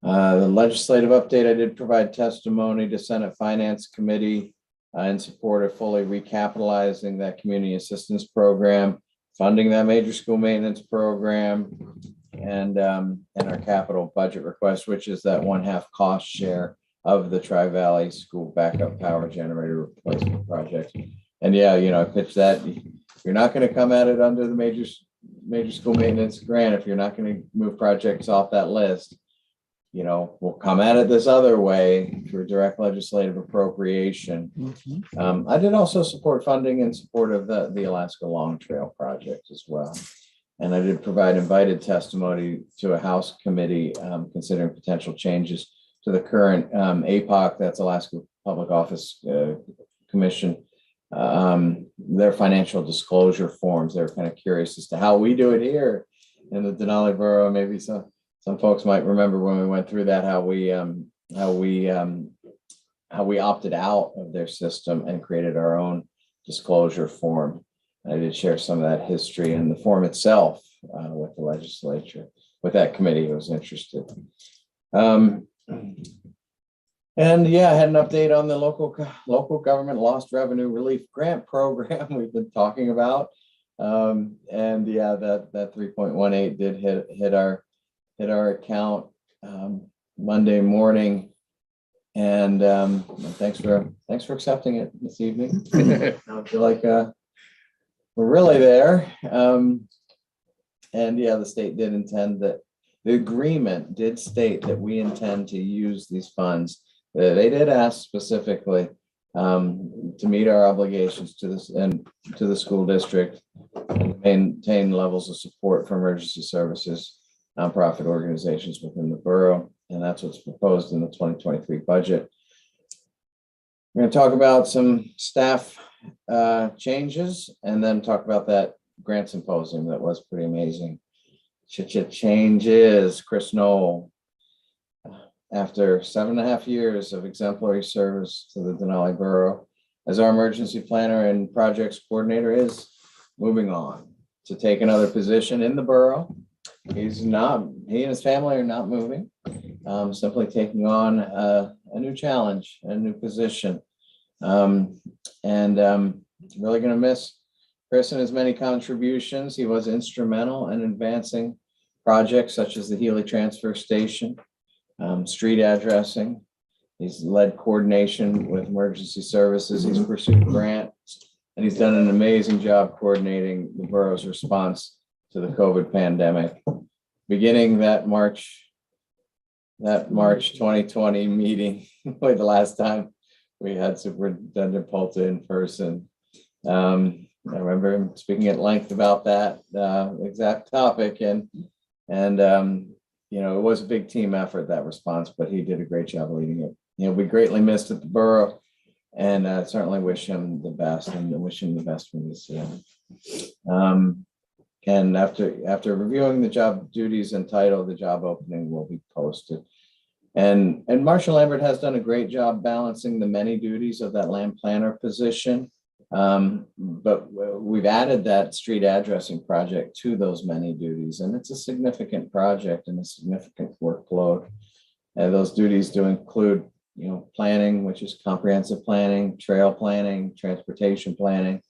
The legislative update, I did provide testimony to Senate Finance Committee in support of fully recapitalizing that community assistance program, funding that major school maintenance program, and our capital budget request, which is that 1/2 cost share of the Tri-Valley School backup power generator replacement project. And I pitched that. You're not going to come at it under the major school maintenance grant if you're not going to move projects off that list. We'll come at it this other way through direct legislative appropriation. I did also support funding in support of the Alaska Long Trail project as well. And I did provide invited testimony to a House committee considering potential changes to the current APOC, that's Alaska Public Office Commission, their financial disclosure forms. They're kind of curious as to how we do it here in the Denali Borough. Maybe some folks might remember when we went through that, how we opted out of their system and created our own disclosure form. I did share some of that history and the form itself with the legislature, with that committee who was interested. And I had an update on the local government lost revenue relief grant program we've been talking about. That 3.18 did hit our account Monday morning. And thanks for accepting it this evening. I feel like we're really there. The state did intend that. The agreement did state that we intend to use these funds. They did ask specifically to meet our obligations to this and to the school district and maintain levels of support for emergency services, nonprofit organizations within the borough. And that's what's proposed in the 2023 budget. We're going to talk about some staff changes and then talk about that grant symposium that was pretty amazing. Changes, Chris Knoll, after 7.5 years of exemplary service to the Denali Borough as our emergency planner and projects coordinator, is moving on to take another position in the borough. He and his family are not moving, simply taking on a new challenge, a new position. Really going to miss Chris and his many contributions. He was instrumental in advancing projects such as the Healy Transfer Station, street addressing. He's led coordination with emergency services. He's pursued grants, and he's done an amazing job coordinating the borough's response to the COVID pandemic. Beginning that March that March 2020 meeting, like the last time we had Superintendent Polta in person. I remember him speaking at length about that exact topic, and you know, it was a big team effort, that response, but he did a great job leading it. You know, we greatly missed at the borough, and certainly wish him the best, and wish him the best for this year. And after reviewing the job duties and title, the job opening will be posted. And Marshall Lambert has done a great job balancing the many duties of that land planner position. But we've added that street addressing project to those many duties, and it's a significant project and a significant workload. And those duties do include, you know, planning, which is comprehensive planning, trail planning, transportation planning,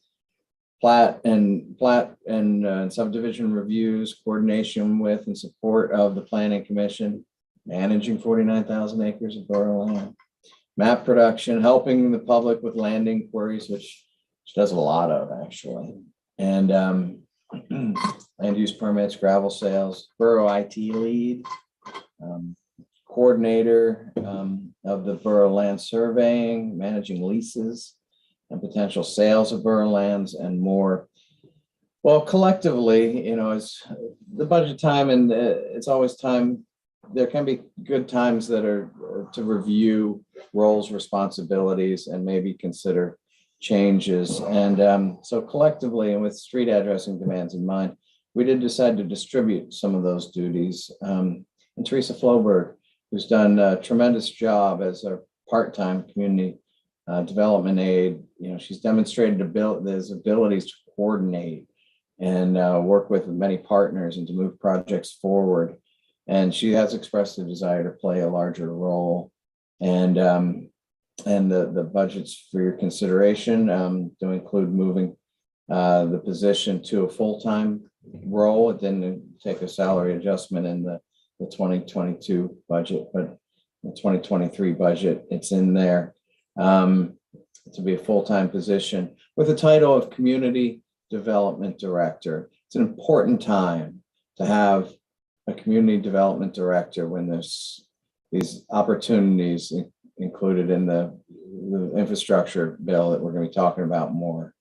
plat and subdivision reviews, coordination with and support of the Planning Commission, managing 49,000 acres of borough land, map production, helping the public with land inquiries, which does a lot of actually, and land use permits, gravel sales, borough IT lead, coordinator of the borough land surveying, managing leases and potential sales of borough lands, and more. Well, collectively, you know, it's the budget time, and it's always time. There can be good times that are to review roles, responsibilities, and maybe consider changes. And so collectively, and with street addressing demands in mind, we did decide to distribute some of those duties. And Teresa Floberg, who's done a tremendous job as a part-time community development aide, you know, she's demonstrated his abilities to coordinate and work with many partners and to move projects forward. And she has expressed a desire to play a larger role. And the budgets for your consideration do include moving the position to a full-time role. It didn't take a salary adjustment in the 2022 budget, but the 2023 budget, it's in there to be a full-time position with the title of Community Development Director. It's an important time to have a community development director when there's these opportunities included in the infrastructure bill that we're going to be talking about more.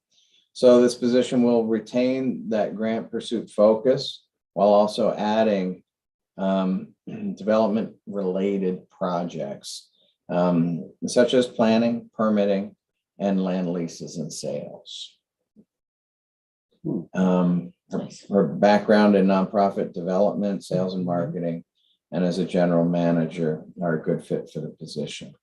So this position will retain that grant pursuit focus while also adding development related projects such as planning, permitting, and land leases and sales. Her background in nonprofit development, sales and marketing, and as a general manager are a good fit for the position.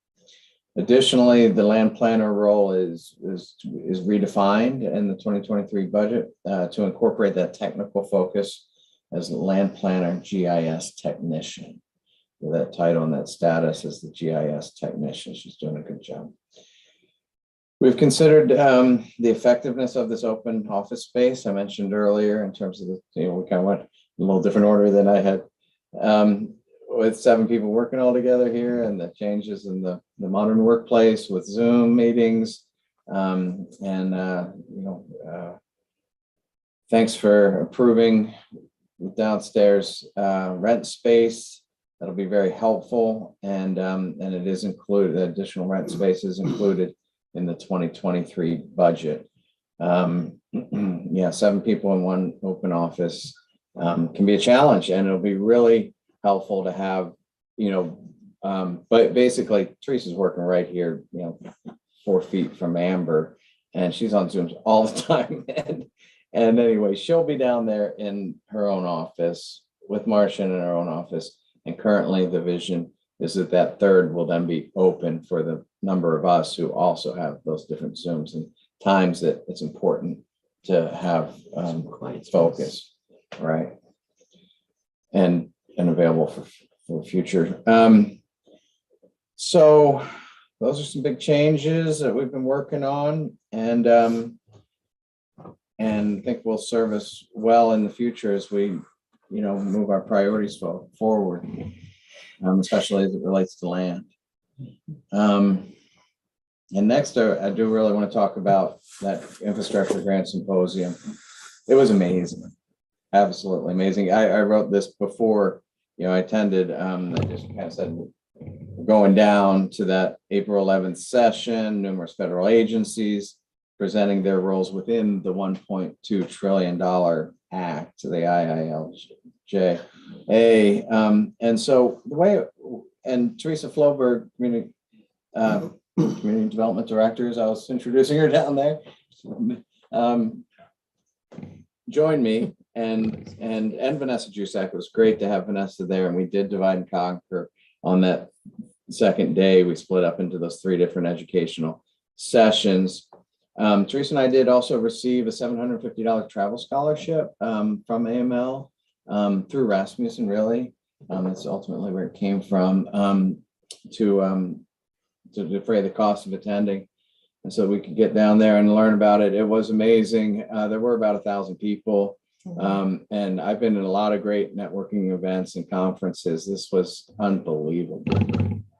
Additionally, the land planner role is redefined in the 2023 budget to incorporate that technical focus as the land planner GIS technician. That title and that status as the GIS technician. She's doing a good job. We've considered the effectiveness of this open office space I mentioned earlier in terms of the, you know, we kind of went a little different order than I had, with 7 people working all together here, and the changes in the modern workplace with Zoom meetings. Thanks for approving downstairs rent space. That'll be very helpful, and it is included. Additional rent space is included in the 2023 budget. Yeah, 7 people in one open office can be a challenge, and it'll be really helpful to have, you know, but basically Teresa's working right here, you know, 4 feet from Amber, and she's on Zooms all the time. And anyway, she'll be down there in her own office with Marcia in her own office. And currently the vision is that that third will then be open for the number of us who also have those different Zooms and times that it's important to have focus, right? And available for future. So those are some big changes that we've been working on, and I think will serve us well in the future as we, you know, move our priorities forward, especially as it relates to land. And next, I do really want to talk about that infrastructure grant symposium. It was amazing, absolutely amazing. I wrote this before I attended, I just kind of said, we're going down to that April 11th session, numerous federal agencies presenting their roles within the $1.2 trillion act, the IILJ. And so the way, and Teresa Floberg, community development director, as I was introducing her down there, joined me, and Vanessa Jusak. It was great to have Vanessa there, and we did divide and conquer on that second day. We split up into those 3 different educational sessions. Teresa and I did also receive a $750 travel scholarship from AML through Rasmussen, really. That's ultimately where it came from, to defray the cost of attending. And so we could get down there and learn about it. It was amazing. There were about 1,000 people. And I've been in a lot of great networking events and conferences. This was unbelievable.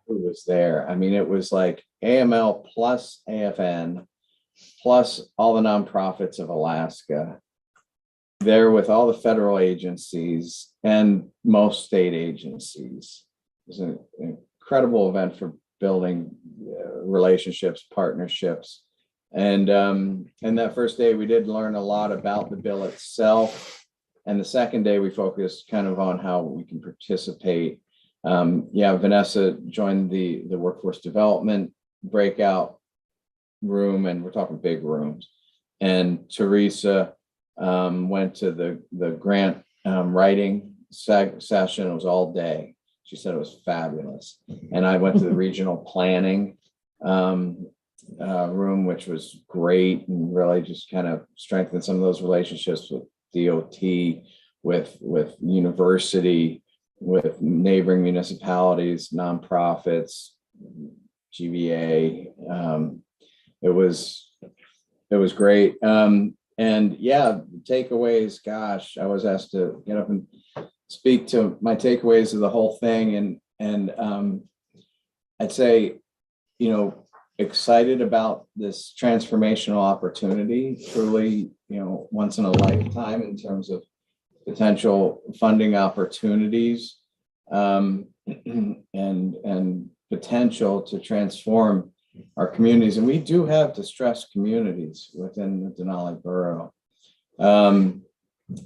Who was there? I mean, it was like AML plus AFN plus all the nonprofits of Alaska, there with all the federal agencies and most state agencies. It was an incredible event for building relationships, partnerships. And that first day, we did learn a lot about the bill itself. And the second day, we focused kind of on how we can participate. Vanessa joined the workforce development breakout room, and we're talking big rooms. And Teresa went to the grant writing session. It was all day. She said it was fabulous. And I went to the regional planning room, which was great, and really just kind of strengthened some of those relationships with DOT, with university, with neighboring municipalities, nonprofits, GVA. It was great. And yeah, takeaways, gosh, I was asked to get up and speak to my takeaways of the whole thing. And I'd say, excited about this transformational opportunity, truly, once in a lifetime in terms of potential funding opportunities, and potential to transform our communities. And we do have distressed communities within the Denali Borough,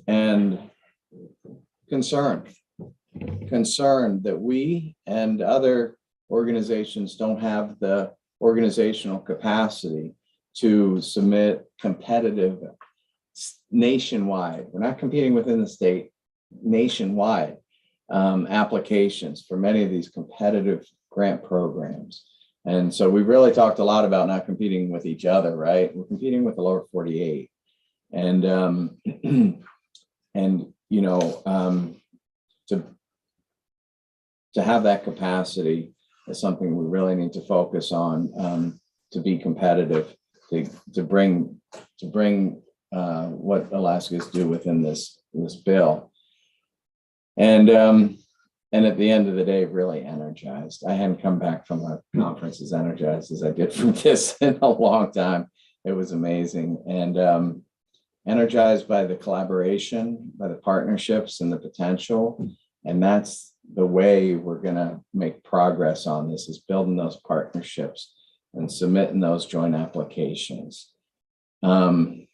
and concerned that we and other organizations don't have the organizational capacity to submit competitive nationwide. We're not competing within the state, nationwide applications for many of these competitive grant programs. And so we really talked a lot about not competing with each other, right? We're competing with the lower 48. And, to have that capacity is something we really need to focus on, to be competitive, to bring what Alaskans do within this bill. And at the end of the day, really energized. I hadn't come back from a conference as energized as I did from this in a long time. It was amazing. And energized by the collaboration, by the partnerships and the potential. And that's the way we're going to make progress on this, is building those partnerships and submitting those joint applications. So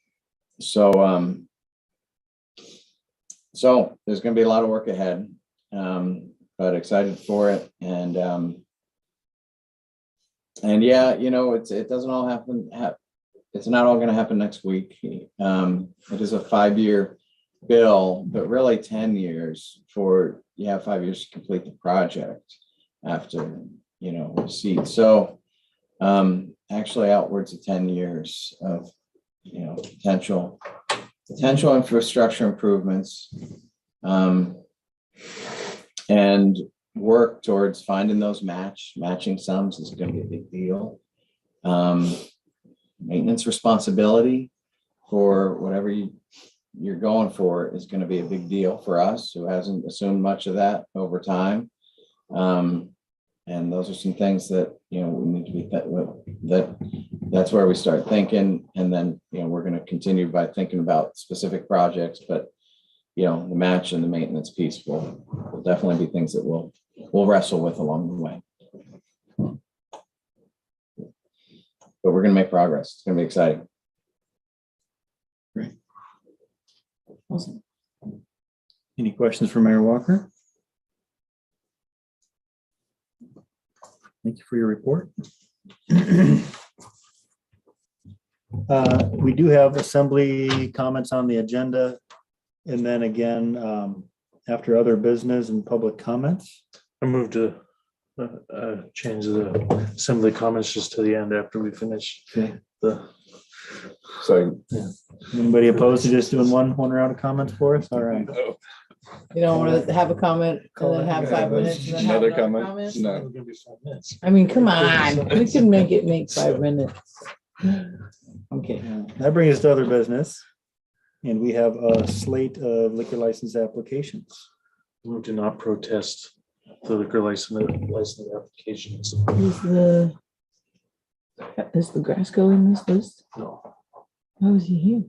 there's going to be a lot of work ahead, but excited for it. And yeah, it doesn't all happen. It's not all going to happen next week. It is a 5-year bill, but really 10 years for, 5 years to complete the project after, receipt. So actually outwards of 10 years of, potential infrastructure improvements, and work towards finding those matching sums is going to be a big deal. Maintenance responsibility for whatever you're going for is going to be a big deal for us, who hasn't assumed much of that over time. And those are some things that, we need to be, that's where we start thinking. And then, we're going to continue by thinking about specific projects, but, the match and the maintenance piece will definitely be things that we'll wrestle with along the way. But we're going to make progress. It's going to be exciting. Great. Awesome. Any questions for Mayor Walker? Thank you for your report. We do have assembly comments on the agenda. And then again, after other business and public comments. I moved to change the assembly comments just to the end after we finish the. So Anybody opposed to just doing one round of comments for us? All right. You don't want to have a comment and then have 5 minutes. And then have Another another comment? No. I mean, come on, we can make 5 minutes. Okay, that brings us to other business. And we have a slate of liquor license applications. Move to not protest the liquor license applications. Does the grass go in this list? No. How is he here?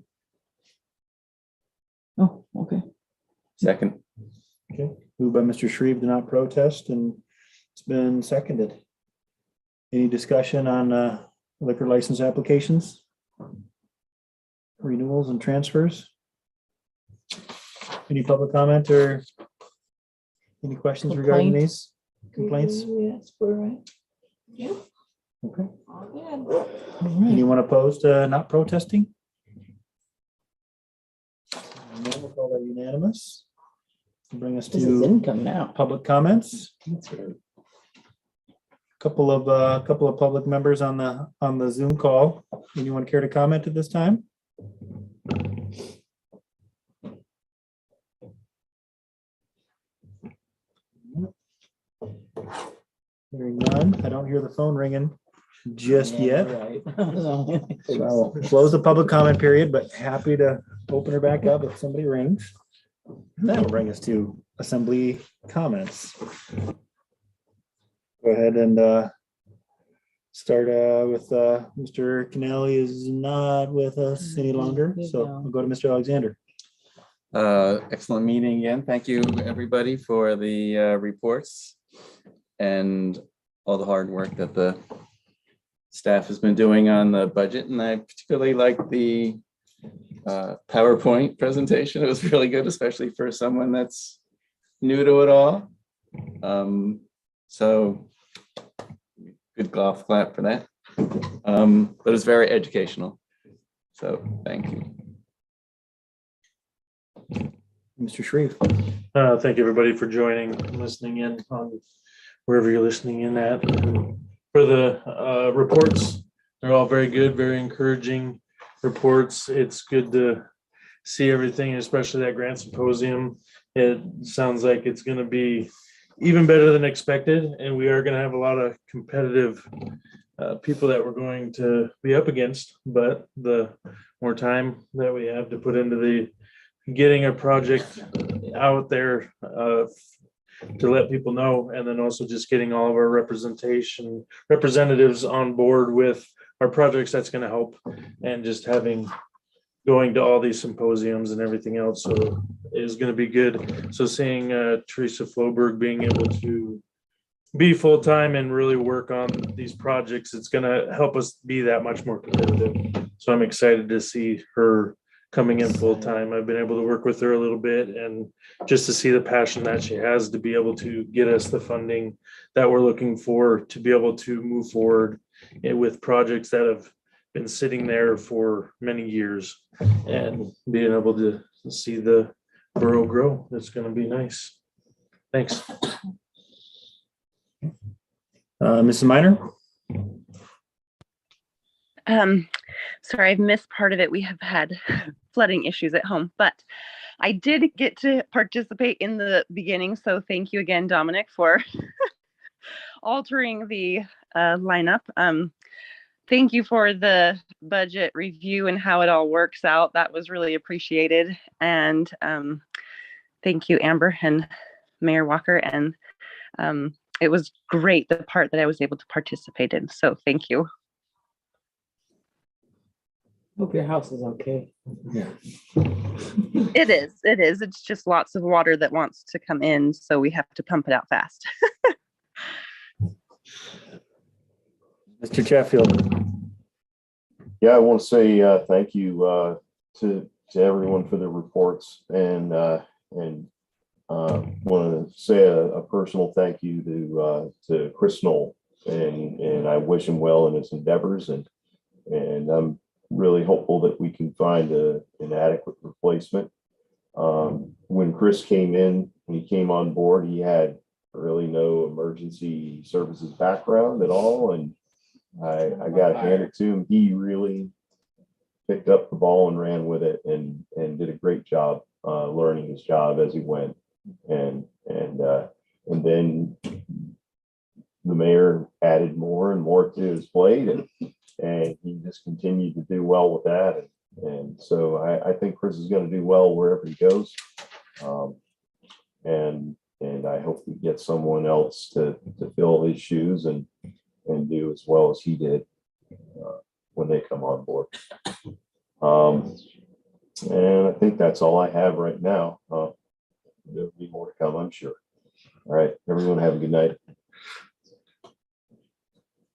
Oh, okay. Second. Okay, moved by Mr. Shreve to not protest, and it's been seconded. Any discussion on liquor license applications? Renewals and transfers? Any public comment or any questions regarding these complaints? Yes, we're right. Yeah. Okay. All good. All right. Anyone opposed to not protesting? No, we'll call that unanimous. Bring us This is to income now. public comments. Couple of public members on the Zoom call. Anyone care to comment at this time? Hearing none. I don't hear the phone ringing just yet. So I'll close the public comment period, but happy to open her back up if somebody rings. That'll bring us to assembly comments. Go ahead and start with Mr. Kennelly is not with us any longer, so I'll go to Mr. Alexander. Excellent meeting again. Thank you, everybody, for the reports and all the hard work that the staff has been doing on the budget. And I particularly like the PowerPoint presentation. It was really good, especially for someone that's new to it all. So good golf clap for that. But it's very educational. So thank you. Mr. Shreve. Thank you, everybody, for joining and listening in on wherever you're listening in at. For the reports, they're all very good, very encouraging reports. It's good to see everything, especially that grant symposium. It sounds like it's going to be even better than expected, and we are going to have a lot of competitive people that we're going to be up against. But the more time that we have to put into the getting a project out there to let people know, and then also just getting all of our representatives on board with our projects, that's going to help. And just going to all these symposiums and everything else, so is going to be good. So seeing Teresa Floberg being able to be full-time and really work on these projects, it's going to help us be that much more competitive. So I'm excited to see her coming in full-time. I've been able to work with her a little bit, and just to see the passion that she has to be able to get us the funding that we're looking for to be able to move forward with projects that have been sitting there for many years, and being able to see the borough grow. It's going to be nice. Thanks. Mrs. Minor. Sorry, I've missed part of it. We have had flooding issues at home, but I did get to participate in the beginning. So thank you again, Dominic, for altering the lineup. Thank you for the budget review and how it all works out. That was really appreciated. And thank you, Amber and Mayor Walker. And it was great, the part that I was able to participate in. So thank you. Hope your house is okay. Yeah. It is. It is. It's just lots of water that wants to come in, so we have to pump it out fast. Mr. Chatfield. Yeah, I want to say thank you to everyone for their reports, and want to say a personal thank you to Chris Knoll, and I wish him well in his endeavors, and I'm really hopeful that we can find an adequate replacement. When Chris came in, when he came on board, he had really no emergency services background at all, and I got to hand it to him. He really picked up the ball and ran with it, and did a great job learning his job as he went. And then the mayor added more and more to his plate, and he just continued to do well with that. And so I think Chris is going to do well wherever he goes. And I hope we get someone else to fill his shoes and do as well as he did when they come on board. And I think that's all I have right now. There'll be more to come, I'm sure. All right, everyone have a good night.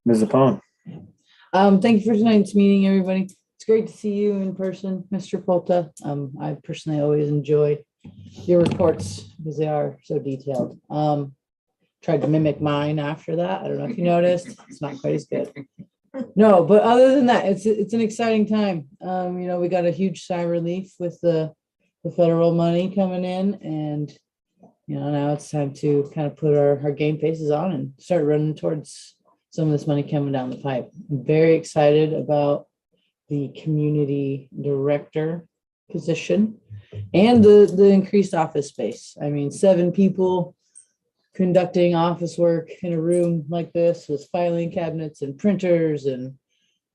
Ms. Zapone. Thank you for tonight's meeting, everybody. It's great to see you in person, Mr. Polta. I personally always enjoy your reports because they are so detailed. Tried to mimic mine after that. I don't know if you noticed. It's not quite as good. No, but other than that, it's an exciting time. We got a huge sigh of relief with the federal money coming in, and now it's time to kind of put our game faces on and start running towards some of this money coming down the pipe. I'm very excited about the community director position and the increased office space. I mean, 7 people conducting office work in a room like this with filing cabinets and printers and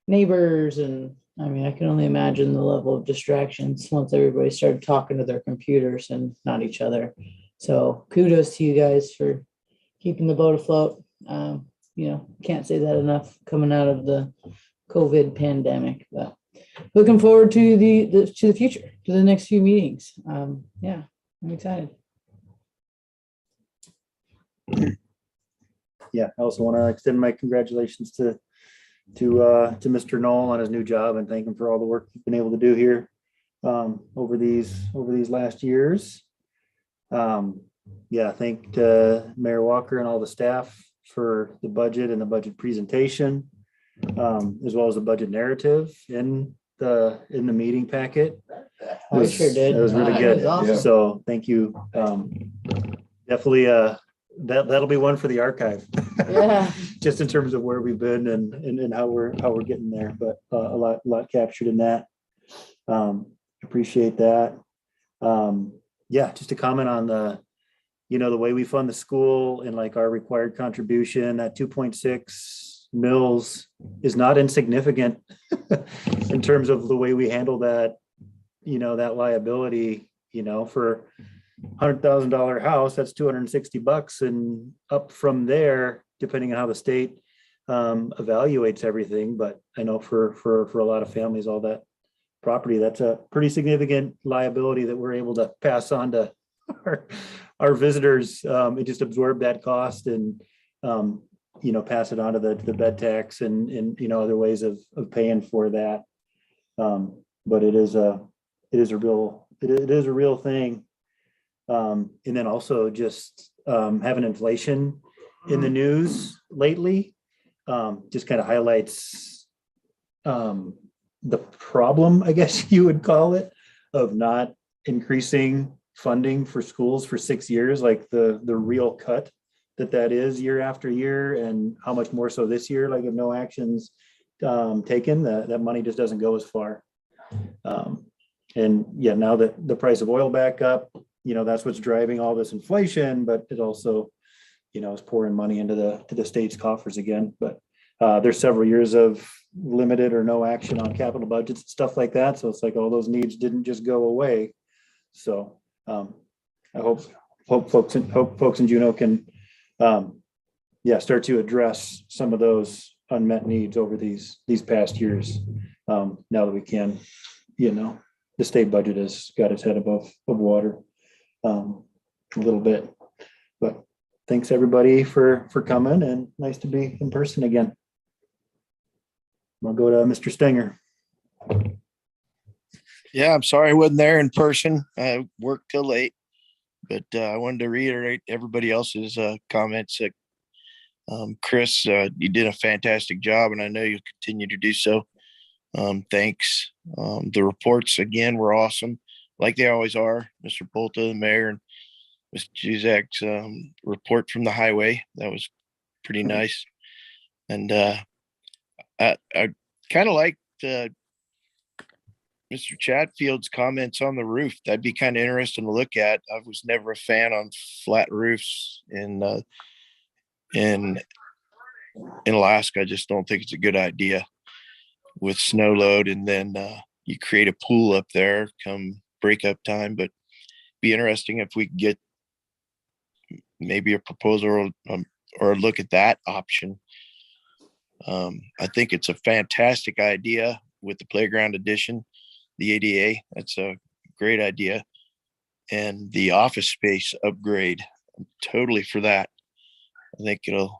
neighbors. And I mean, I can only imagine the level of distractions once everybody started talking to their computers and not each other. So kudos to you guys for keeping the boat afloat. Can't say that enough coming out of the COVID pandemic, but looking forward to the future, to the next few meetings. I'm excited. Yeah, I also want to extend my congratulations to Mr. Knoll on his new job, and thank him for all the work he's been able to do here over these last years. Thank Mayor Walker and all the staff for the budget and the budget presentation, as well as the budget narrative in the meeting packet. I sure did. It was really That good. was awesome. So thank you. Definitely that'll be one for the archive. Yeah. Just in terms of where we've been and how we're getting there, but a lot captured in that. Appreciate that. Just to comment on the way we fund the school and like our required contribution, that 2.6 mils is not insignificant in terms of the way we handle that, that liability, for $100,000 house, that's $260, and up from there, depending on how the state evaluates everything. But I know for a lot of families, all that property, that's a pretty significant liability that we're able to pass on to our visitors. It just absorb that cost and pass it on to the bed tax and other ways of paying for that. But it is a real thing. And then also just having inflation in the news lately just kind of highlights the problem, I guess you would call it, of not increasing funding for schools for 6 years, like the real cut that is year after year, and how much more so this year, like if no actions taken, that money just doesn't go as far. Now that the price of oil back up, that's what's driving all this inflation, but it also, is pouring money into the state's coffers again. But there's several years of limited or no action on capital budgets and stuff like that. So it's like all those needs didn't just go away. So I hope folks in Juneau can start to address some of those unmet needs over these past years. now that we can, the state budget has got its head above water a little bit. But thanks everybody for coming, and nice to be in person again. I'll go to Mr. Stenger. Yeah, I'm sorry I wasn't there in person. I worked till late, but I wanted to reiterate everybody else's comments. Chris, you did a fantastic job, and I know you'll continue to do so. Thanks. The reports again were awesome, like they always are. Mr. Polta, the mayor, and Mr. Juzak's report from the highway, that was pretty nice. And I kind of liked Mr. Chatfield's comments on the roof. That'd be kind of interesting to look at. I was never a fan on flat roofs in Alaska. I just don't think it's a good idea with snow load, and then you create a pool up there come breakup time. But be interesting if we could get maybe a proposal or a look at that option. I think it's a fantastic idea with the playground addition, the ADA. That's a great idea. And the office space upgrade, I'm totally for that. I think it'll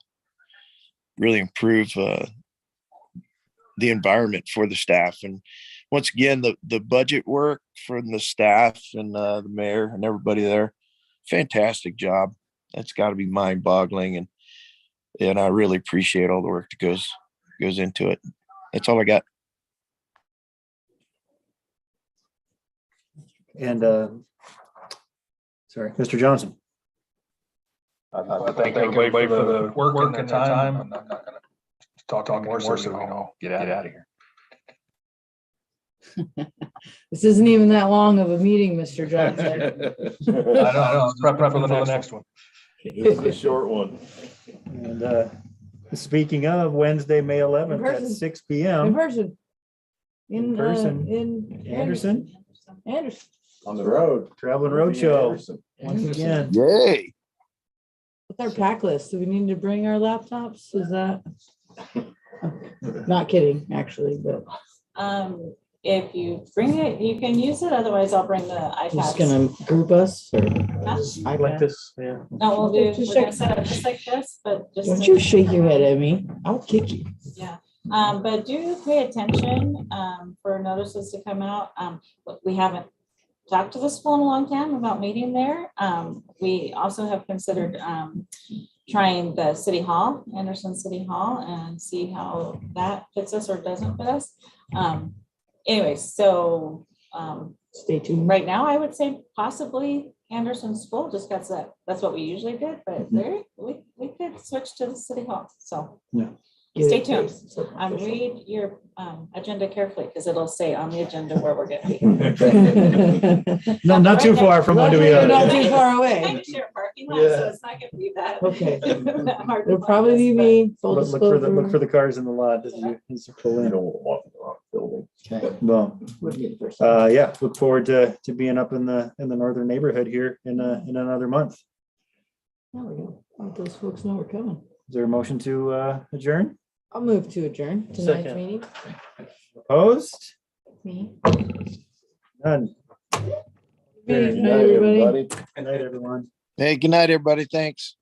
really improve the environment for the staff. And once again, the budget work from the staff and the mayor and everybody there, fantastic job. That's got to be mind boggling. And I really appreciate all the work that goes into it. That's all I got. And sorry, Mr. Johnson. Thank everybody for the work and the time. I'm not gonna talk more so we know, get out of here. This isn't even that long of a meeting, Mr. Johnson. I know, prep for the next one. This is a short one. And speaking of, Wednesday, May 11th at 6 In p.m. person. In person. In Anderson, Anderson. On the road. Traveling Roadshow. Once again. Yay. What's our pack list? Do we need to bring our laptops? Is that? Not kidding, actually, but If you bring it, you can use it. Otherwise, I'll bring the I'm just iPads. gonna group us. Or I like this, yeah. No, we're gonna set up just like this, but just. Don't you shake your head at me. I'll kick you. Yeah, but do pay attention for notices to come out. We haven't talked to the school in a long time about meeting there. We also have considered trying the city hall, Anderson City Hall, and see how that fits us or doesn't fit us. Anyway, so stay tuned. Right now, I would say possibly Anderson School, just because that's what we usually did, but there we could switch to the city hall. So yeah. Stay tuned. Read your agenda carefully because it'll say on the agenda where we're going to be. No, not too far from one to the other. Not too far away. Kind of share a parking lot, so it's not going to be that. Okay. that hard to It'll find probably us, be but- me. Full Look disclosure. for the cars in the lot as you pull in. Building. Well, Would be the first time. yeah, look forward to being up in the northern neighborhood here in another month. There we go. Let those folks know we're coming. Is there a motion to adjourn? I'll move to adjourn tonight's Second. meeting. Opposed? Me. None. Good Good night, everybody. Good night, everyone. Hey, good night, everybody. Thanks.